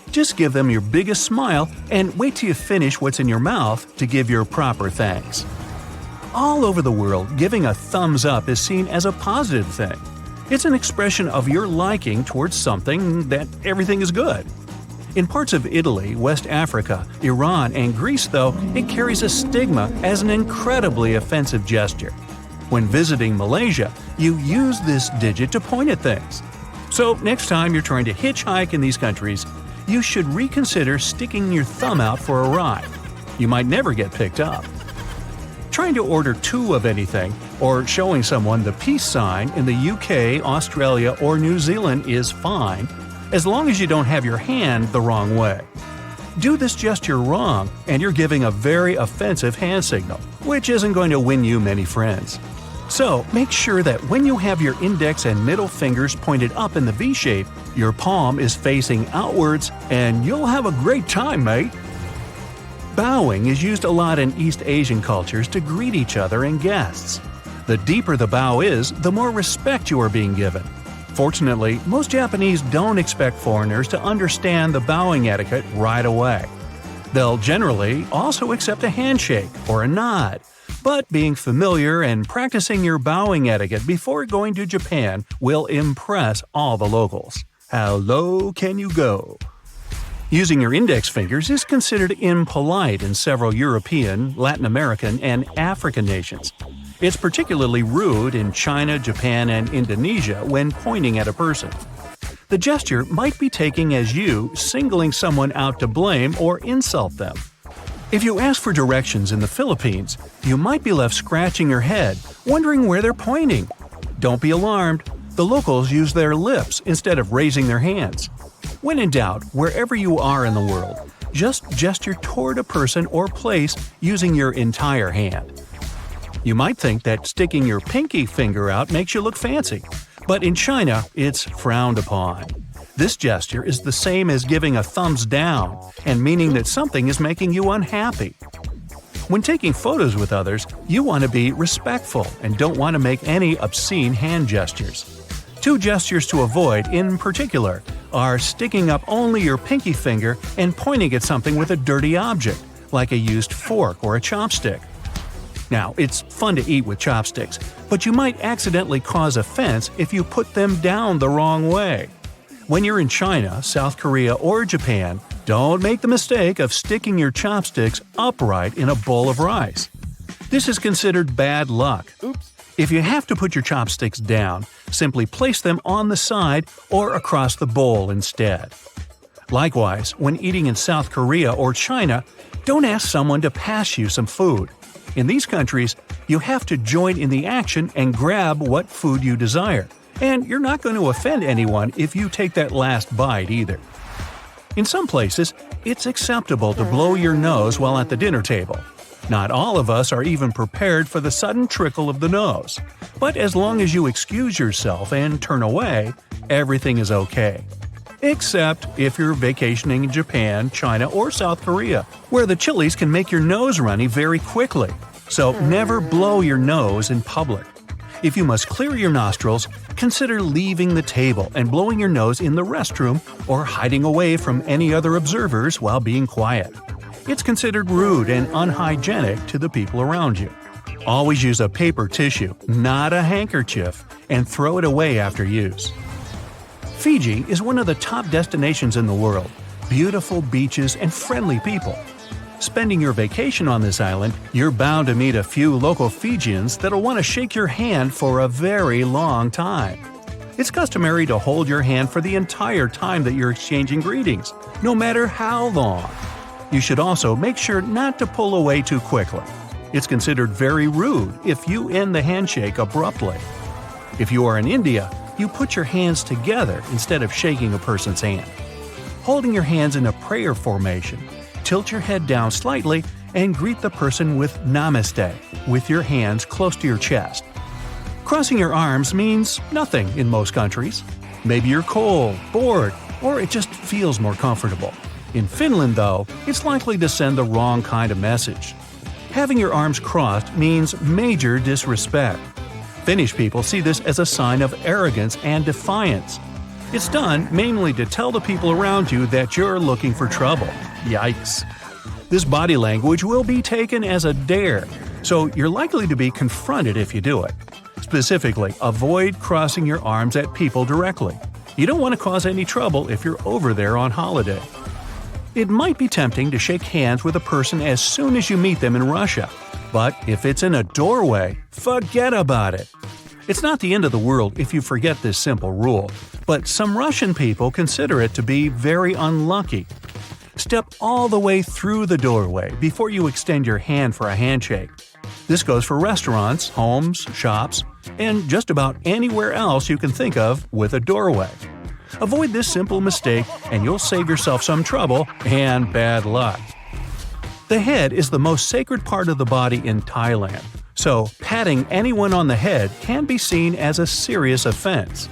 Just give them your biggest smile and wait till you finish what's in your mouth to give your proper thanks. All over the world, giving a thumbs up is seen as a positive thing. It's an expression of your liking towards something that everything is good. In parts of Italy, West Africa, Iran, and Greece, though, it carries a stigma as an incredibly offensive gesture. When visiting Malaysia, you use this digit to point at things. So next time you're trying to hitchhike in these countries, you should reconsider sticking your thumb out for a ride. You might never get picked up. Trying to order two of anything or showing someone the peace sign in the UK, Australia, or New Zealand is fine, as long as you don't have your hand the wrong way. Do this gesture wrong, and you're giving a very offensive hand signal, which isn't going to win you many friends. So make sure that when you have your index and middle fingers pointed up in the V shape, your palm is facing outwards, and you'll have a great time, mate. Bowing is used a lot in East Asian cultures to greet each other and guests. The deeper the bow is, the more respect you are being given. Fortunately, most Japanese don't expect foreigners to understand the bowing etiquette right away. They'll generally also accept a handshake or a nod, But being familiar and practicing your bowing etiquette before going to Japan will impress all the locals. How low can you go? Using your index fingers is considered impolite in several European, Latin American, and African nations. It's particularly rude in China, Japan, and Indonesia when pointing at a person. The gesture might be taken as you singling someone out to blame or insult them. If you ask for directions in the Philippines, you might be left scratching your head, wondering where they're pointing. Don't be alarmed. The locals use their lips instead of raising their hands. When in doubt, wherever you are in the world, just gesture toward a person or place using your entire hand. You might think that sticking your pinky finger out makes you look fancy, but in China, it's frowned upon. This gesture is the same as giving a thumbs down and meaning that something is making you unhappy. When taking photos with others, you want to be respectful and don't want to make any obscene hand gestures. 2 gestures to avoid, in particular, are sticking up only your pinky finger and pointing at something with a dirty object, like a used fork or a chopstick. Now, it's fun to eat with chopsticks, but you might accidentally cause offense if you put them down the wrong way. When you're in China, South Korea, or Japan, don't make the mistake of sticking your chopsticks upright in a bowl of rice. This is considered bad luck. Oops. If you have to put your chopsticks down, simply place them on the side or across the bowl instead. Likewise, when eating in South Korea or China, don't ask someone to pass you some food. In these countries, you have to join in the action and grab what food you desire. And you're not going to offend anyone if you take that last bite either. In some places, it's acceptable to blow your nose while at the dinner table. Not all of us are even prepared for the sudden trickle of the nose. But as long as you excuse yourself and turn away, everything is okay. Except if you're vacationing in Japan, China, or South Korea, where the chilies can make your nose runny very quickly. So never blow your nose in public. If you must clear your nostrils, consider leaving the table and blowing your nose in the restroom or hiding away from any other observers while being quiet. It's considered rude and unhygienic to the people around you. Always use a paper tissue, not a handkerchief, and throw it away after use. Fiji is one of the top destinations in the world. Beautiful beaches and friendly people. Spending your vacation on this island, you're bound to meet a few local Fijians that'll want to shake your hand for a very long time. It's customary to hold your hand for the entire time that you're exchanging greetings, no matter how long. You should also make sure not to pull away too quickly. It's considered very rude if you end the handshake abruptly. If you are in India, you put your hands together instead of shaking a person's hand. Holding your hands in a prayer formation, tilt your head down slightly and greet the person with Namaste, with your hands close to your chest. Crossing your arms means nothing in most countries. Maybe you're cold, bored, or it just feels more comfortable. In Finland, though, it's likely to send the wrong kind of message. Having your arms crossed means major disrespect. Finnish people see this as a sign of arrogance and defiance. It's done mainly to tell the people around you that you're looking for trouble. Yikes. This body language will be taken as a dare, so you're likely to be confronted if you do it. Specifically, avoid crossing your arms at people directly. You don't want to cause any trouble if you're over there on holiday. It might be tempting to shake hands with a person as soon as you meet them in Russia, but if it's in a doorway, forget about it. It's not the end of the world if you forget this simple rule, but some Russian people consider it to be very unlucky. Step all the way through the doorway before you extend your hand for a handshake. This goes for restaurants, homes, shops, and just about anywhere else you can think of with a doorway. Avoid this simple mistake and you'll save yourself some trouble and bad luck. The head is the most sacred part of the body in Thailand, so patting anyone on the head can be seen as a serious offense.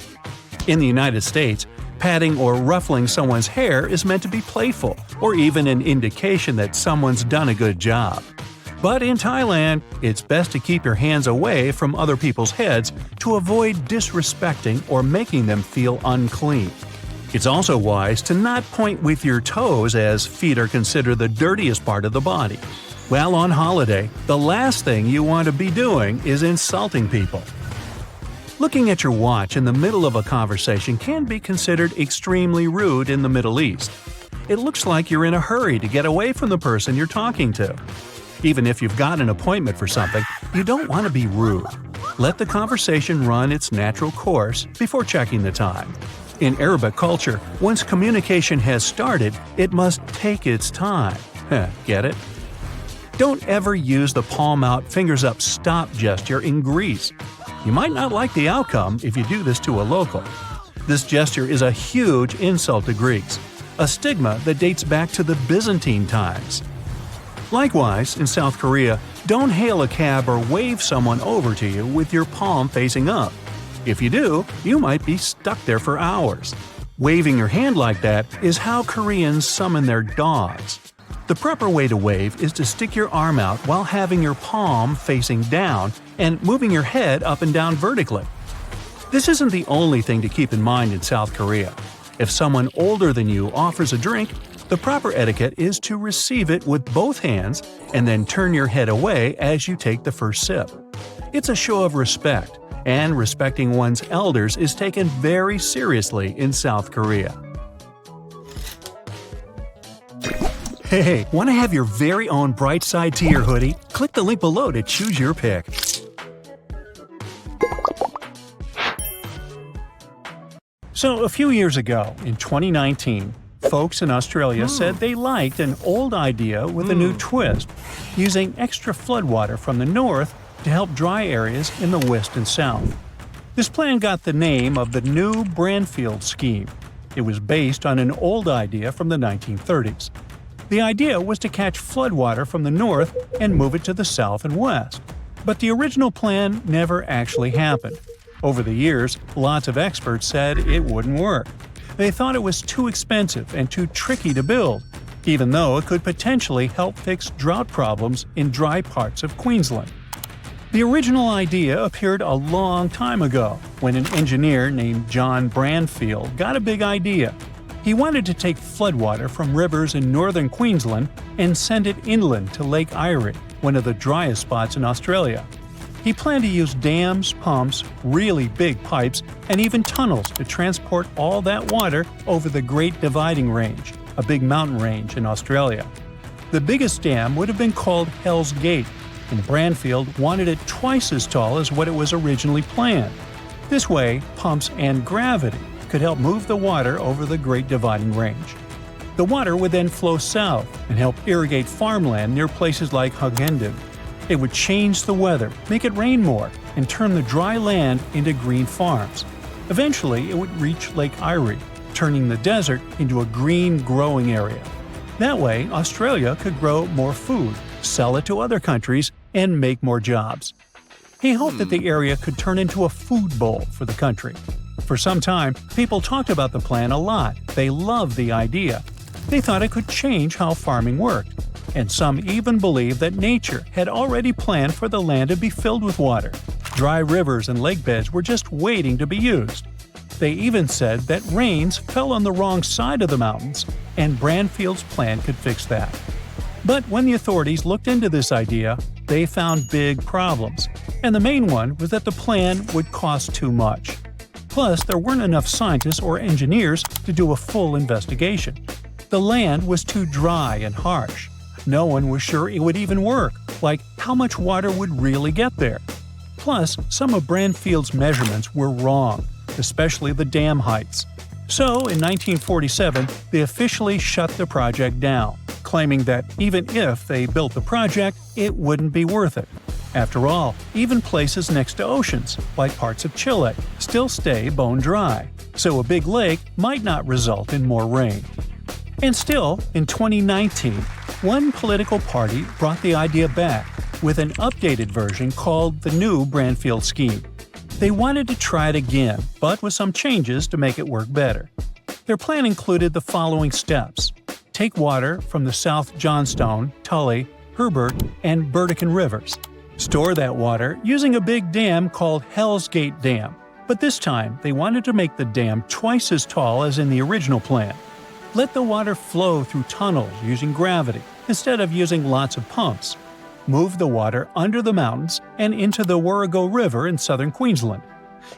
In the United States, patting or ruffling someone's hair is meant to be playful or even an indication that someone's done a good job. But in Thailand, it's best to keep your hands away from other people's heads to avoid disrespecting or making them feel unclean. It's also wise to not point with your toes as feet are considered the dirtiest part of the body. Well, on holiday, the last thing you want to be doing is insulting people. Looking at your watch in the middle of a conversation can be considered extremely rude in the Middle East. It looks like you're in a hurry to get away from the person you're talking to. Even if you've got an appointment for something, you don't want to be rude. Let the conversation run its natural course before checking the time. In Arabic culture, once communication has started, it must take its time. Get it? Don't ever use the palm out, fingers up stop gesture in Greece. You might not like the outcome if you do this to a local. This gesture is a huge insult to Greeks, a stigma that dates back to the Byzantine times. Likewise, in South Korea, don't hail a cab or wave someone over to you with your palm facing up. If you do, you might be stuck there for hours. Waving your hand like that is how Koreans summon their dogs. The proper way to wave is to stick your arm out while having your palm facing down and moving your head up and down vertically. This isn't the only thing to keep in mind in South Korea. If someone older than you offers a drink, the proper etiquette is to receive it with both hands and then turn your head away as you take the first sip. It's a show of respect, and respecting one's elders is taken very seriously in South Korea. Hey, want to have your very own bright side to your hoodie? Click the link below to choose your pick. So, a few years ago, in 2019, folks in Australia said they liked an old idea with a new twist, using extra floodwater from the north to help dry areas in the west and south. This plan got the name of the New Brainfield Scheme. It was based on an old idea from the 1930s. The idea was to catch floodwater from the north and move it to the south and west. But the original plan never actually happened. Over the years, lots of experts said it wouldn't work. They thought it was too expensive and too tricky to build, even though it could potentially help fix drought problems in dry parts of Queensland. The original idea appeared a long time ago, when an engineer named John Brainfield got a big idea. He wanted to take floodwater from rivers in northern Queensland and send it inland to Lake Erie, one of the driest spots in Australia. He planned to use dams, pumps, really big pipes, and even tunnels to transport all that water over the Great Dividing Range, a big mountain range in Australia. The biggest dam would have been called Hell's Gate, and Brainfield wanted it twice as tall as what it was originally planned. This way, pumps and gravity could help move the water over the Great Dividing Range. The water would then flow south and help irrigate farmland near places like Hughenden. It would change the weather, make it rain more, and turn the dry land into green farms. Eventually, it would reach Lake Erie, turning the desert into a green growing area. That way, Australia could grow more food, sell it to other countries, and make more jobs. He hoped that the area could turn into a food bowl for the country. For some time, people talked about the plan a lot. They loved the idea. They thought it could change how farming worked. And some even believed that nature had already planned for the land to be filled with water. Dry rivers and lake beds were just waiting to be used. They even said that rains fell on the wrong side of the mountains, and Brainfield's plan could fix that. But when the authorities looked into this idea, they found big problems. And the main one was that the plan would cost too much. Plus, there weren't enough scientists or engineers to do a full investigation. The land was too dry and harsh. No one was sure it would even work, like how much water would really get there. Plus, some of Brainfield's measurements were wrong, especially the dam heights. So, in 1947, they officially shut the project down, claiming that even if they built the project, it wouldn't be worth it. After all, even places next to oceans, like parts of Chile, still stay bone dry, so a big lake might not result in more rain. And still, in 2019, one political party brought the idea back with an updated version called the New Brainfield Scheme. They wanted to try it again, but with some changes to make it work better. Their plan included the following steps. Take water from the South Johnstone, Tully, Herbert, and Burdekin rivers. Store that water using a big dam called Hell's Gate Dam, but this time they wanted to make the dam twice as tall as in the original plan. Let the water flow through tunnels using gravity instead of using lots of pumps. Move the water under the mountains and into the Warrego River in southern Queensland.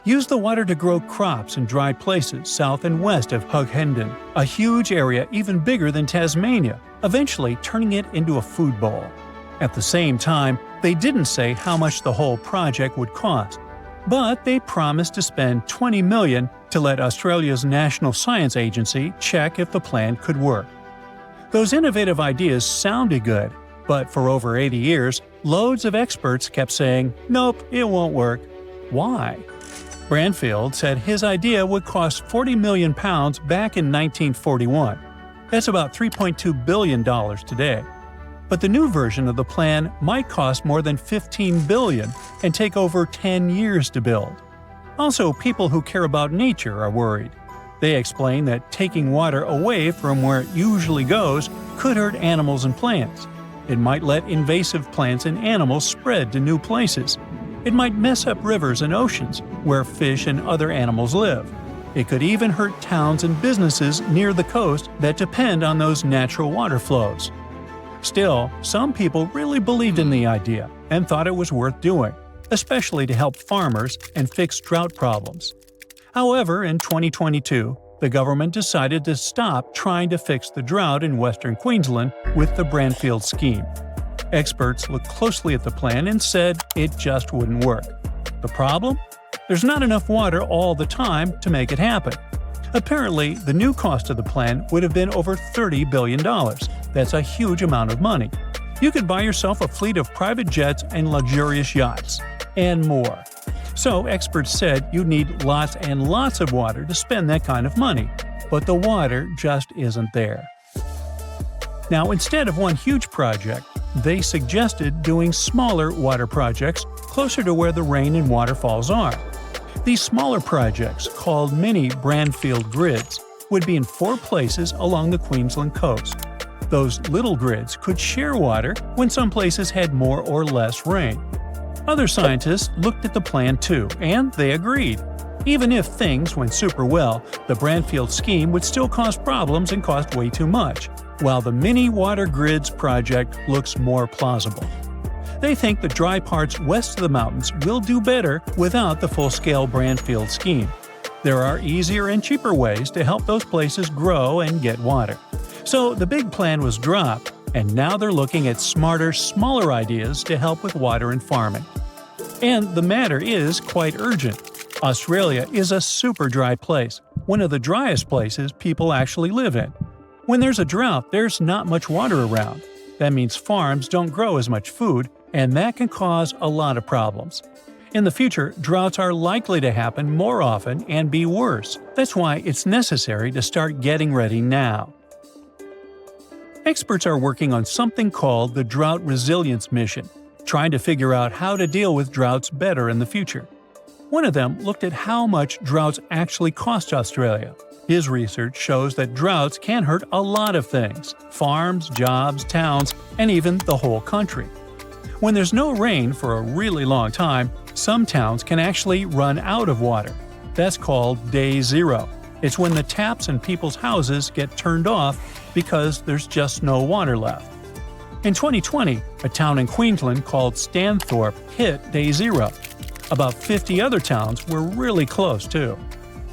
Use the water to grow crops in dry places south and west of Hughenden, a huge area even bigger than Tasmania, eventually turning it into a food bowl. At the same time, they didn't say how much the whole project would cost, but they promised to spend $20 million to let Australia's National Science Agency check if the plan could work. Those innovative ideas sounded good, but for over 80 years, loads of experts kept saying, "Nope, it won't work." Why? Branfield said his idea would cost £40 million back in 1941. That's about $3.2 billion today. But the new version of the plan might cost more than $15 billion and take over 10 years to build. Also, people who care about nature are worried. They explain that taking water away from where it usually goes could hurt animals and plants. It might let invasive plants and animals spread to new places. It might mess up rivers and oceans, where fish and other animals live. It could even hurt towns and businesses near the coast that depend on those natural water flows. Still, some people really believed in the idea and thought it was worth doing, especially to help farmers and fix drought problems. However, in 2022, the government decided to stop trying to fix the drought in western Queensland with the Branfield scheme. Experts looked closely at the plan and said it just wouldn't work. The problem? There's not enough water all the time to make it happen. Apparently, the new cost of the plan would have been over $30 billion. That's a huge amount of money. You could buy yourself a fleet of private jets and luxurious yachts, and more. So experts said you'd need lots and lots of water to spend that kind of money, but the water just isn't there. Now, instead of one huge project, they suggested doing smaller water projects closer to where the rain and waterfalls are. These smaller projects, called mini Branfield grids, would be in 4 places along the Queensland coast. Those little grids could share water when some places had more or less rain. Other scientists looked at the plan too, and they agreed. Even if things went super well, the Branfield scheme would still cause problems and cost way too much, while the mini water grids project looks more plausible. They think the dry parts west of the mountains will do better without the full-scale Branfield scheme. There are easier and cheaper ways to help those places grow and get water. So the big plan was dropped, and now they're looking at smarter, smaller ideas to help with water and farming. And the matter is quite urgent. Australia is a super dry place, one of the driest places people actually live in. When there's a drought, there's not much water around. That means farms don't grow as much food, and that can cause a lot of problems. In the future, droughts are likely to happen more often and be worse. That's why it's necessary to start getting ready now. Experts are working on something called the Drought Resilience Mission, trying to figure out how to deal with droughts better in the future. One of them looked at how much droughts actually cost Australia. His research shows that droughts can hurt a lot of things – farms, jobs, towns, and even the whole country. When there's no rain for a really long time, some towns can actually run out of water. That's called day zero. It's when the taps in people's houses get turned off because there's just no water left. In 2020, a town in Queensland called Stanthorpe hit day zero. About 50 other towns were really close too.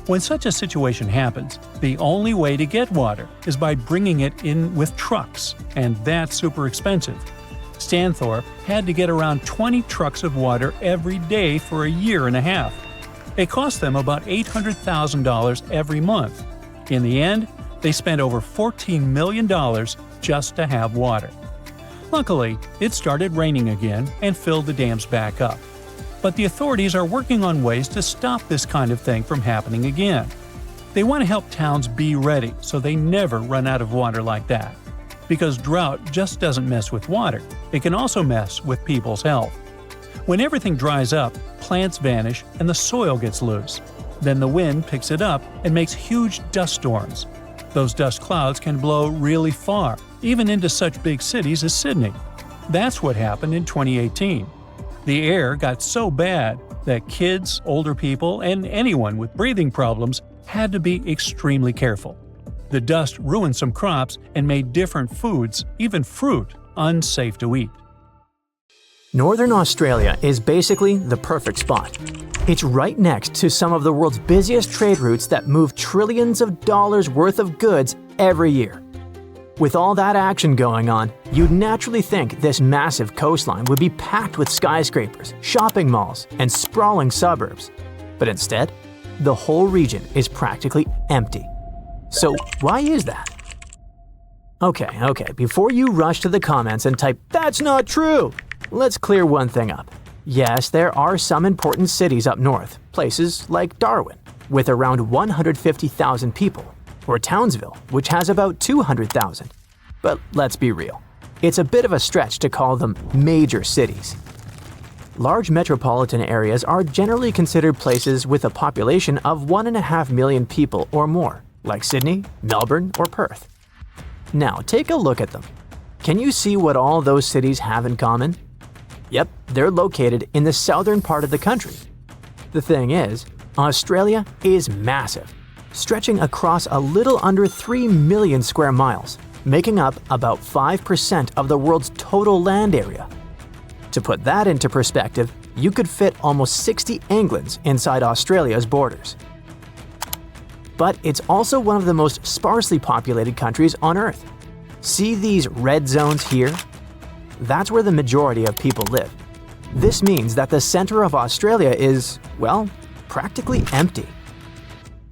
When such a situation happens, the only way to get water is by bringing it in with trucks, and that's super expensive. Stanthorpe had to get around 20 trucks of water every day for a year and a half. It cost them about $800,000 every month. In the end, they spent over $14 million just to have water. Luckily, it started raining again and filled the dams back up. But the authorities are working on ways to stop this kind of thing from happening again. They want to help towns be ready so they never run out of water like that. Because drought just doesn't mess with water, it can also mess with people's health. When everything dries up, plants vanish and the soil gets loose. Then the wind picks it up and makes huge dust storms. Those dust clouds can blow really far, even into such big cities as Sydney. That's what happened in 2018. The air got so bad that kids, older people, and anyone with breathing problems had to be extremely careful. The dust ruined some crops and made different foods, even fruit, unsafe to eat. Northern Australia is basically the perfect spot. It's right next to some of the world's busiest trade routes that move trillions of dollars worth of goods every year. With all that action going on, you'd naturally think this massive coastline would be packed with skyscrapers, shopping malls, and sprawling suburbs. But instead, the whole region is practically empty. So why is that? Okay, before you rush to the comments and type, "That's not true!" let's clear one thing up. Yes, there are some important cities up north, places like Darwin, with around 150,000 people, or Townsville, which has about 200,000. But let's be real, it's a bit of a stretch to call them major cities. Large metropolitan areas are generally considered places with a population of 1.5 million people or more, like Sydney, Melbourne, or Perth. Now take a look at them. Can you see what all those cities have in common? Yep, they're located in the southern part of the country. The thing is, Australia is massive, stretching across a little under 3 million square miles, making up about 5% of the world's total land area. To put that into perspective, you could fit almost 60 Englands inside Australia's borders. But it's also one of the most sparsely populated countries on Earth. See these red zones here? That's where the majority of people live. This means that the center of Australia is, well, practically empty.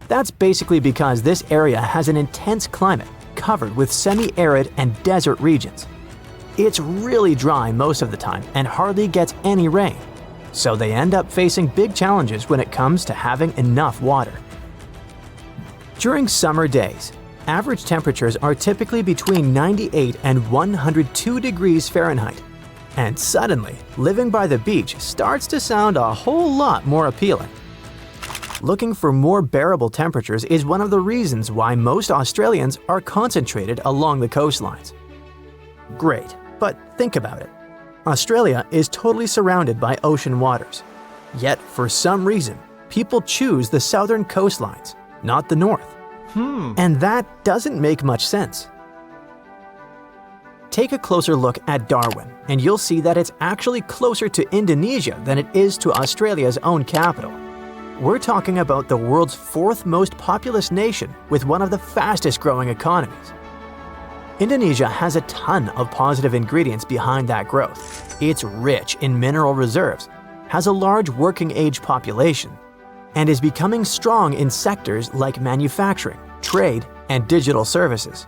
That's basically because this area has an intense climate covered with semi-arid and desert regions. It's really dry most of the time and hardly gets any rain, so they end up facing big challenges when it comes to having enough water. During summer days, average temperatures are typically between 98 and 102 degrees Fahrenheit, and suddenly, living by the beach starts to sound a whole lot more appealing. Looking for more bearable temperatures is one of the reasons why most Australians are concentrated along the coastlines. Great, but think about it. Australia is totally surrounded by ocean waters. Yet, for some reason, people choose the southern coastlines, not the north. And that doesn't make much sense. Take a closer look at Darwin, and you'll see that it's actually closer to Indonesia than it is to Australia's own capital. We're talking about the world's fourth most populous nation with one of the fastest growing economies. Indonesia has a ton of positive ingredients behind that growth. It's rich in mineral reserves, has a large working age population, and is becoming strong in sectors like manufacturing, trade, and digital services.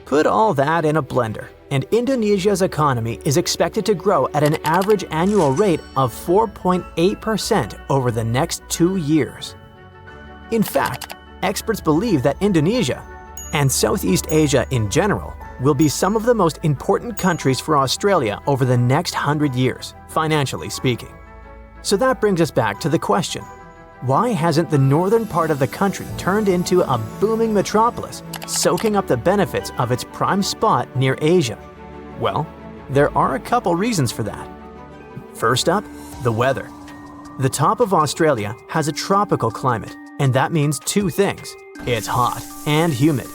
Put all that in a blender, and Indonesia's economy is expected to grow at an average annual rate of 4.8% over the next 2 years. In fact, experts believe that Indonesia, and Southeast Asia in general, will be some of the most important countries for Australia over the next 100 years, financially speaking. So that brings us back to the question: why hasn't the northern part of the country turned into a booming metropolis, soaking up the benefits of its prime spot near Asia? Well, there are a couple reasons for that. First up, the weather. The top of Australia has a tropical climate, and that means two things: it's hot and humid.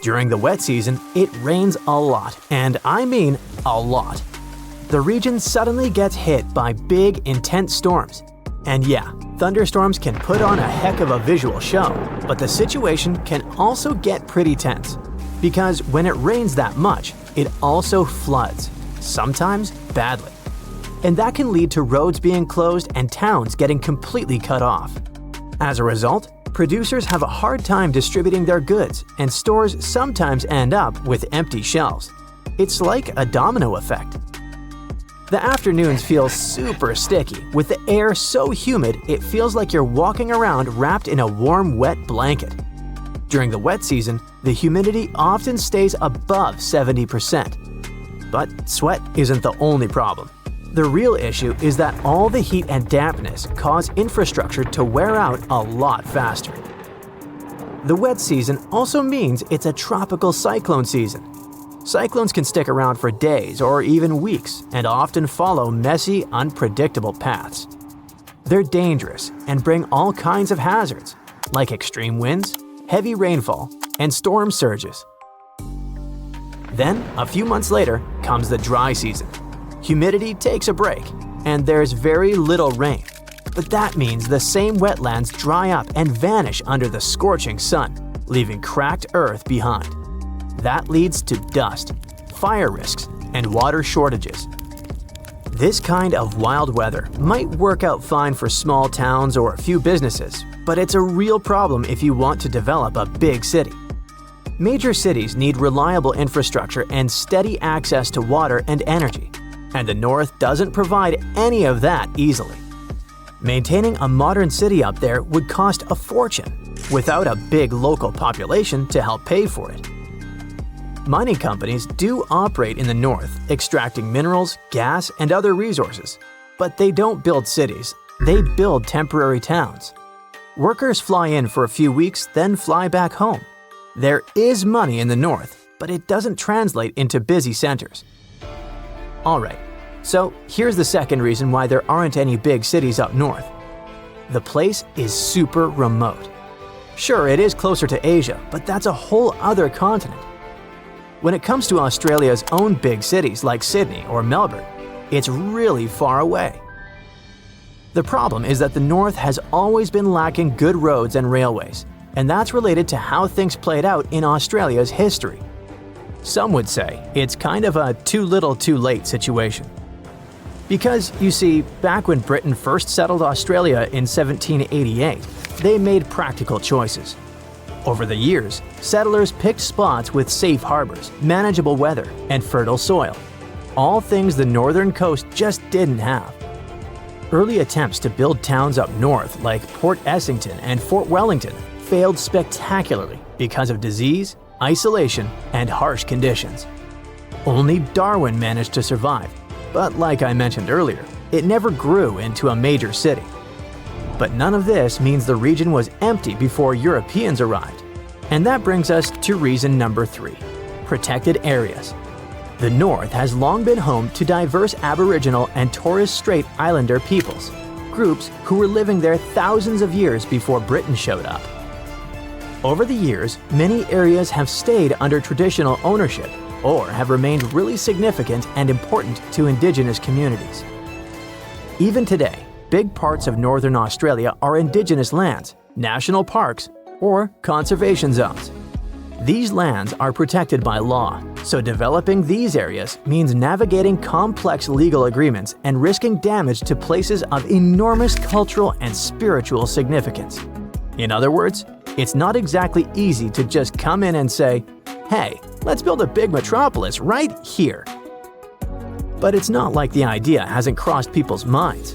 During the wet season, it rains a lot, and I mean a lot. The region suddenly gets hit by big, intense storms. And yeah, thunderstorms can put on a heck of a visual show, but the situation can also get pretty tense. Because when it rains that much, it also floods, sometimes badly. And that can lead to roads being closed and towns getting completely cut off. As a result, producers have a hard time distributing their goods, and stores sometimes end up with empty shelves. It's like a domino effect. The afternoons feel super sticky, with the air so humid it feels like you're walking around wrapped in a warm, wet blanket. During the wet season, the humidity often stays above 70%. But sweat isn't the only problem. The real issue is that all the heat and dampness cause infrastructure to wear out a lot faster. The wet season also means it's a tropical cyclone season. Cyclones can stick around for days or even weeks and often follow messy, unpredictable paths. They're dangerous and bring all kinds of hazards, like extreme winds, heavy rainfall, and storm surges. Then, a few months later, comes the dry season. Humidity takes a break, and there's very little rain. But that means the same wetlands dry up and vanish under the scorching sun, leaving cracked earth behind. That leads to dust, fire risks, and water shortages. This kind of wild weather might work out fine for small towns or a few businesses, but it's a real problem if you want to develop a big city. Major cities need reliable infrastructure and steady access to water and energy, and the North doesn't provide any of that easily. Maintaining a modern city up there would cost a fortune, without a big local population to help pay for it. Mining companies do operate in the North, extracting minerals, gas, and other resources, but they don't build cities, they build temporary towns. Workers fly in for a few weeks, then fly back home. There is money in the North, but it doesn't translate into busy centers. Alright, so here's the second reason why there aren't any big cities up north. The place is super remote. Sure, it is closer to Asia, but that's a whole other continent. When it comes to Australia's own big cities like Sydney or Melbourne, it's really far away. The problem is that the North has always been lacking good roads and railways, and that's related to how things played out in Australia's history. Some would say it's kind of a too little too late situation. Because, you see, back when Britain first settled Australia in 1788, they made practical choices. Over the years, settlers picked spots with safe harbors, manageable weather, and fertile soil. All things the northern coast just didn't have. Early attempts to build towns up north like Port Essington and Fort Wellington failed spectacularly because of disease, isolation, and harsh conditions. Only Darwin managed to survive, but like I mentioned earlier, it never grew into a major city. But none of this means the region was empty before Europeans arrived. And that brings us to reason number 3, protected areas. The North has long been home to diverse Aboriginal and Torres Strait Islander peoples, groups who were living there thousands of years before Britain showed up. Over the years, many areas have stayed under traditional ownership or have remained really significant and important to Indigenous communities. Even today, big parts of northern Australia are Indigenous lands, national parks, or conservation zones. These lands are protected by law, so developing these areas means navigating complex legal agreements and risking damage to places of enormous cultural and spiritual significance. In other words, it's not exactly easy to just come in and say, "Hey, let's build a big metropolis right here." But it's not like the idea hasn't crossed people's minds.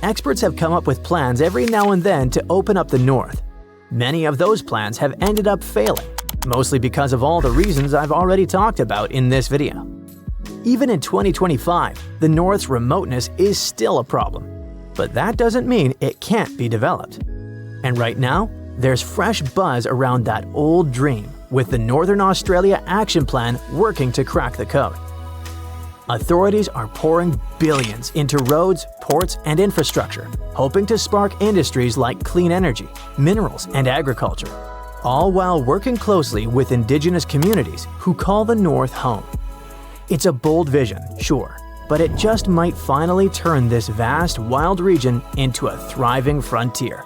Experts have come up with plans every now and then to open up the North. Many of those plans have ended up failing, mostly because of all the reasons I've already talked about in this video. Even in 2025, the North's remoteness is still a problem, but that doesn't mean it can't be developed. And right now, there's fresh buzz around that old dream, with the Northern Australia Action Plan working to crack the code. Authorities are pouring billions into roads, ports, and infrastructure, hoping to spark industries like clean energy, minerals, and agriculture, all while working closely with Indigenous communities who call the North home. It's a bold vision, sure, but it just might finally turn this vast, wild region into a thriving frontier.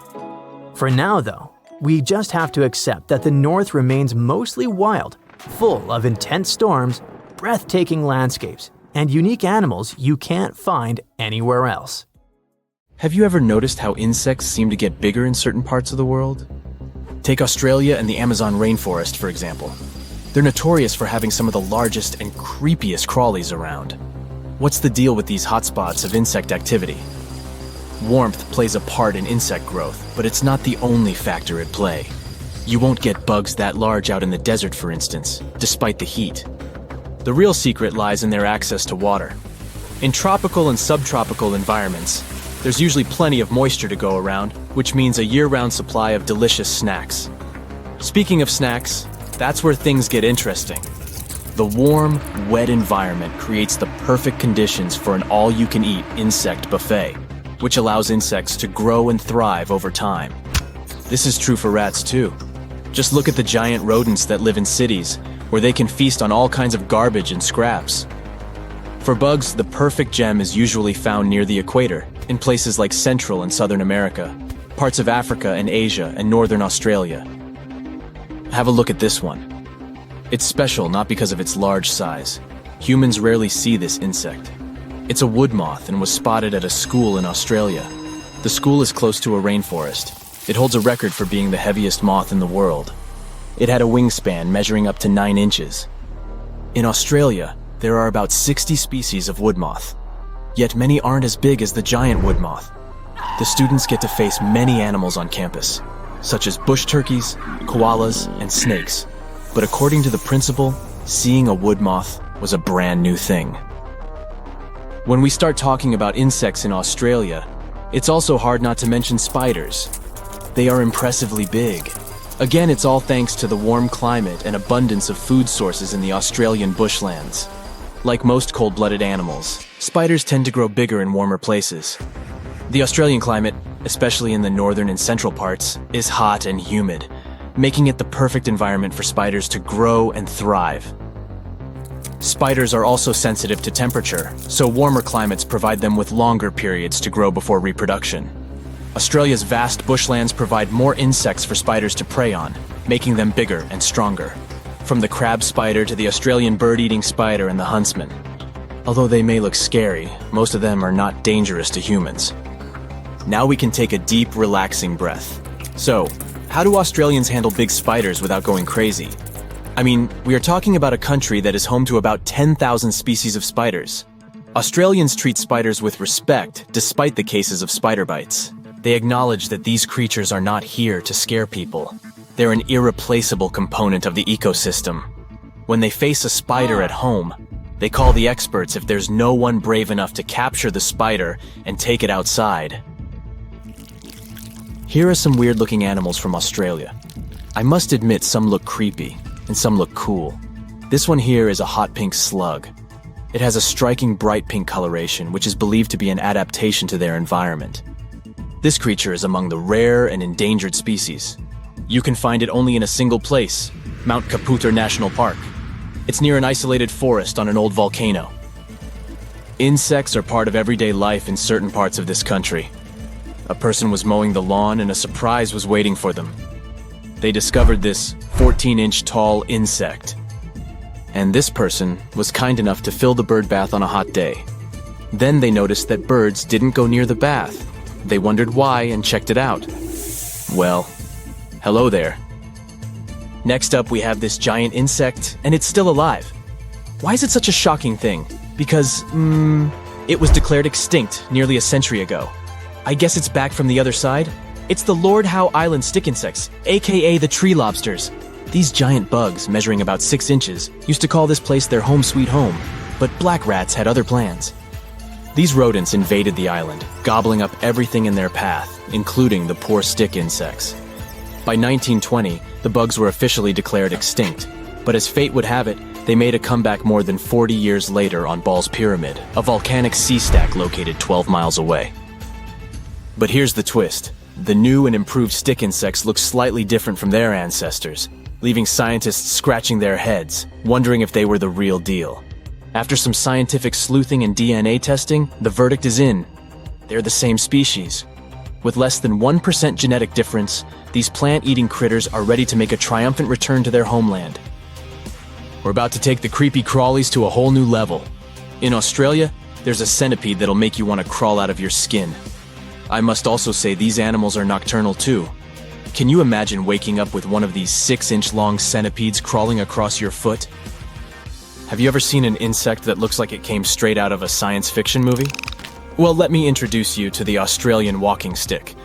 For now, though, we just have to accept that the North remains mostly wild, full of intense storms, breathtaking landscapes, and unique animals you can't find anywhere else. Have you ever noticed how insects seem to get bigger in certain parts of the world? Take Australia and the Amazon rainforest, for example. They're notorious for having some of the largest and creepiest crawlies around. What's the deal with these hotspots of insect activity? Warmth plays a part in insect growth, but it's not the only factor at play. You won't get bugs that large out in the desert, for instance, despite the heat. The real secret lies in their access to water. In tropical and subtropical environments, there's usually plenty of moisture to go around, which means a year-round supply of delicious snacks. Speaking of snacks, that's where things get interesting. The warm, wet environment creates the perfect conditions for an all-you-can-eat insect buffet, which allows insects to grow and thrive over time. This is true for rats too. Just look at the giant rodents that live in cities, where they can feast on all kinds of garbage and scraps. For bugs, the perfect gem is usually found near the equator, in places like Central and Southern America, parts of Africa and Asia and Northern Australia. Have a look at this one. It's special not because of its large size. Humans rarely see this insect. It's a wood moth and was spotted at a school in Australia. The school is close to a rainforest. It holds a record for being the heaviest moth in the world. It had a wingspan measuring up to 9 inches. In Australia, there are about 60 species of wood moth. Yet many aren't as big as the giant wood moth. The students get to face many animals on campus, such as bush turkeys, koalas, and snakes. But according to the principal, seeing a wood moth was a brand new thing. When we start talking about insects in Australia, it's also hard not to mention spiders. They are impressively big. Again, it's all thanks to the warm climate and abundance of food sources in the Australian bushlands. Like most cold-blooded animals, spiders tend to grow bigger in warmer places. The Australian climate, especially in the northern and central parts, is hot and humid, making it the perfect environment for spiders to grow and thrive. Spiders are also sensitive to temperature, so warmer climates provide them with longer periods to grow before reproduction. Australia's vast bushlands provide more insects for spiders to prey on, making them bigger and stronger. From the crab spider to the Australian bird-eating spider and the huntsman. Although they may look scary, most of them are not dangerous to humans. Now we can take a deep, relaxing breath. So, how do Australians handle big spiders without going crazy? I mean, we are talking about a country that is home to about 10,000 species of spiders. Australians treat spiders with respect, despite the cases of spider bites. They acknowledge that these creatures are not here to scare people. They're an irreplaceable component of the ecosystem. When they face a spider at home, they call the experts if there's no one brave enough to capture the spider and take it outside. Here are some weird-looking animals from Australia. I must admit some look creepy, and some look cool. This one here is a hot pink slug. It has a striking bright pink coloration, which is believed to be an adaptation to their environment. This creature is among the rare and endangered species. You can find it only in a single place, Mount Kaputar National Park. It's near an isolated forest on an old volcano. Insects are part of everyday life in certain parts of this country. A person was mowing the lawn and a surprise was waiting for them. They discovered this 14-inch tall insect. And this person was kind enough to fill the bird bath on a hot day. Then they noticed that birds didn't go near the bath. They wondered why and checked it out. Well, hello there. Next up, we have this giant insect, and it's still alive. Why is it such a shocking thing? Because, it was declared extinct nearly a century ago. I guess it's back from the other side? It's the Lord Howe Island stick insects, aka the tree lobsters. These giant bugs, measuring about 6 inches, used to call this place their home sweet home, but black rats had other plans. These rodents invaded the island, gobbling up everything in their path, including the poor stick insects. By 1920, the bugs were officially declared extinct, but as fate would have it, they made a comeback more than 40 years later on Ball's Pyramid, a volcanic sea stack located 12 miles away. But here's the twist. The new and improved stick insects look slightly different from their ancestors, leaving scientists scratching their heads, wondering if they were the real deal. After some scientific sleuthing and DNA testing, the verdict is in. They're the same species. With less than 1% genetic difference, these plant-eating critters are ready to make a triumphant return to their homeland. We're about to take the creepy crawlies to a whole new level. In Australia, there's a centipede that'll make you want to crawl out of your skin. I must also say these animals are nocturnal too. Can you imagine waking up with one of these 6-inch long centipedes crawling across your foot? Have you ever seen an insect that looks like it came straight out of a science fiction movie? Well, let me introduce you to the Australian walking stick.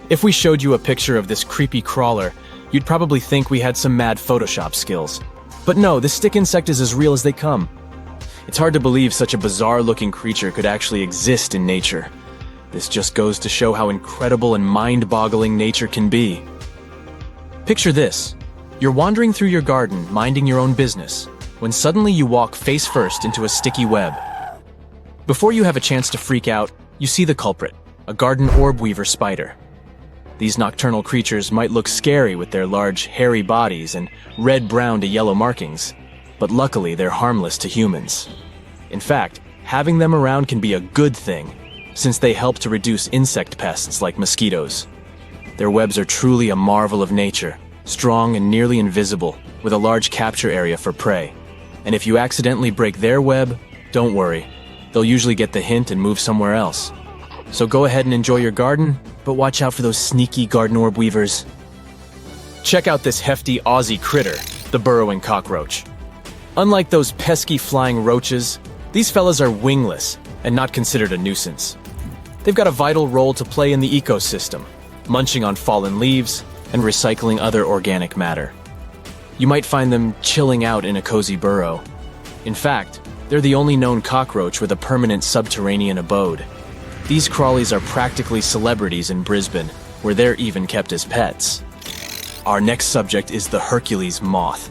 If we showed you a picture of this creepy crawler, you'd probably think we had some mad Photoshop skills. But no, this stick insect is as real as they come. It's hard to believe such a bizarre-looking creature could actually exist in nature. This just goes to show how incredible and mind-boggling nature can be. Picture this. You're wandering through your garden, minding your own business, when suddenly you walk face-first into a sticky web. Before you have a chance to freak out, you see the culprit, a garden orb weaver spider. These nocturnal creatures might look scary with their large, hairy bodies and red-brown to yellow markings, but luckily they're harmless to humans. In fact, having them around can be a good thing, since they help to reduce insect pests like mosquitoes. Their webs are truly a marvel of nature, strong and nearly invisible, with a large capture area for prey. And if you accidentally break their web, don't worry. They'll usually get the hint and move somewhere else. So go ahead and enjoy your garden, but watch out for those sneaky garden orb weavers. Check out this hefty Aussie critter, the burrowing cockroach. Unlike those pesky flying roaches, these fellas are wingless and not considered a nuisance. They've got a vital role to play in the ecosystem, munching on fallen leaves and recycling other organic matter. You might find them chilling out in a cozy burrow. In fact, they're the only known cockroach with a permanent subterranean abode. These crawlies are practically celebrities in Brisbane, where they're even kept as pets. Our next subject is the Hercules moth.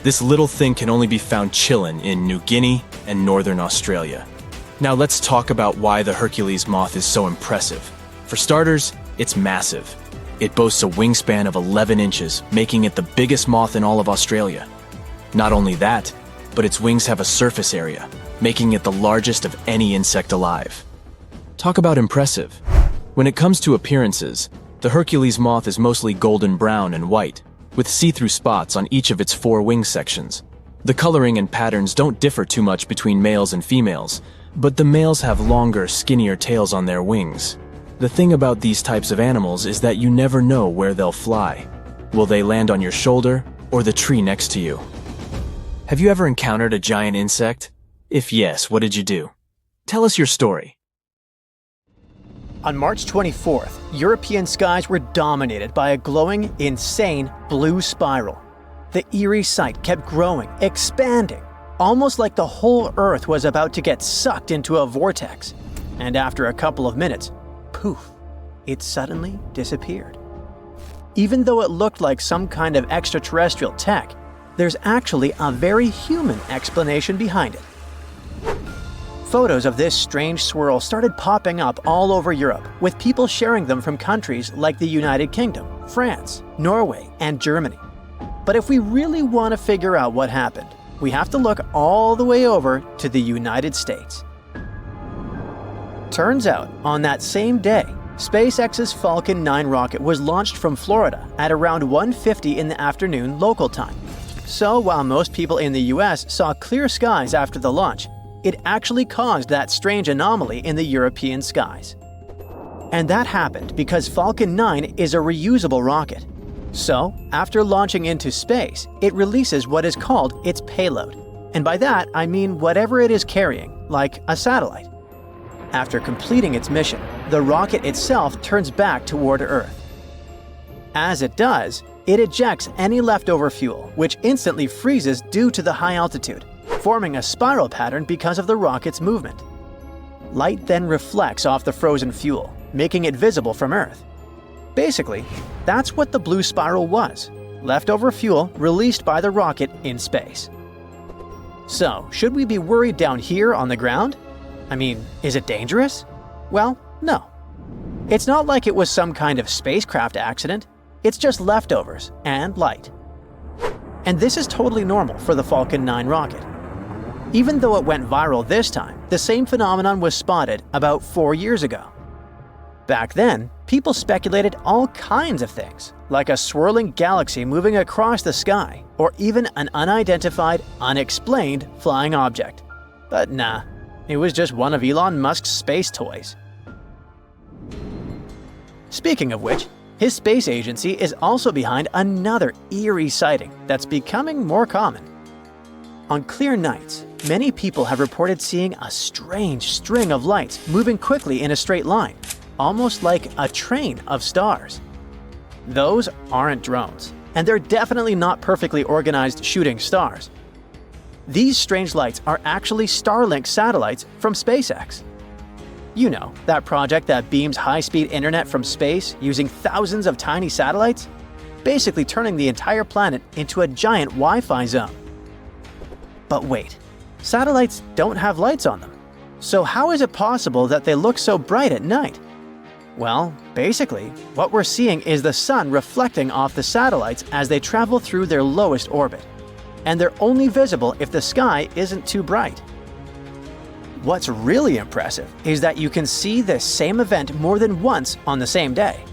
This little thing can only be found chillin' in New Guinea and northern Australia. Now let's talk about why the Hercules moth is so impressive. For starters, it's massive. It boasts a wingspan of 11 inches, making it the biggest moth in all of Australia. Not only that, but its wings have a surface area, making it the largest of any insect alive. Talk about impressive. When it comes to appearances, the Hercules moth is mostly golden brown and white, with see-through spots on each of its 4 wing sections. The coloring and patterns don't differ too much between males and females, but the males have longer, skinnier tails on their wings. The thing about these types of animals is that you never know where they'll fly. Will they land on your shoulder or the tree next to you? Have you ever encountered a giant insect? If yes, what did you do? Tell us your story. On March 24th, European skies were dominated by a glowing, insane blue spiral. The eerie sight kept growing, expanding, almost like the whole Earth was about to get sucked into a vortex. And after a couple of minutes, poof, it suddenly disappeared. Even though it looked like some kind of extraterrestrial tech, there's actually a very human explanation behind it. Photos of this strange swirl started popping up all over Europe, with people sharing them from countries like the United Kingdom, France, Norway, and Germany. But if we really want to figure out what happened, we have to look all the way over to the United States. Turns out, on that same day, SpaceX's Falcon 9 rocket was launched from Florida at around 1:50 in the afternoon local time. So while most people in the US saw clear skies after the launch, it actually caused that strange anomaly in the European skies. And that happened because Falcon 9 is a reusable rocket. So, after launching into space, it releases what is called its payload. And by that, I mean whatever it is carrying, like a satellite. After completing its mission, the rocket itself turns back toward Earth. As it does, it ejects any leftover fuel, which instantly freezes due to the high altitude, forming a spiral pattern because of the rocket's movement. Light then reflects off the frozen fuel, making it visible from Earth. Basically, that's what the blue spiral was, leftover fuel released by the rocket in space. So, should we be worried down here on the ground? I mean, is it dangerous? Well, no. It's not like it was some kind of spacecraft accident, it's just leftovers and light. And this is totally normal for the Falcon 9 rocket. Even though it went viral this time, the same phenomenon was spotted about 4 years ago. Back then, people speculated all kinds of things, like a swirling galaxy moving across the sky, or even an unidentified, unexplained flying object. But nah, it was just one of Elon Musk's space toys. Speaking of which, his space agency is also behind another eerie sighting that's becoming more common. On clear nights, many people have reported seeing a strange string of lights moving quickly in a straight line, almost like a train of stars. Those aren't drones, and they're definitely not perfectly organized shooting stars. These strange lights are actually Starlink satellites from SpaceX. You know, that project that beams high-speed internet from space using thousands of tiny satellites, basically turning the entire planet into a giant Wi-Fi zone. But wait, satellites don't have lights on them. So how is it possible that they look so bright at night? Well, Basically, what we're seeing is the sun reflecting off the satellites as they travel through their lowest orbit, and they're only visible if the sky isn't too bright. What's really impressive is that you can see this same event more than once on the same day.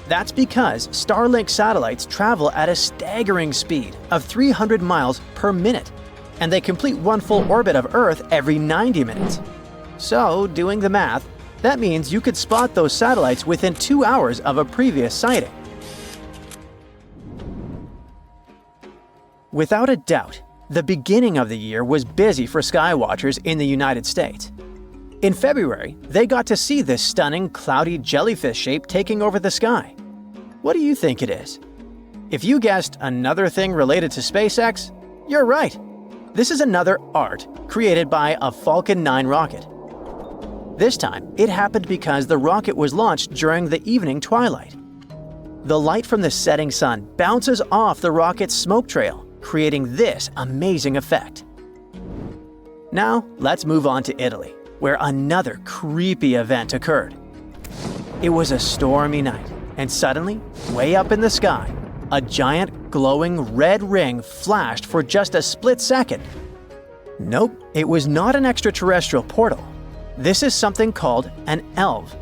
That's because Starlink satellites travel at a staggering speed of 300 miles per minute, and they complete one full orbit of Earth every 90 minutes. So, doing the math, that means you could spot those satellites within 2 hours of a previous sighting. Without a doubt, the beginning of the year was busy for skywatchers in the United States. In February, they got to see this stunning, cloudy jellyfish shape taking over the sky. What do you think it is? If you guessed another thing related to SpaceX, you're right. This is another art created by a Falcon 9 rocket. This time, it happened because the rocket was launched during the evening twilight. The light from the setting sun bounces off the rocket's smoke trail, creating this amazing effect. Now, let's move on to Italy, where another creepy event occurred. It was a stormy night, and suddenly, way up in the sky, a giant glowing red ring flashed for just a split second. Nope, it was not an extraterrestrial portal. This is something called an ELV.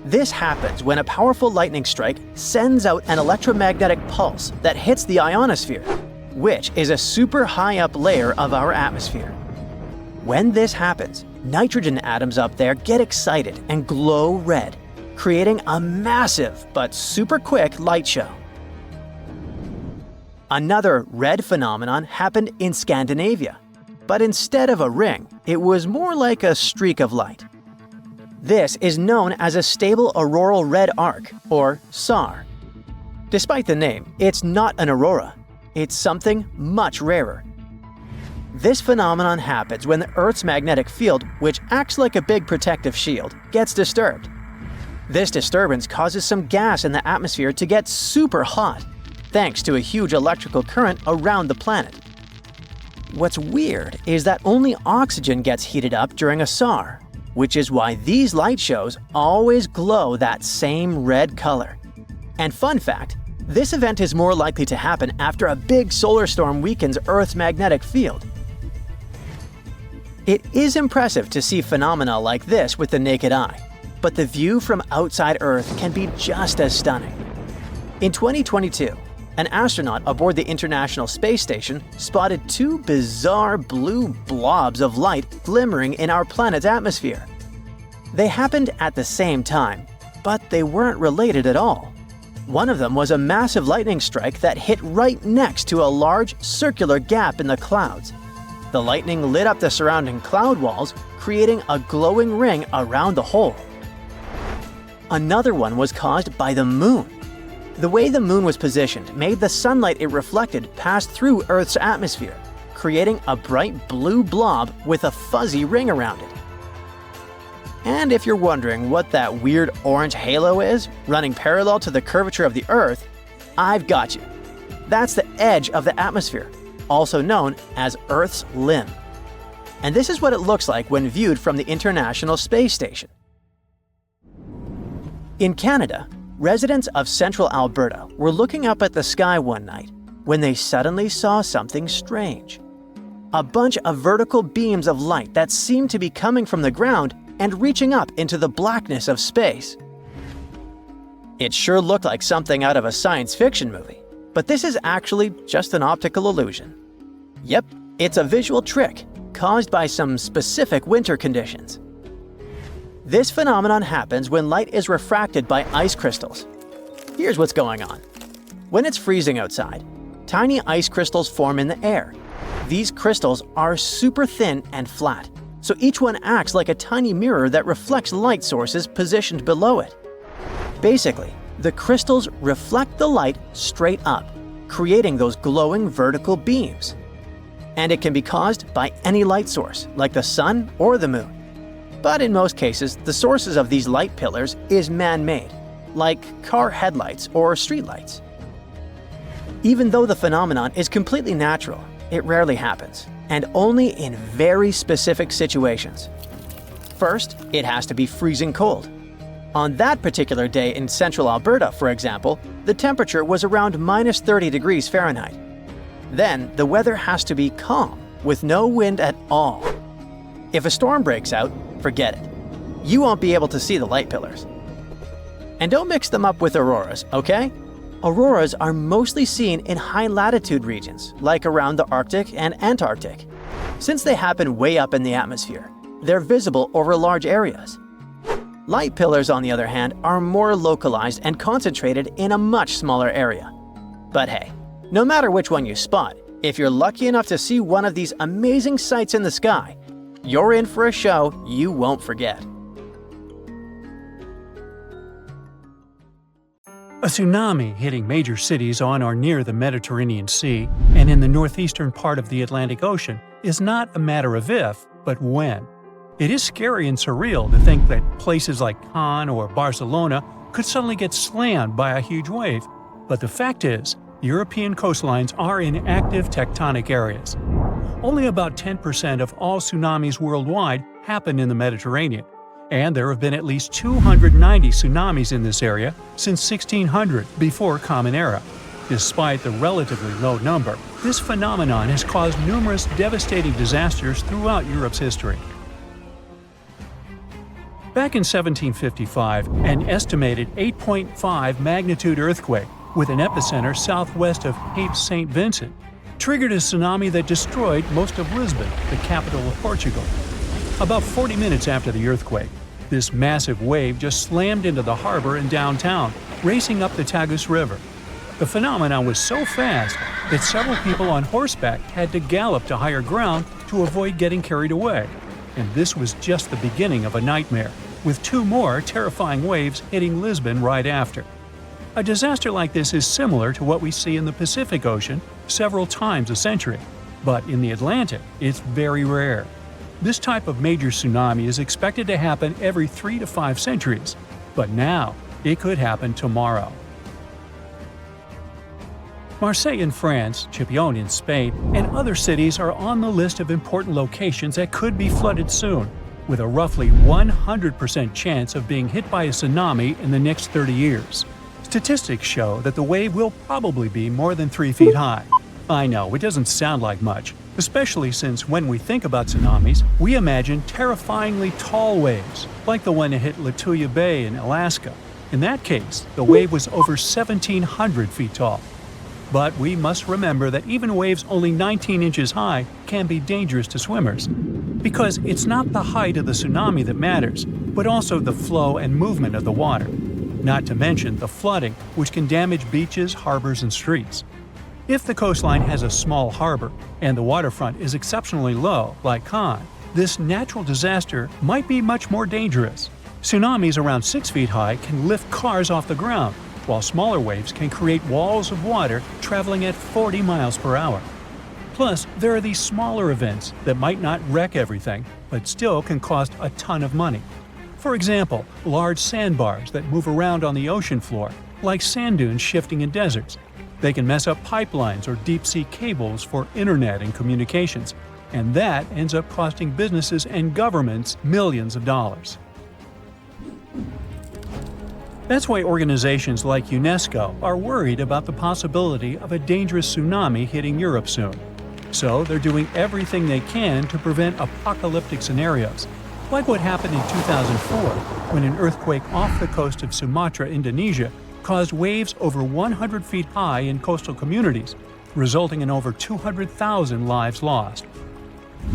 This happens when a powerful lightning strike sends out an electromagnetic pulse that hits the ionosphere, which is a super high up layer of our atmosphere. When this happens, nitrogen atoms up there get excited and glow red, creating a massive but super quick light show. Another red phenomenon happened in Scandinavia, but instead of a ring, it was more like a streak of light. This is known as a stable auroral red arc, or SAR. Despite the name, it's not an aurora. It's something much rarer. This phenomenon happens when the Earth's magnetic field, which acts like a big protective shield, gets disturbed. This disturbance causes some gas in the atmosphere to get super hot, thanks to a huge electrical current around the planet. What's weird is that only oxygen gets heated up during a SAR, which is why these light shows always glow that same red color. And fun fact, this event is more likely to happen after a big solar storm weakens Earth's magnetic field. It is impressive to see phenomena like this with the naked eye, but the view from outside Earth can be just as stunning. In 2022, an astronaut aboard the International Space Station spotted two bizarre blue blobs of light glimmering in our planet's atmosphere. They happened at the same time, but they weren't related at all. One of them was a massive lightning strike that hit right next to a large circular gap in the clouds. The lightning lit up the surrounding cloud walls, creating a glowing ring around the hole. Another one was caused by the moon. The way the moon was positioned made the sunlight it reflected pass through Earth's atmosphere, creating a bright blue blob with a fuzzy ring around it. And if you're wondering what that weird orange halo is, running parallel to the curvature of the Earth, I've got you. That's the edge of the atmosphere, also known as Earth's limb. And this is what it looks like when viewed from the International Space Station. In Canada, residents of central Alberta were looking up at the sky one night when they suddenly saw something strange. A bunch of vertical beams of light that seemed to be coming from the ground and reaching up into the blackness of space. It sure looked like something out of a science fiction movie, but this is actually just an optical illusion. Yep, it's a visual trick caused by some specific winter conditions. This phenomenon happens when light is refracted by ice crystals. Here's what's going on. When it's freezing outside, tiny ice crystals form in the air. These crystals are super thin and flat, so each one acts like a tiny mirror that reflects light sources positioned below it. Basically, the crystals reflect the light straight up, creating those glowing vertical beams. And it can be caused by any light source, like the sun or the moon. But in most cases, the sources of these light pillars is man-made, like car headlights or streetlights. Even though the phenomenon is completely natural, it rarely happens, and only in very specific situations. First, it has to be freezing cold. On that particular day in central Alberta, for example, the temperature was around minus 30 degrees Fahrenheit. Then, the weather has to be calm, with no wind at all. If a storm breaks out, forget it. You won't be able to see the light pillars. And don't mix them up with auroras, okay? Auroras are mostly seen in high-latitude regions, like around the Arctic and Antarctic. Since they happen way up in the atmosphere, they're visible over large areas. Light pillars, on the other hand, are more localized and concentrated in a much smaller area. But hey, no matter which one you spot, if you're lucky enough to see one of these amazing sights in the sky, you're in for a show you won't forget. A tsunami hitting major cities on or near the Mediterranean Sea and in the northeastern part of the Atlantic Ocean is not a matter of if, but when. It is scary and surreal to think that places like Cannes or Barcelona could suddenly get slammed by a huge wave, but the fact is, European coastlines are in active tectonic areas. Only about 10% of all tsunamis worldwide happen in the Mediterranean, and there have been at least 290 tsunamis in this area since 1600, before Common Era. Despite the relatively low number, this phenomenon has caused numerous devastating disasters throughout Europe's history. Back in 1755, an estimated 8.5 magnitude earthquake with an epicenter southwest of Cape St. Vincent triggered a tsunami that destroyed most of Lisbon, the capital of Portugal. About 40 minutes after the earthquake, this massive wave just slammed into the harbor in downtown, racing up the Tagus River. The phenomenon was so fast that several people on horseback had to gallop to higher ground to avoid getting carried away. And this was just the beginning of a nightmare, with two more terrifying waves hitting Lisbon right after. A disaster like this is similar to what we see in the Pacific Ocean several times a century, but in the Atlantic, it's very rare. This type of major tsunami is expected to happen every 3 to 5 centuries, but now it could happen tomorrow. Marseille in France, Chipion in Spain, and other cities are on the list of important locations that could be flooded soon, with a roughly 100% chance of being hit by a tsunami in the next 30 years. Statistics show that the wave will probably be more than 3 feet high. I know, it doesn't sound like much, especially since when we think about tsunamis, we imagine terrifyingly tall waves, like the one that hit Lituya Bay in Alaska. In that case, the wave was over 1,700 feet tall. But we must remember that even waves only 19 inches high can be dangerous to swimmers, because it's not the height of the tsunami that matters, but also the flow and movement of the water. Not to mention the flooding, which can damage beaches, harbors, and streets. If the coastline has a small harbor and the waterfront is exceptionally low, like Cannes, this natural disaster might be much more dangerous. Tsunamis around 6 feet high can lift cars off the ground, while smaller waves can create walls of water traveling at 40 miles per hour. Plus, there are these smaller events that might not wreck everything, but still can cost a ton of money. For example, large sandbars that move around on the ocean floor, like sand dunes shifting in deserts. They can mess up pipelines or deep-sea cables for internet and communications, and that ends up costing businesses and governments millions of dollars. That's why organizations like UNESCO are worried about the possibility of a dangerous tsunami hitting Europe soon. So they're doing everything they can to prevent apocalyptic scenarios, like what happened in 2004 when an earthquake off the coast of Sumatra, Indonesia, caused waves over 100 feet high in coastal communities, resulting in over 200,000 lives lost.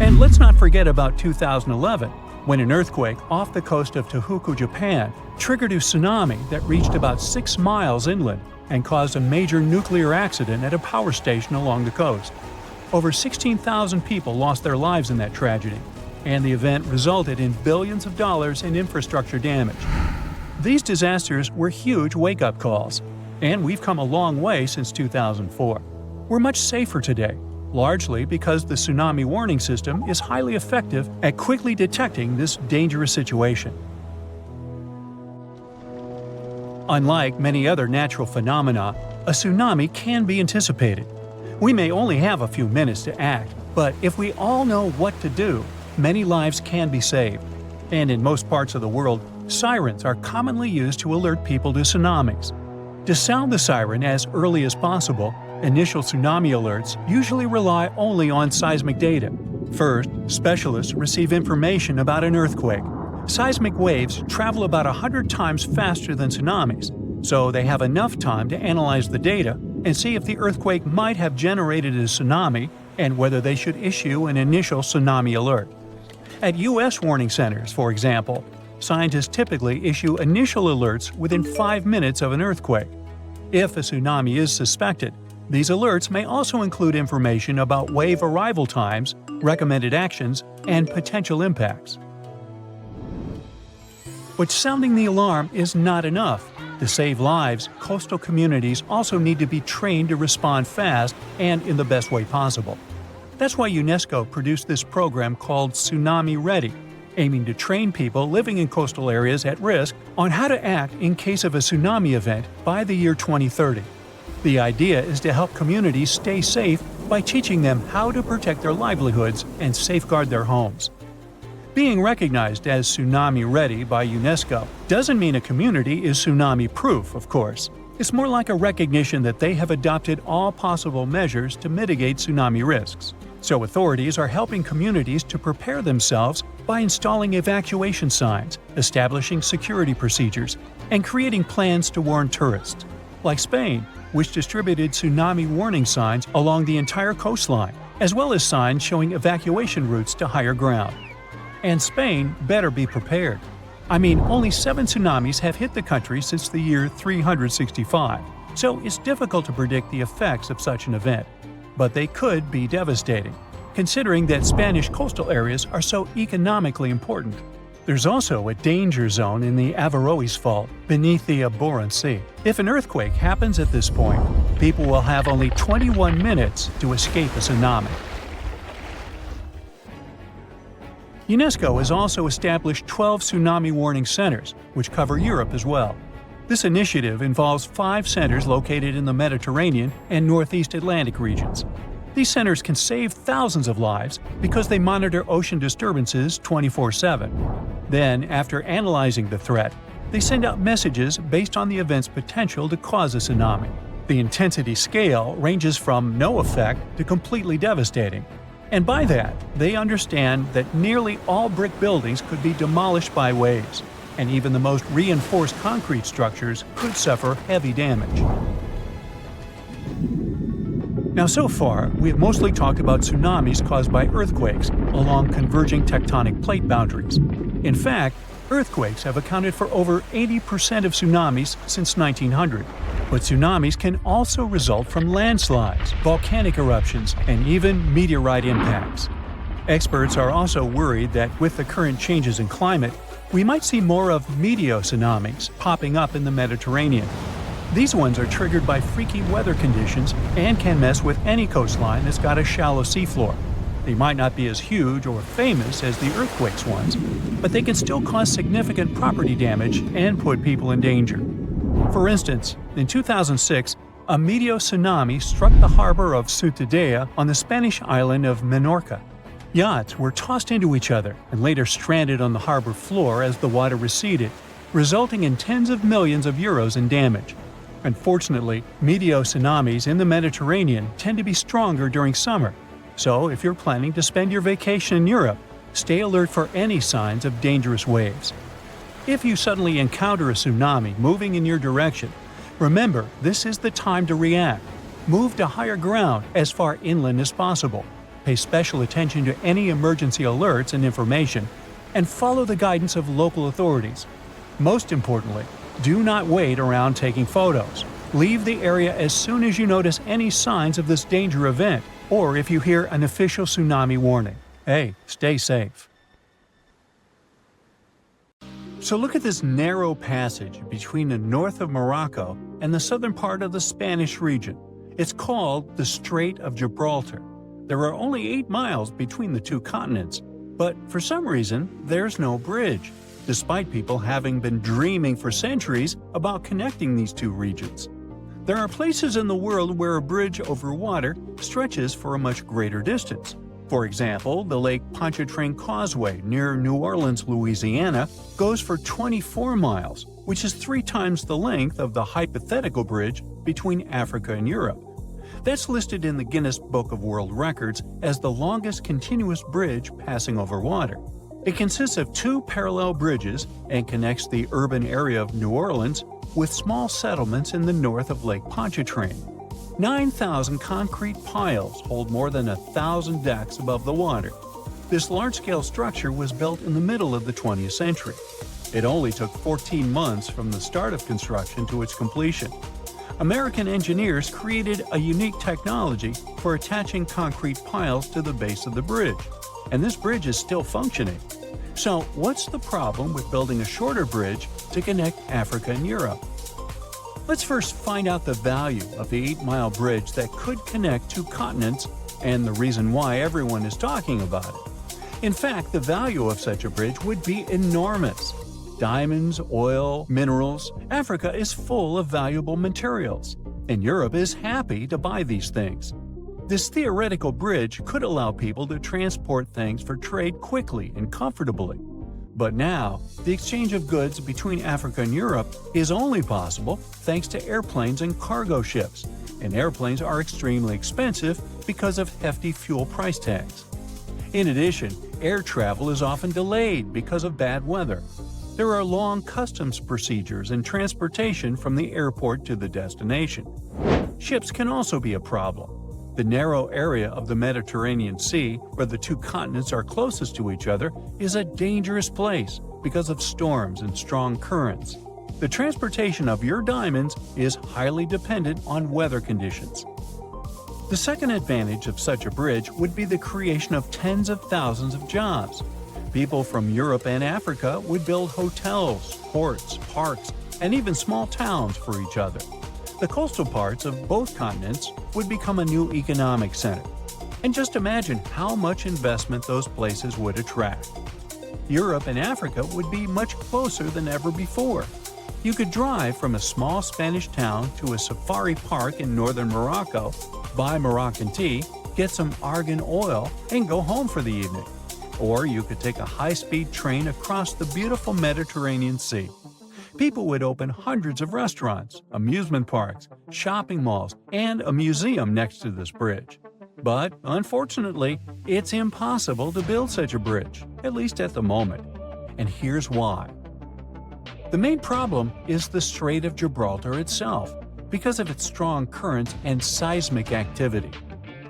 And let's not forget about 2011, when an earthquake off the coast of Tohoku, Japan, triggered a tsunami that reached about 6 miles inland and caused a major nuclear accident at a power station along the coast. Over 16,000 people lost their lives in that tragedy, and the event resulted in billions of dollars in infrastructure damage. These disasters were huge wake-up calls, and we've come a long way since 2004. We're much safer today, largely because the tsunami warning system is highly effective at quickly detecting this dangerous situation. Unlike many other natural phenomena, a tsunami can be anticipated. We may only have a few minutes to act, but if we all know what to do, many lives can be saved. And in most parts of the world, Sirens are commonly used to alert people to tsunamis. To sound the siren as early as possible, initial tsunami alerts usually rely only on seismic data. First, specialists receive information about an earthquake. Seismic waves travel about 100 times faster than tsunamis, so they have enough time to analyze the data and see if the earthquake might have generated a tsunami and whether they should issue an initial tsunami alert. At U.S. warning centers, for example, scientists typically issue initial alerts within 5 minutes of an earthquake. If a tsunami is suspected, these alerts may also include information about wave arrival times, recommended actions, and potential impacts. But sounding the alarm is not enough. To save lives, coastal communities also need to be trained to respond fast and in the best way possible. That's why UNESCO produced this program called Tsunami Ready, aiming to train people living in coastal areas at risk on how to act in case of a tsunami event by the year 2030. The idea is to help communities stay safe by teaching them how to protect their livelihoods and safeguard their homes. Being recognized as tsunami ready by UNESCO doesn't mean a community is tsunami proof, of course. It's more like a recognition that they have adopted all possible measures to mitigate tsunami risks. So authorities are helping communities to prepare themselves by installing evacuation signs, establishing security procedures, and creating plans to warn tourists. Like Spain, which distributed tsunami warning signs along the entire coastline, as well as signs showing evacuation routes to higher ground. And Spain better be prepared. I mean, only 7 tsunamis have hit the country since the year 365, so it's difficult to predict the effects of such an event. But they could be devastating, considering that Spanish coastal areas are so economically important. There's also a danger zone in the Averroes Fault beneath the Barents Sea. If an earthquake happens at this point, people will have only 21 minutes to escape a tsunami. UNESCO has also established 12 tsunami warning centers, which cover Europe as well. This initiative involves 5 centers located in the Mediterranean and Northeast Atlantic regions. These centers can save thousands of lives because they monitor ocean disturbances 24/7. Then, after analyzing the threat, they send out messages based on the event's potential to cause a tsunami. The intensity scale ranges from no effect to completely devastating. And by that, they understand that nearly all brick buildings could be demolished by waves, and even the most reinforced concrete structures could suffer heavy damage. Now, so far, we have mostly talked about tsunamis caused by earthquakes along converging tectonic plate boundaries. In fact, earthquakes have accounted for over 80% of tsunamis since 1900. But tsunamis can also result from landslides, volcanic eruptions, and even meteorite impacts. Experts are also worried that with the current changes in climate, we might see more of meteotsunamis popping up in the Mediterranean. These ones are triggered by freaky weather conditions and can mess with any coastline that's got a shallow seafloor. They might not be as huge or famous as the earthquakes ones, but they can still cause significant property damage and put people in danger. For instance, in 2006, a meteotsunami struck the harbor of Ciutadella on the Spanish island of Menorca. Yachts were tossed into each other and later stranded on the harbor floor as the water receded, resulting in tens of millions of euros in damage. Unfortunately, meteotsunamis in the Mediterranean tend to be stronger during summer, so if you're planning to spend your vacation in Europe, stay alert for any signs of dangerous waves. If you suddenly encounter a tsunami moving in your direction, remember this is the time to react. Move to higher ground as far inland as possible. Pay special attention to any emergency alerts and information, and follow the guidance of local authorities. Most importantly, do not wait around taking photos. Leave the area as soon as you notice any signs of this danger event, or if you hear an official tsunami warning. Hey, stay safe. So look at this narrow passage between the north of Morocco and the southern part of the Spanish region. It's called the Strait of Gibraltar. There are only 8 miles between the two continents, but for some reason, there's no bridge, despite people having been dreaming for centuries about connecting these two regions. There are places in the world where a bridge over water stretches for a much greater distance. For example, the Lake Pontchartrain Causeway near New Orleans, Louisiana, goes for 24 miles, which is 3 times the length of the hypothetical bridge between Africa and Europe. That's listed in the Guinness Book of World Records as the longest continuous bridge passing over water. It consists of 2 parallel bridges and connects the urban area of New Orleans with small settlements in the north of Lake Pontchartrain. 9,000 concrete piles hold more than 1,000 decks above the water. This large-scale structure was built in the middle of the 20th century. It only took 14 months from the start of construction to its completion. American engineers created a unique technology for attaching concrete piles to the base of the bridge, and this bridge is still functioning. So, what's the problem with building a shorter bridge to connect Africa and Europe? Let's first find out the value of the 8-mile bridge that could connect 2 continents and the reason why everyone is talking about it. In fact, the value of such a bridge would be enormous. Diamonds, oil, minerals. Africa is full of valuable materials, and Europe is happy to buy these things. This theoretical bridge could allow people to transport things for trade quickly and comfortably. But now, the exchange of goods between Africa and Europe is only possible thanks to airplanes and cargo ships, and airplanes are extremely expensive because of hefty fuel price tags. In addition, air travel is often delayed because of bad weather. There are long customs procedures and transportation from the airport to the destination. Ships can also be a problem. The narrow area of the Mediterranean Sea, where the 2 continents are closest to each other, is a dangerous place because of storms and strong currents. The transportation of your diamonds is highly dependent on weather conditions. The second advantage of such a bridge would be the creation of tens of thousands of jobs. People from Europe and Africa would build hotels, ports, parks, and even small towns for each other. The coastal parts of both continents would become a new economic center. And just imagine how much investment those places would attract. Europe and Africa would be much closer than ever before. You could drive from a small Spanish town to a safari park in northern Morocco, buy Moroccan tea, get some argan oil, and go home for the evening. Or you could take a high-speed train across the beautiful Mediterranean Sea. People would open hundreds of restaurants, amusement parks, shopping malls, and a museum next to this bridge. But, unfortunately, it's impossible to build such a bridge, at least at the moment. And here's why. The main problem is the Strait of Gibraltar itself, because of its strong currents and seismic activity.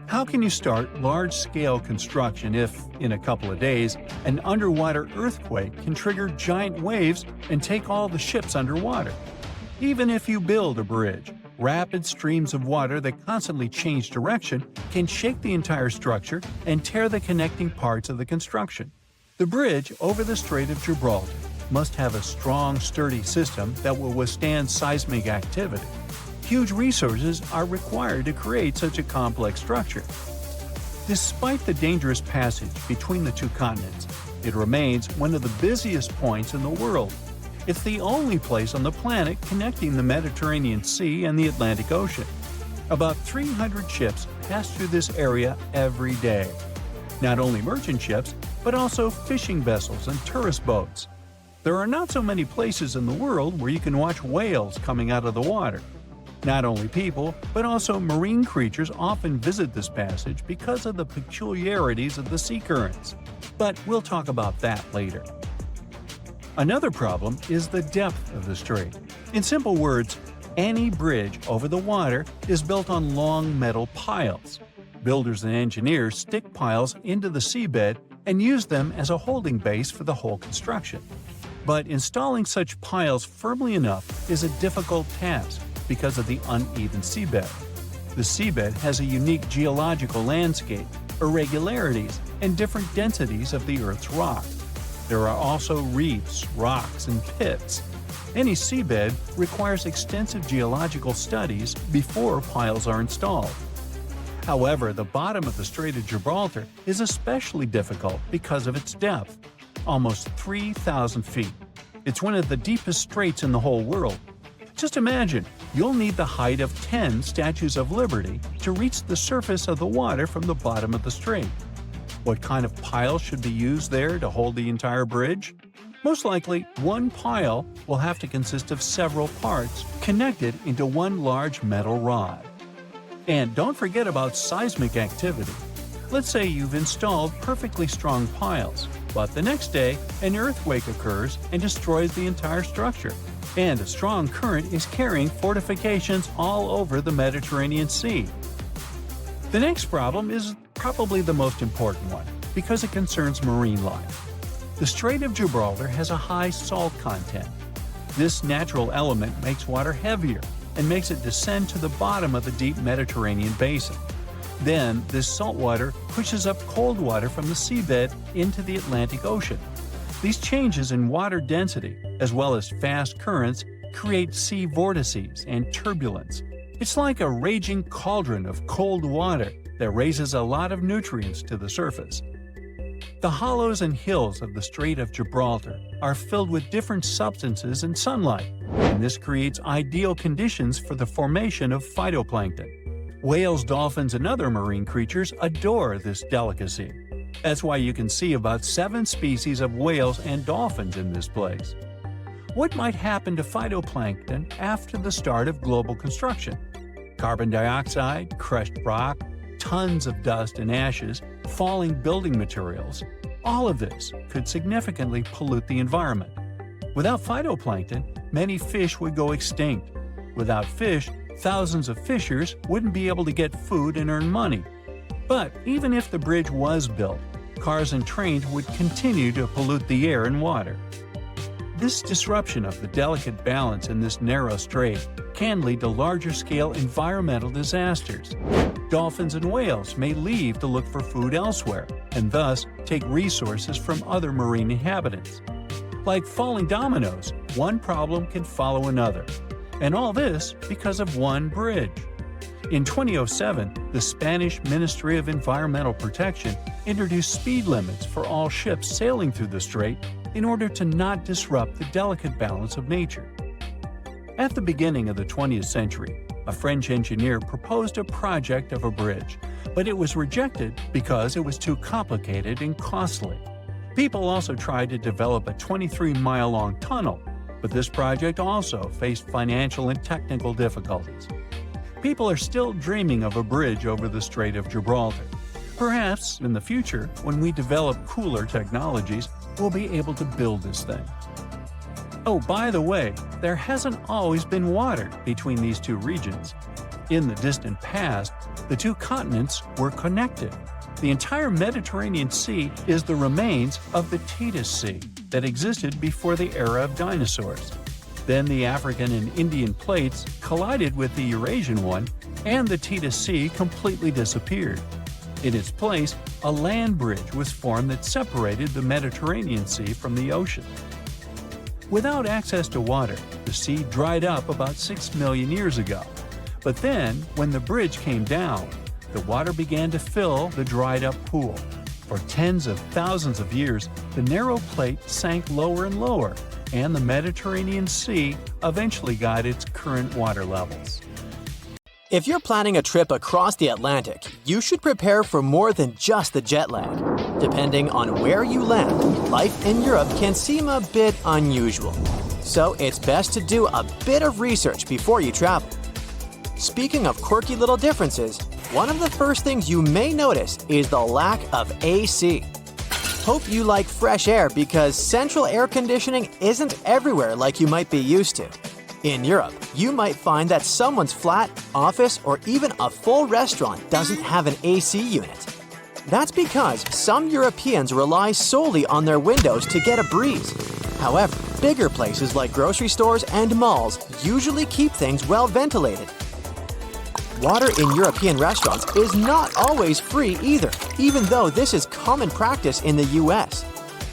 How can you start large-scale construction if, in a couple of days, an underwater earthquake can trigger giant waves and take all the ships underwater? Even if you build a bridge, rapid streams of water that constantly change direction can shake the entire structure and tear the connecting parts of the construction. The bridge over the Strait of Gibraltar must have a strong, sturdy system that will withstand seismic activity. Huge resources are required to create such a complex structure. Despite the dangerous passage between the 2 continents, it remains one of the busiest points in the world. It's the only place on the planet connecting the Mediterranean Sea and the Atlantic Ocean. About 300 ships pass through this area every day. Not only merchant ships, but also fishing vessels and tourist boats. There are not so many places in the world where you can watch whales coming out of the water. Not only people, but also marine creatures often visit this passage because of the peculiarities of the sea currents. But we'll talk about that later. Another problem is the depth of the strait. In simple words, any bridge over the water is built on long metal piles. Builders and engineers stick piles into the seabed and use them as a holding base for the whole construction. But installing such piles firmly enough is a difficult task because of the uneven seabed. The seabed has a unique geological landscape, irregularities, and different densities of the Earth's rock. There are also reefs, rocks, and pits. Any seabed requires extensive geological studies before piles are installed. However, the bottom of the Strait of Gibraltar is especially difficult because of its depth, almost 3,000 feet. It's one of the deepest straits in the whole world. Just imagine, you'll need the height of 10 Statues of Liberty to reach the surface of the water from the bottom of the strait. What kind of pile should be used there to hold the entire bridge? Most likely, one pile will have to consist of several parts connected into one large metal rod. And don't forget about seismic activity. Let's say you've installed perfectly strong piles, but the next day an earthquake occurs and destroys the entire structure. And a strong current is carrying fortifications all over the Mediterranean Sea. The next problem is probably the most important one, because it concerns marine life. The Strait of Gibraltar has a high salt content. This natural element makes water heavier and makes it descend to the bottom of the deep Mediterranean basin. Then, this salt water pushes up cold water from the seabed into the Atlantic Ocean. These changes in water density, as well as fast currents, create sea vortices and turbulence. It's like a raging cauldron of cold water that raises a lot of nutrients to the surface. The hollows and hills of the Strait of Gibraltar are filled with different substances and sunlight, and this creates ideal conditions for the formation of phytoplankton. Whales, dolphins, and other marine creatures adore this delicacy. That's why you can see about 7 species of whales and dolphins in this place. What might happen to phytoplankton after the start of global construction? Carbon dioxide, crushed rock, tons of dust and ashes, falling building materials. All of this could significantly pollute the environment. Without phytoplankton, many fish would go extinct. Without fish, thousands of fishers wouldn't be able to get food and earn money. But even if the bridge was built, cars and trains would continue to pollute the air and water. This disruption of the delicate balance in this narrow strait can lead to larger-scale environmental disasters. Dolphins and whales may leave to look for food elsewhere, and thus take resources from other marine inhabitants. Like falling dominoes, one problem can follow another. And all this because of one bridge. In 2007, the Spanish Ministry of Environmental Protection introduced speed limits for all ships sailing through the strait in order to not disrupt the delicate balance of nature. At the beginning of the 20th century, a French engineer proposed a project of a bridge, but it was rejected because it was too complicated and costly. People also tried to develop a 23-mile-long tunnel, but this project also faced financial and technical difficulties. People are still dreaming of a bridge over the Strait of Gibraltar. Perhaps, in the future, when we develop cooler technologies, we'll be able to build this thing. Oh, by the way, there hasn't always been water between these two regions. In the distant past, the two continents were connected. The entire Mediterranean Sea is the remains of the Tethys Sea that existed before the era of dinosaurs. Then the African and Indian plates collided with the Eurasian one, and the Tethys Sea completely disappeared. In its place, a land bridge was formed that separated the Mediterranean Sea from the ocean. Without access to water, the sea dried up about 6 million years ago. But then, when the bridge came down, the water began to fill the dried-up pool. For tens of thousands of years, the narrow plate sank lower and lower, and the Mediterranean Sea eventually got its current water levels. If you're planning a trip across the Atlantic, you should prepare for more than just the jet lag. Depending on where you land, life in Europe can seem a bit unusual. So it's best to do a bit of research before you travel. Speaking of quirky little differences, one of the first things you may notice is the lack of AC. Hope you like fresh air because central air conditioning isn't everywhere like you might be used to. In Europe, you might find that someone's flat, office, or even a full restaurant doesn't have an AC unit. That's because some Europeans rely solely on their windows to get a breeze. However, bigger places like grocery stores and malls usually keep things well ventilated. Water in European restaurants is not always free either, even though this is common practice in the US.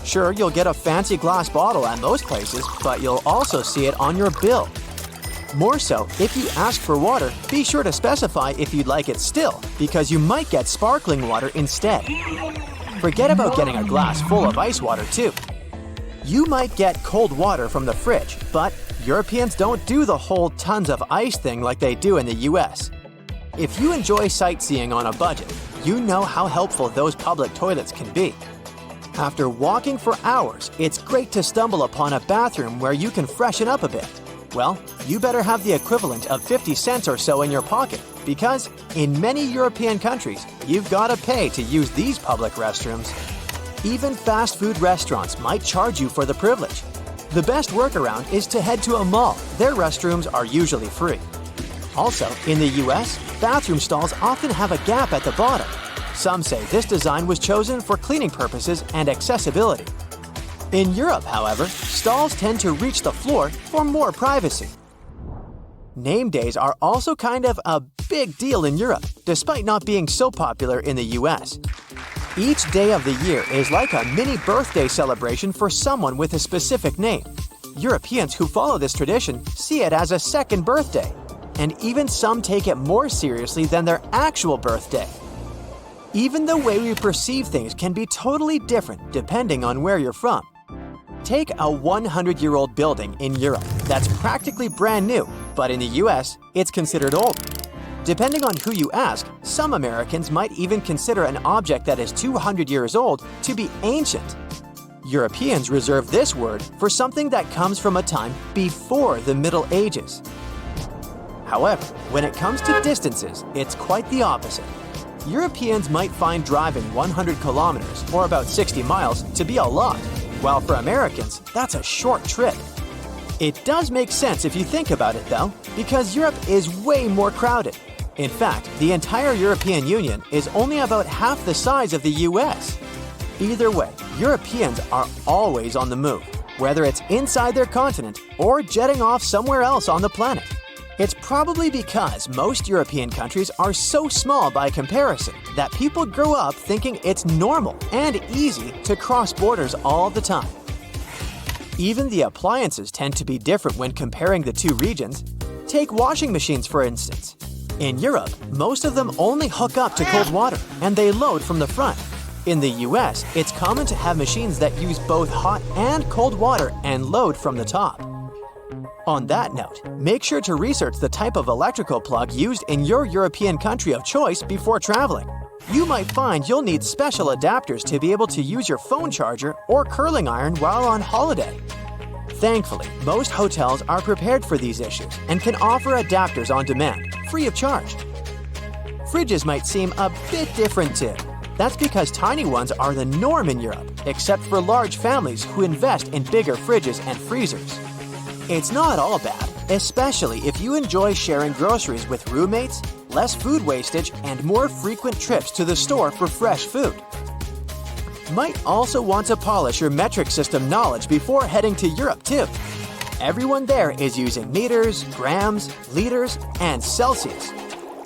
Sure, you'll get a fancy glass bottle at most places, but you'll also see it on your bill. More so, if you ask for water, be sure to specify if you'd like it still, because you might get sparkling water instead. Forget about getting a glass full of ice water too. You might get cold water from the fridge, but Europeans don't do the whole tons of ice thing like they do in the US. If you enjoy sightseeing on a budget, you know how helpful those public toilets can be. After walking for hours, it's great to stumble upon a bathroom where you can freshen up a bit. Well, you better have the equivalent of 50 cents or so in your pocket, because in many European countries, you've got to pay to use these public restrooms. Even fast food restaurants might charge you for the privilege. The best workaround is to head to a mall. Their restrooms are usually free. Also, in the US, bathroom stalls often have a gap at the bottom. Some say this design was chosen for cleaning purposes and accessibility. In Europe, however, stalls tend to reach the floor for more privacy. Name days are also kind of a big deal in Europe, despite not being so popular in the US. Each day of the year is like a mini birthday celebration for someone with a specific name. Europeans who follow this tradition see it as a second birthday, and even some take it more seriously than their actual birthday. Even the way we perceive things can be totally different depending on where you're from. Take a 100-year-old building in Europe that's practically brand new, but in the US, it's considered old. Depending on who you ask, some Americans might even consider an object that is 200 years old to be ancient. Europeans reserve this word for something that comes from a time before the Middle Ages. However, when it comes to distances, it's quite the opposite. Europeans might find driving 100 kilometers, or about 60 miles, to be a lot, while for Americans, that's a short trip. It does make sense if you think about it, though, because Europe is way more crowded. In fact, the entire European Union is only about half the size of the US. Either way, Europeans are always on the move, whether it's inside their continent or jetting off somewhere else on the planet. It's probably because most European countries are so small by comparison that people grow up thinking it's normal and easy to cross borders all the time. Even the appliances tend to be different when comparing the two regions. Take washing machines, for instance. In Europe, most of them only hook up to cold water, and they load from the front. In the US, it's common to have machines that use both hot and cold water and load from the top. On that note, make sure to research the type of electrical plug used in your European country of choice before traveling. You might find you'll need special adapters to be able to use your phone charger or curling iron while on holiday. Thankfully, most hotels are prepared for these issues and can offer adapters on demand, free of charge. Fridges might seem a bit different too. That's because tiny ones are the norm in Europe, except for large families who invest in bigger fridges and freezers. It's not all bad, especially if you enjoy sharing groceries with roommates, less food wastage, and more frequent trips to the store for fresh food. Might also want to polish your metric system knowledge before heading to Europe too. Everyone there is using meters, grams, liters, and Celsius.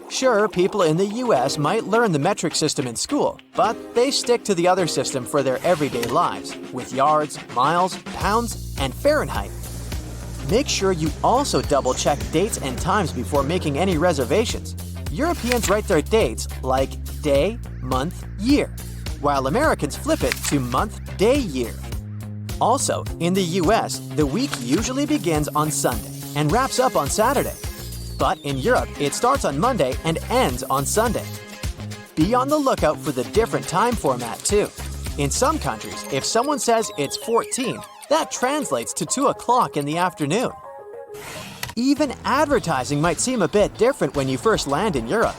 Sure, people in the US might learn the metric system in school, but they stick to the other system for their everyday lives, with yards, miles, pounds, and Fahrenheit. Make sure you also double-check dates and times before making any reservations. Europeans write their dates like day, month, year, while Americans flip it to month, day, year. Also, in the US, the week usually begins on Sunday and wraps up on Saturday. But in Europe, it starts on Monday and ends on Sunday. Be on the lookout for the different time format too. In some countries, if someone says it's 14, that translates to 2 o'clock in the afternoon. Even advertising might seem a bit different when you first land in Europe.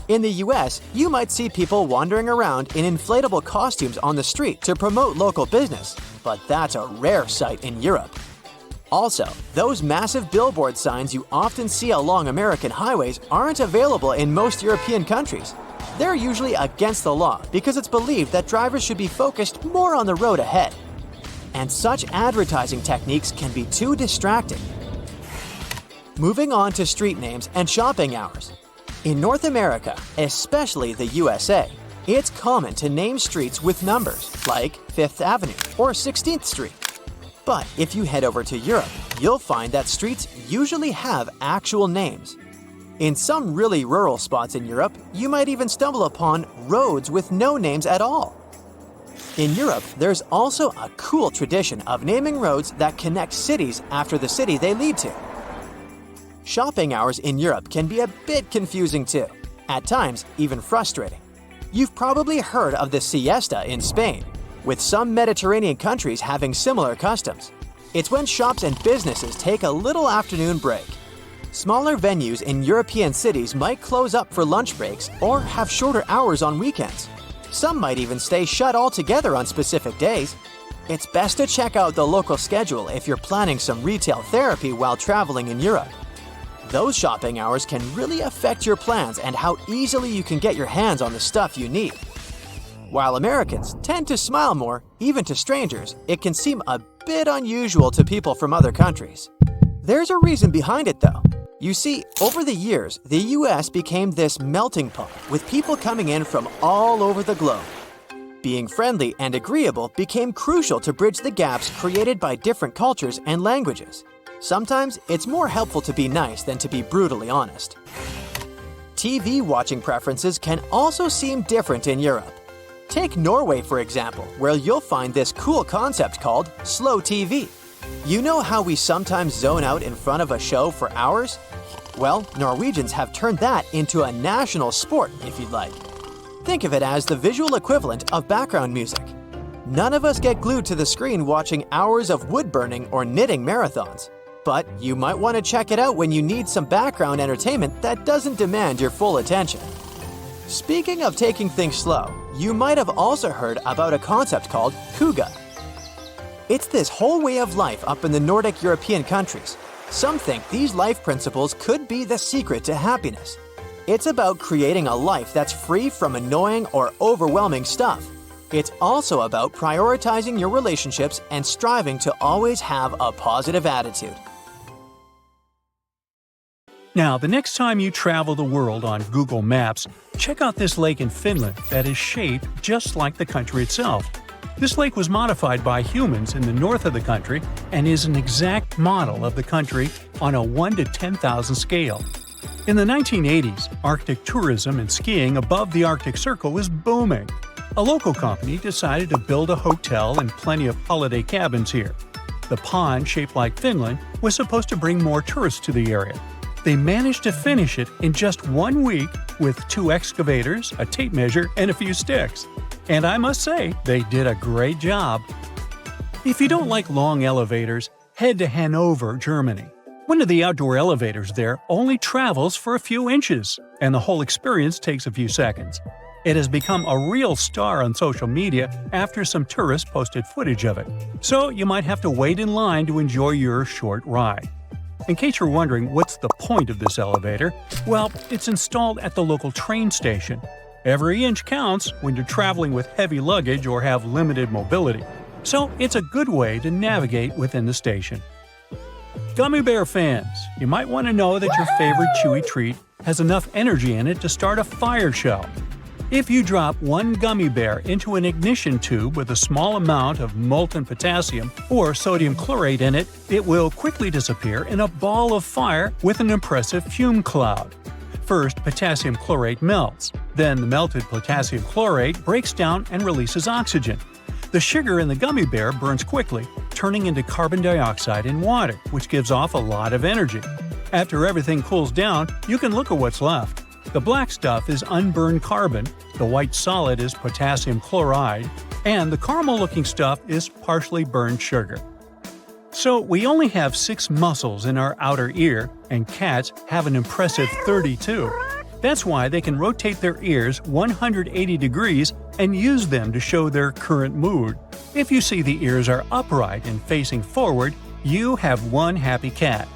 In the US, you might see people wandering around in inflatable costumes on the street to promote local business, but that's a rare sight in Europe. Also, those massive billboard signs you often see along American highways aren't available in most European countries. They're usually against the law because it's believed that drivers should be focused more on the road ahead. And such advertising techniques can be too distracting. Moving on to street names and shopping hours. In North America, especially the USA, it's common to name streets with numbers, like 5th Avenue or 16th Street. But if you head over to Europe, you'll find that streets usually have actual names. In some really rural spots in Europe, you might even stumble upon roads with no names at all. In Europe, there's also a cool tradition of naming roads that connect cities after the city they lead to. Shopping hours in Europe can be a bit confusing too, at times even frustrating. You've probably heard of the siesta in Spain, with some Mediterranean countries having similar customs. It's when shops and businesses take a little afternoon break. Smaller venues in European cities might close up for lunch breaks or have shorter hours on weekends. Some might even stay shut altogether on specific days. It's best to check out the local schedule if you're planning some retail therapy while traveling in Europe. Those shopping hours can really affect your plans and how easily you can get your hands on the stuff you need. While Americans tend to smile more, even to strangers, it can seem a bit unusual to people from other countries. There's a reason behind it though. You see, over the years, the US became this melting pot with people coming in from all over the globe. Being friendly and agreeable became crucial to bridge the gaps created by different cultures and languages. Sometimes it's more helpful to be nice than to be brutally honest. TV watching preferences can also seem different in Europe. Take Norway, for example, where you'll find this cool concept called slow TV. You know how we sometimes zone out in front of a show for hours? Well, Norwegians have turned that into a national sport, if you'd like. Think of it as the visual equivalent of background music. None of us get glued to the screen watching hours of wood burning or knitting marathons. But you might want to check it out when you need some background entertainment that doesn't demand your full attention. Speaking of taking things slow, you might have also heard about a concept called hygge. It's this whole way of life up in the Nordic European countries. Some think these life principles could be the secret to happiness. It's about creating a life that's free from annoying or overwhelming stuff. It's also about prioritizing your relationships and striving to always have a positive attitude. Now, the next time you travel the world on Google Maps, check out this lake in Finland that is shaped just like the country itself. This lake was modified by humans in the north of the country and is an exact model of the country on a 1 to 10,000 scale. In the 1980s, Arctic tourism and skiing above the Arctic Circle was booming. A local company decided to build a hotel and plenty of holiday cabins here. The pond, shaped like Finland, was supposed to bring more tourists to the area. They managed to finish it in just 1 week with 2 excavators, a tape measure, and a few sticks. And I must say, they did a great job. If you don't like long elevators, head to Hanover, Germany. One of the outdoor elevators there only travels for a few inches, and the whole experience takes a few seconds. It has become a real star on social media after some tourists posted footage of it, so you might have to wait in line to enjoy your short ride. In case you're wondering what's the point of this elevator, well, it's installed at the local train station. Every inch counts when you're traveling with heavy luggage or have limited mobility, so it's a good way to navigate within the station. Gummy bear fans, you might want to know that your favorite chewy treat has enough energy in it to start a fire shell. If you drop 1 gummy bear into an ignition tube with a small amount of molten potassium or sodium chlorate in it, it will quickly disappear in a ball of fire with an impressive fume cloud. First, potassium chlorate melts. Then the melted potassium chlorate breaks down and releases oxygen. The sugar in the gummy bear burns quickly, turning into carbon dioxide in water, which gives off a lot of energy. After everything cools down, you can look at what's left. The black stuff is unburned carbon, the white solid is potassium chloride, and the caramel-looking stuff is partially burned sugar. So we only have 6 muscles in our outer ear, and cats have an impressive 32. That's why they can rotate their ears 180 degrees and use them to show their current mood. If you see the ears are upright and facing forward, you have one happy cat.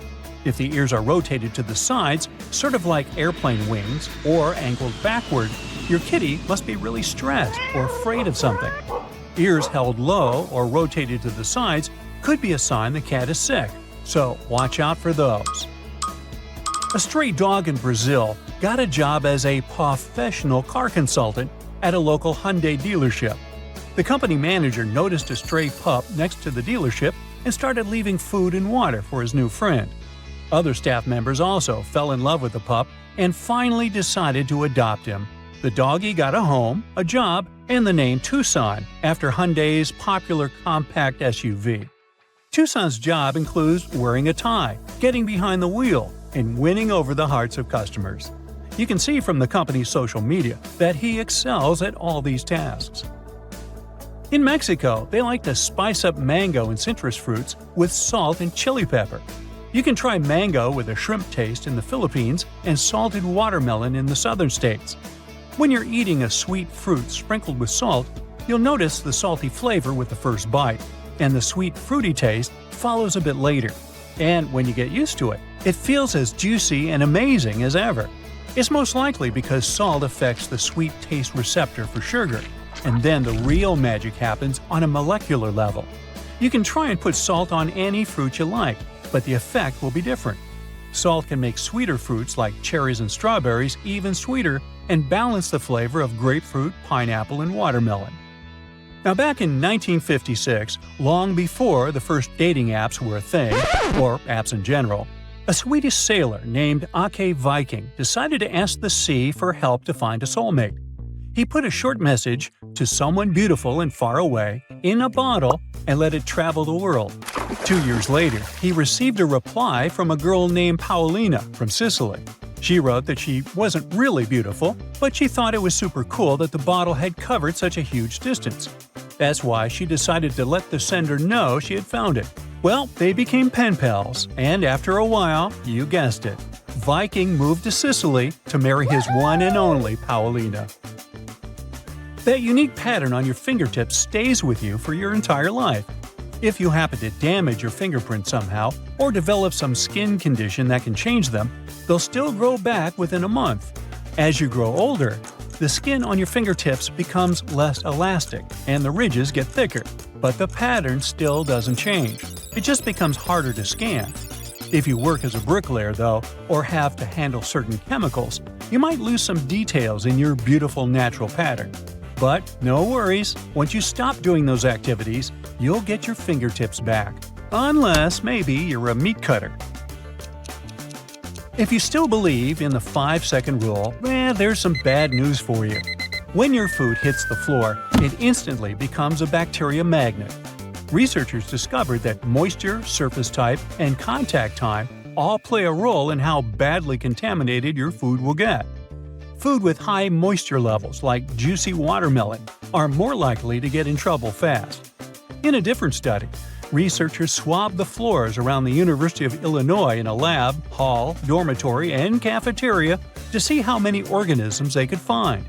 If the ears are rotated to the sides, sort of like airplane wings, or angled backward, your kitty must be really stressed or afraid of something. Ears held low or rotated to the sides could be a sign the cat is sick, so watch out for those. A stray dog in Brazil got a job as a professional car consultant at a local Hyundai dealership. The company manager noticed a stray pup next to the dealership and started leaving food and water for his new friend. Other staff members also fell in love with the pup and finally decided to adopt him. The doggy got a home, a job, and the name Tucson, after Hyundai's popular compact SUV. Tucson's job includes wearing a tie, getting behind the wheel, and winning over the hearts of customers. You can see from the company's social media that he excels at all these tasks. In Mexico, they like to spice up mango and citrus fruits with salt and chili pepper. You can try mango with a shrimp taste in the Philippines and salted watermelon in the southern states. When you're eating a sweet fruit sprinkled with salt, you'll notice the salty flavor with the first bite, and the sweet fruity taste follows a bit later. And when you get used to it, it feels as juicy and amazing as ever. It's most likely because salt affects the sweet taste receptor for sugar, and then the real magic happens on a molecular level. You can try and put salt on any fruit you like, but the effect will be different. Salt can make sweeter fruits like cherries and strawberries even sweeter and balance the flavor of grapefruit, pineapple, and watermelon. Now, back in 1956, long before the first dating apps were a thing, or apps in general, a Swedish sailor named Ake Viking decided to ask the sea for help to find a soulmate. He put a short message to someone beautiful and far away in a bottle and let it travel the world. 2 years later, he received a reply from a girl named Paulina from Sicily. She wrote that she wasn't really beautiful, but she thought it was super cool that the bottle had covered such a huge distance. That's why she decided to let the sender know she had found it. Well, they became pen pals, and after a while, you guessed it, Viking moved to Sicily to marry his one and only Paulina. That unique pattern on your fingertips stays with you for your entire life. If you happen to damage your fingerprints somehow, or develop some skin condition that can change them, they'll still grow back within a month. As you grow older, the skin on your fingertips becomes less elastic and the ridges get thicker, but the pattern still doesn't change. It just becomes harder to scan. If you work as a bricklayer, though, or have to handle certain chemicals, you might lose some details in your beautiful natural pattern. But no worries, once you stop doing those activities, you'll get your fingertips back. Unless maybe you're a meat cutter. If you still believe in the 5-second rule, there's some bad news for you. When your food hits the floor, it instantly becomes a bacteria magnet. Researchers discovered that moisture, surface type, and contact time all play a role in how badly contaminated your food will get. Food with high moisture levels, like juicy watermelon, are more likely to get in trouble fast. In a different study, researchers swabbed the floors around the University of Illinois in a lab, hall, dormitory, and cafeteria to see how many organisms they could find.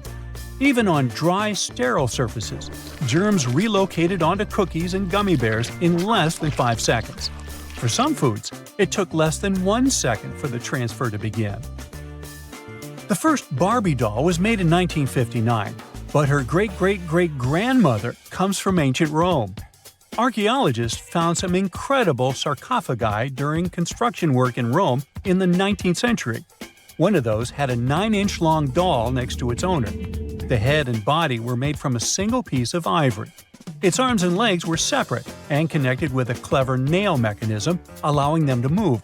Even on dry, sterile surfaces, germs relocated onto cookies and gummy bears in less than 5 seconds. For some foods, it took less than 1 second for the transfer to begin. The first Barbie doll was made in 1959, but her great-great-great-grandmother comes from ancient Rome. Archaeologists found some incredible sarcophagi during construction work in Rome in the 19th century. One of those had a 9-inch long doll next to its owner. The head and body were made from a single piece of ivory. Its arms and legs were separate and connected with a clever nail mechanism, allowing them to move.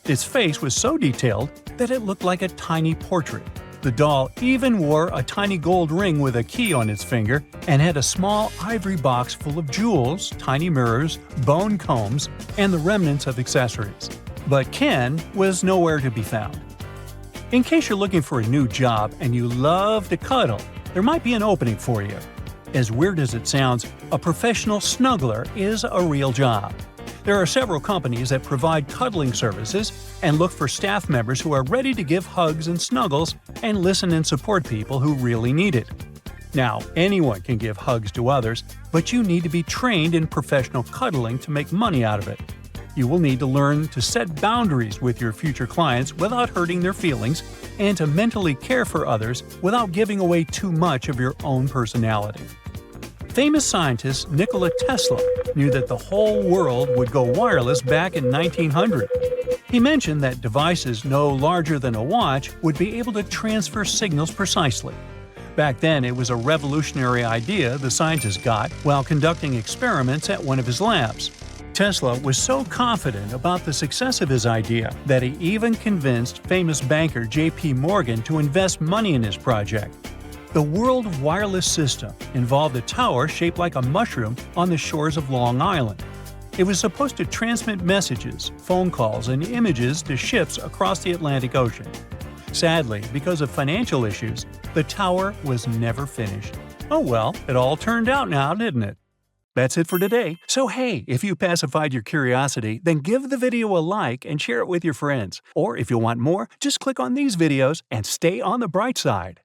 Its face was so detailed that it looked like a tiny portrait. The doll even wore a tiny gold ring with a key on its finger and had a small ivory box full of jewels, tiny mirrors, bone combs, and the remnants of accessories. But Ken was nowhere to be found. In case you're looking for a new job and you love to cuddle, there might be an opening for you. As weird as it sounds, a professional snuggler is a real job. There are several companies that provide cuddling services and look for staff members who are ready to give hugs and snuggles and listen and support people who really need it. Now, anyone can give hugs to others, but you need to be trained in professional cuddling to make money out of it. You will need to learn to set boundaries with your future clients without hurting their feelings and to mentally care for others without giving away too much of your own personality. Famous scientist Nikola Tesla knew that the whole world would go wireless back in 1900. He mentioned that devices no larger than a watch would be able to transfer signals precisely. Back then, it was a revolutionary idea the scientist got while conducting experiments at one of his labs. Tesla was so confident about the success of his idea that he even convinced famous banker J.P. Morgan to invest money in his project. The World Wireless System involved a tower shaped like a mushroom on the shores of Long Island. It was supposed to transmit messages, phone calls, and images to ships across the Atlantic Ocean. Sadly, because of financial issues, the tower was never finished. Oh well, it all turned out now, didn't it? That's it for today. So hey, if you pacified your curiosity, then give the video a like and share it with your friends. Or if you want more, just click on these videos and stay on the bright side.